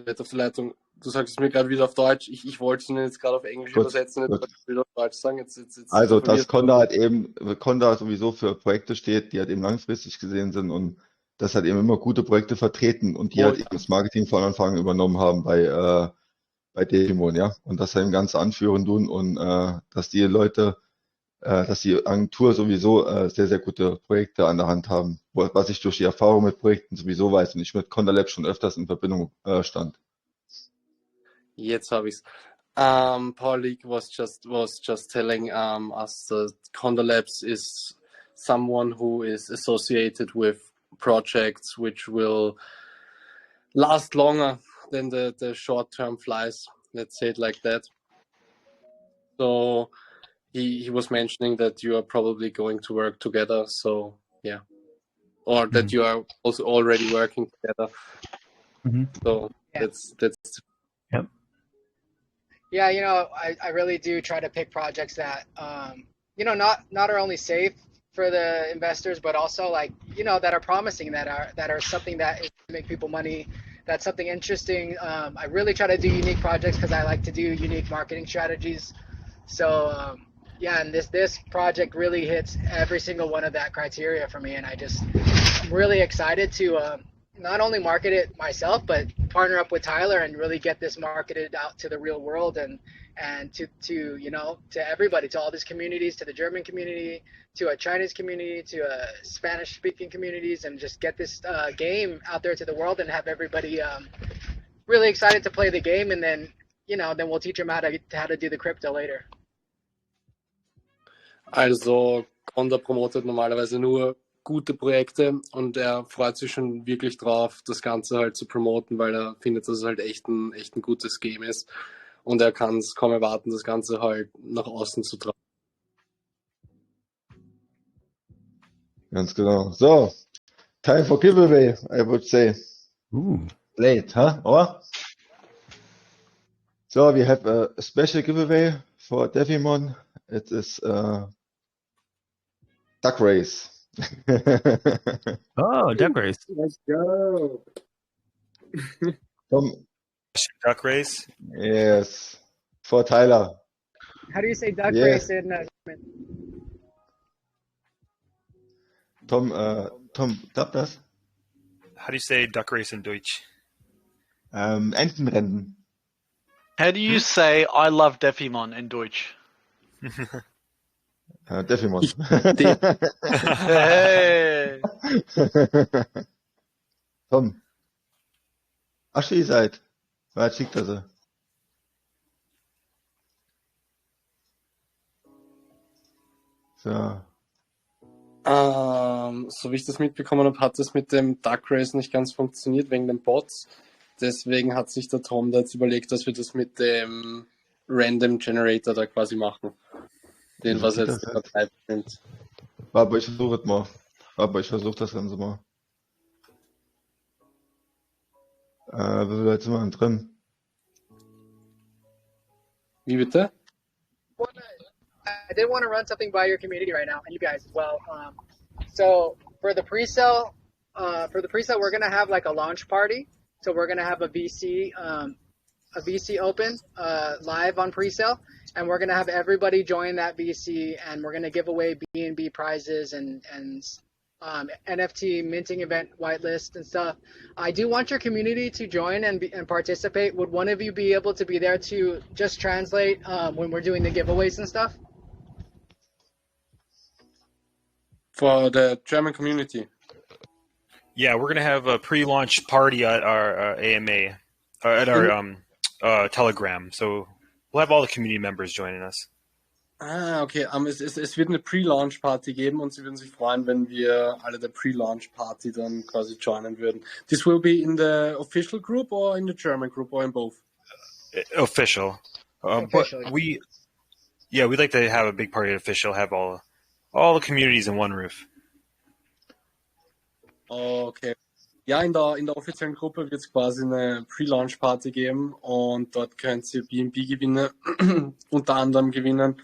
B: jetzt auf der Leitung. Du sagst es mir gerade wieder auf Deutsch. Ich wollte es nur jetzt gerade auf Englisch
A: Gut,
B: übersetzen, jetzt
A: gut.
B: wollte ich es wieder auf Deutsch sagen. Jetzt
A: Also, dass
B: verwirrt.
A: Conda halt eben, Conda sowieso für Projekte steht, die halt eben langfristig gesehen sind und das halt eben immer gute Projekte vertreten und die
B: Oh
A: halt
B: ja.
A: eben das Marketing von Anfang an übernommen haben bei DeFiMon, ja. Und das halt eben ganz anführen tun und dass die Leute, dass die Agentur sowieso sehr, sehr gute Projekte an der Hand haben, was ich durch die Erfahrung mit Projekten sowieso weiß und ich mit Conda Lab schon öfters in Verbindung stand.
B: Jetzt habe ich es. Paulik was just telling us that Conda Labs is someone who is associated with projects which will last longer than the short-term flies. Let's say it like that. So he was mentioning that you are probably going to work together. So yeah, or that you are also already working together. So
M: Yeah.
B: that's
E: Yep.
M: Yeah, I really do try to pick projects that, not are only safe for the investors, but also that are promising, that are something that is to make people money, that's something interesting. I really try to do unique projects because I like to do unique marketing strategies. So, yeah, and this project really hits every single one of that criteria for me, and I'm really excited to not only market it myself, but partner up with Tyler and really get this marketed out to the real world and to everybody, to all these communities, to the German community, to a Chinese community, to a Spanish speaking communities, and just get this game out there to the world and have everybody really excited to play the game. And then we'll teach them how to do the crypto later.
B: Also Conda promotet normalerweise nur gute Projekte und er freut sich schon wirklich drauf, das Ganze halt zu promoten, weil er findet, dass es halt echt ein gutes Game ist und er kann es kaum erwarten, das Ganze halt nach außen zu tragen.
A: Ganz genau. So, time for giveaway, I would say. Late, huh? Or? So, we have a special giveaway for DeFiMon. It is Duck Race.
E: Oh, Duck Race.
D: Let's go.
C: Duck Race?
A: Yes, for Tyler.
M: How do you say duck
A: Yes.
M: race in
A: Tom, klappt das?
C: How do you say duck race in Deutsch?
A: Entenrennen.
H: How do you say I love DeFiMon in Deutsch?
A: DeFiMon.
H: Hey.
A: Tom. Asche seid. Waar schickt er sie? So.
B: So wie ich das mitbekommen habe, hat das mit dem Duck Race nicht ganz funktioniert wegen den Bots. Deswegen hat sich der Tom da jetzt überlegt, dass wir das mit dem Random Generator da quasi machen. Den, was
A: geht
B: jetzt
A: das
B: gerade live sind.
A: Aber ich versuche es mal. Aber ich versuche das Ganze mal. Wie weit sind wir denn drin?
B: Wie bitte?
M: I did want to run something by your community right now, and you guys as well. So for the pre-sale, we're gonna have like a launch party. So we're gonna have a VC open live on pre-sale, and we're gonna have everybody join that VC, and we're gonna give away B&B prizes and NFT minting event whitelist and stuff. I do want your community to join and participate. Would one of you be able to be there to just translate when we're doing the giveaways and stuff?
B: For the German community.
C: Yeah, we're gonna have a pre-launch party at our AMA, at our Telegram. So we'll have all the community members joining us.
B: Okay. Es wird eine Pre-Launch-Party geben und sie würden sich freuen, wenn wir alle der Pre-Launch-Party dann quasi joinen würden. This will be in the official group or in the German group or in both?
C: Official. But we'd like to have a big party official, have all the communities in one roof.
B: Okay. Ja, in der offiziellen Gruppe wird es quasi eine Pre-Launch-Party geben und dort könnt ihr BNB-Gewinne unter anderem gewinnen.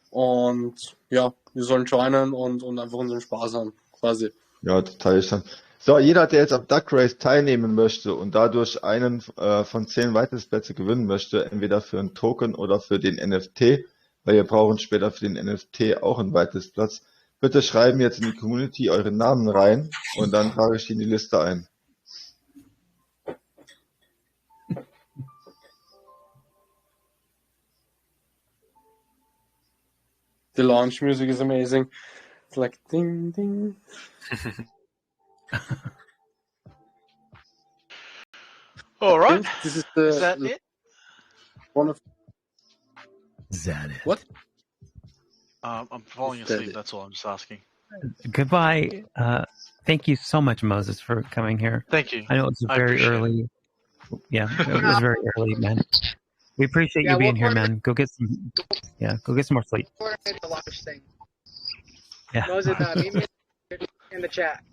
B: Und ja, wir sollen joinen und einfach unseren Spaß haben, quasi.
A: Ja, total schon. So, jeder, der jetzt am Duck Race teilnehmen möchte und dadurch einen von 10 Whitelist-Plätze gewinnen möchte, entweder für einen Token oder für den NFT, weil wir brauchen später für den NFT auch einen Whitelist-Platz, bitte schreiben jetzt in die Community euren Namen rein und dann trage ich die in die Liste ein.
B: The launch music is amazing. It's like ding ding.
N: All right.
B: This is
N: that it?
B: One of.
E: Is that it?
B: What?
N: I'm falling asleep. That's all. I'm just asking.
E: Goodbye. Thank you so much, Moses, for coming here.
N: Thank you.
E: I know it's very early. Yeah, it was very early, man. We appreciate you being here, man. Go get some. Yeah, go get some more sleep.
M: The launch thing.
E: Yeah.
M: Moses, meet me in the chat.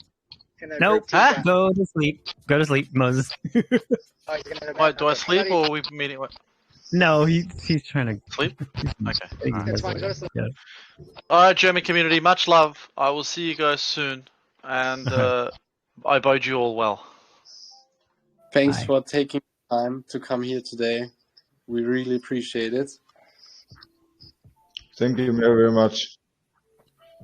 E: Nope. Go to sleep. Go to sleep, Moses.
N: Wait, do I sleep or are we meeting? What?
E: No, he's trying to
N: sleep. Okay.
M: That's fine. Go to sleep.
E: Yeah.
N: All right, German community. Much love. I will see you guys soon, and I bode you all well.
B: Thanks for taking time to come here today. We really appreciate it.
A: Thank you very, very much.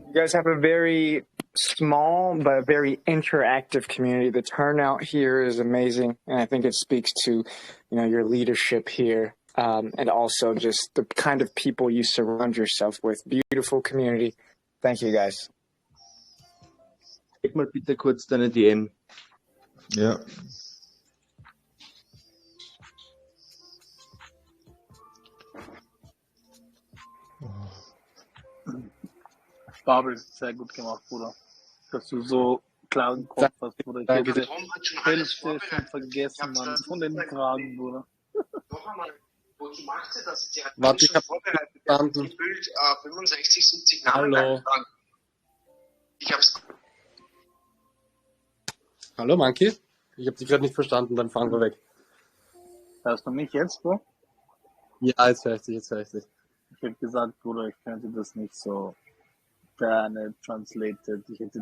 D: You guys have a very small but very interactive community. The turnout here is amazing, and I think it speaks to, your leadership here, and also just the kind of people you surround yourself with. Beautiful community. Thank you, guys.
O: Gib mal bitte kurz deine DM.
A: Ja.
K: Babel, sehr gut gemacht, Bruder. Dass du so klaren Kopf hast, Bruder. Ich hätte die Hälfte schon vergessen, Mann. Von den Fragen, Bruder.
B: Warte, ich habe verstanden.
P: 65, 70
B: Hallo.
P: Ich hab's.
B: Hallo, Monkey? Ich habe dich gerade nicht verstanden, dann fahren wir weg.
K: Hörst du mich jetzt, Bro?
B: Ja, jetzt höre ich dich, jetzt höre ich dich.
K: Ich hätte gesagt, Bruder, ich könnte das nicht so gerne translated. Ich hätte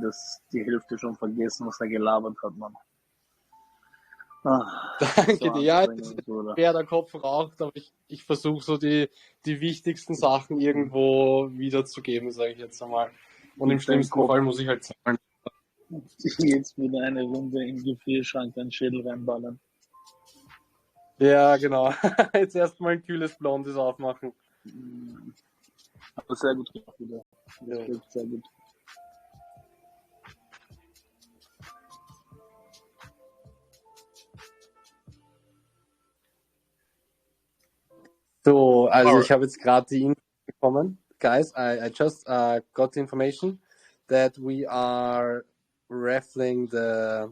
K: die Hälfte schon vergessen, was er gelabert hat, Mann.
B: Danke dir. Ja, es ist schwer, der Kopf raucht, aber ich versuche so die wichtigsten Sachen irgendwo wiederzugeben, sage ich jetzt einmal. Und im schlimmsten Fall muss ich halt zahlen.
K: Jetzt wieder eine Runde im Gefrierschrank einen Schädel reinballern.
B: Ja, genau. Jetzt erstmal ein kühles Blondes aufmachen.
K: Aber sehr gut gemacht wieder. Ja. Sehr gut.
B: So, also ich habe jetzt gerade die Info bekommen. Guys, I just got the information that we are raffling the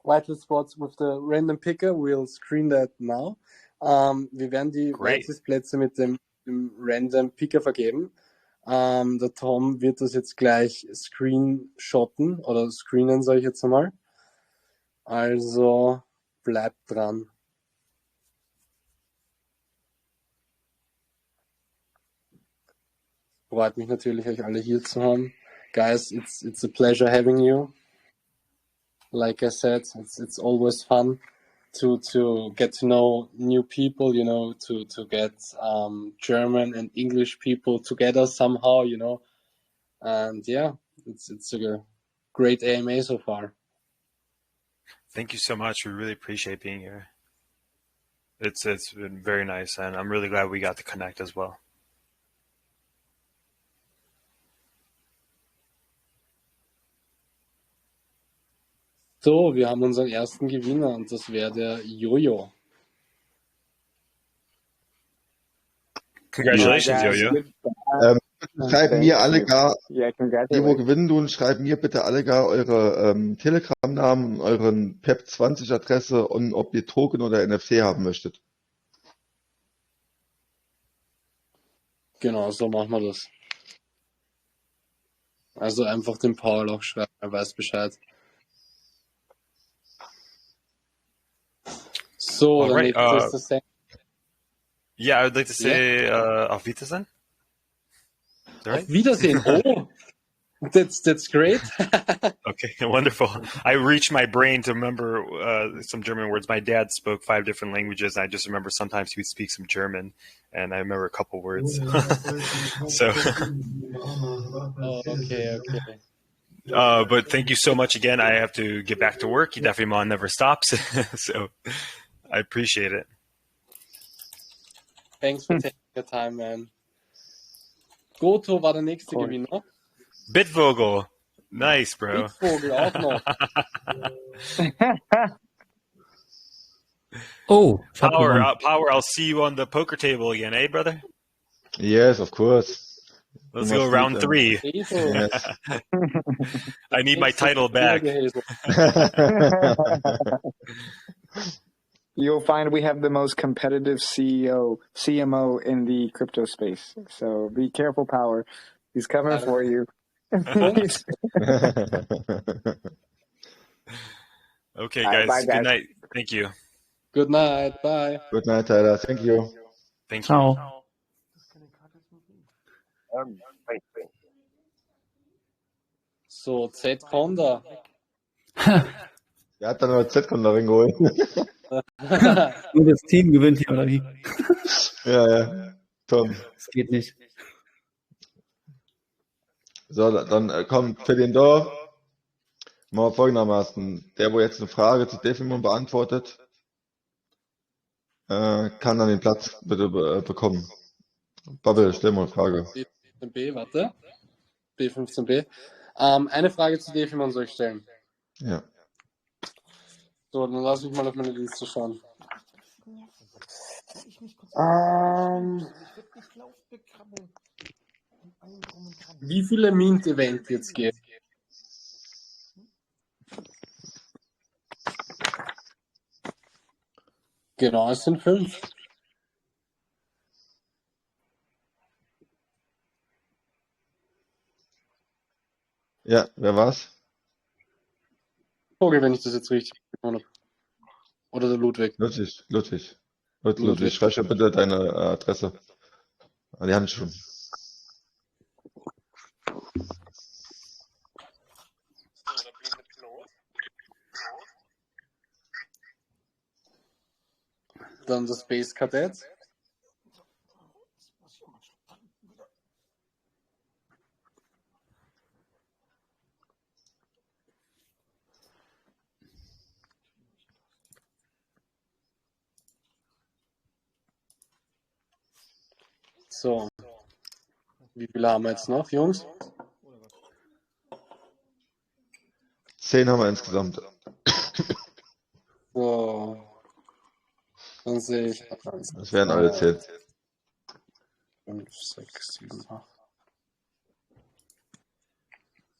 B: whitelist spots with the random picker. We'll screen that now. Wir werden die Whitelist-Plätze mit dem random Picker vergeben. Der Tom wird das jetzt gleich screenshotten oder screenen, sage ich jetzt einmal. Also bleibt dran. Freut mich natürlich, euch alle hier zu haben. Guys, it's a pleasure having you. Like I said, it's always fun to get to know new people, to get German and English people together somehow, and yeah, it's a great AMA so far.
C: Thank you so much. We really appreciate being here. It's been very nice, and I'm really glad we got to connect as well.
B: So, wir haben unseren ersten Gewinner und das wäre der Jojo.
C: Congratulations,
A: Deal.
C: Yo-Yo.
A: Schreiben
Q: Thanks.
A: mir alle gar,
Q: Yeah,
A: die wo
Q: congratulations.
A: gewinnen tun, schreiben mir bitte alle gar eure Telegram-Namen, euren PEP20-Adresse und ob ihr Token oder NFT haben möchtet.
B: Genau, so machen wir das. Also einfach den Paul auch schreiben, er weiß Bescheid. So,
C: All
B: der
C: right.
B: nächste ist der Sam.
C: Yeah, I would like to say auf Wiedersehen. Is that right?
B: Auf Wiedersehen. Oh, that's great.
C: Okay, wonderful. I reached my brain to remember some German words. My dad spoke 5 different languages, and I just remember sometimes he would speak some German, and I remember a couple words. So,
B: Oh, okay.
C: but thank you so much again. I have to get back to work. DeFiMon never stops, so I appreciate it.
B: Thanks for taking your time, man. Goto war der nächste Gewinner.
C: Bitvogel. Nice, bro.
B: Bitvogel auch noch.
E: Oh,
C: Power, I'll see you on the poker table again, eh, brother?
A: Yes, of course.
C: Let's go round 3.
A: Yes.
C: I need my title back.
Q: You'll find we have the most competitive CMO in the crypto space. So be careful, Power. He's coming for you.
C: Okay,
Q: All right,
C: guys.
Q: bye,
C: Good night. Thank you.
B: Good night. Bye.
A: Good night, Tyler. Thank you.
C: Thank you.
E: Ciao.
B: So, Z-Conda.
A: Der hat dann noch Z-Conda reingeholt.
F: Nur das Team gewinnt hier, oder wie?
A: Ja. Tom.
F: Das geht nicht.
A: So, dann kommt für den da mal folgendermaßen. Der, wo jetzt eine Frage zu Deffimon beantwortet, kann dann den Platz bitte bekommen. Bubble, stell mal eine Frage.
B: B15b, warte. B15b. Eine Frage zu Deffimon soll ich stellen.
A: Ja.
B: So, dann lass mich mal auf meine Liste schauen. Wie viele Mint-Events jetzt gehen? Genau, es sind 5.
A: Ja, wer war's?
B: Vogel, wenn ich das jetzt richtig gemacht habe. Oder der Ludwig.
A: Ludwig, schreib schon bitte deine Adresse. Die haben schon.
B: Dann das Space Kadett. So. Wie viele haben wir jetzt noch, Jungs?
A: 10 haben wir insgesamt.
B: So. Dann sehe ich.
A: Das wären alle 10.
B: 5, 6, 7, 8.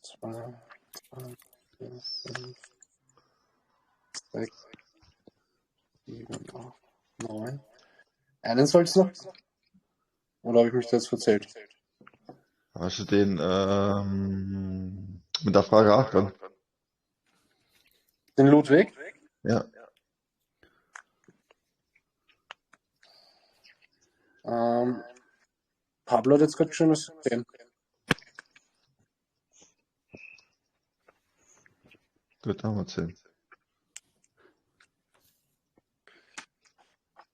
B: 2, 3, 4, 5, 6, 7, 8, 9. Einen soll es noch? Oder habe ich mich da jetzt verzählt?
A: Hast du den mit der Frage 8 dran?
B: Den Ludwig?
A: Ja.
B: Pablo hat jetzt gerade schon was gesehen.
A: Gut, haben wir 10.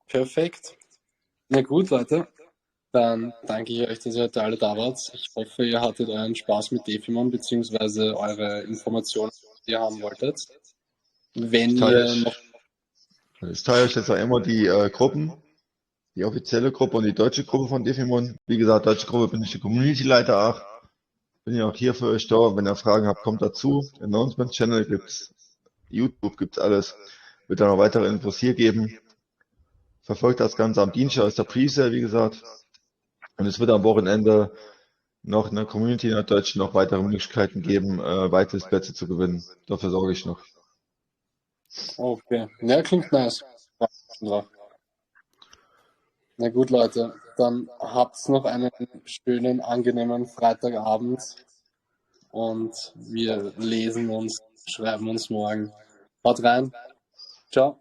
B: Perfekt. Na gut, Leute. Dann danke ich euch, dass ihr heute alle da wart. Ich hoffe, ihr hattet euren Spaß mit Deffimon, beziehungsweise eure Informationen, die ihr haben wolltet. Wenn ihr noch...
A: Ich teile euch jetzt auch immer die Gruppen, die offizielle Gruppe und die deutsche Gruppe von Deffimon. Wie gesagt, deutsche Gruppe bin ich der Community-Leiter auch. Bin ja auch hier für euch da. Wenn ihr Fragen habt, kommt dazu. Announcement-Channel gibt's, YouTube gibt's alles. Wird dann noch weitere Infos hier geben. Verfolgt das Ganze am Dienstag, ist der Pre-Sale, wie gesagt. Und es wird am Wochenende noch in der Community in der Deutschen noch weitere Möglichkeiten geben, weitere Plätze zu gewinnen. Dafür sorge ich noch.
B: Okay. Ja, klingt nice. Ja. Na gut, Leute, dann habt's noch einen schönen, angenehmen Freitagabend und wir lesen uns, schreiben uns morgen. Haut rein. Ciao.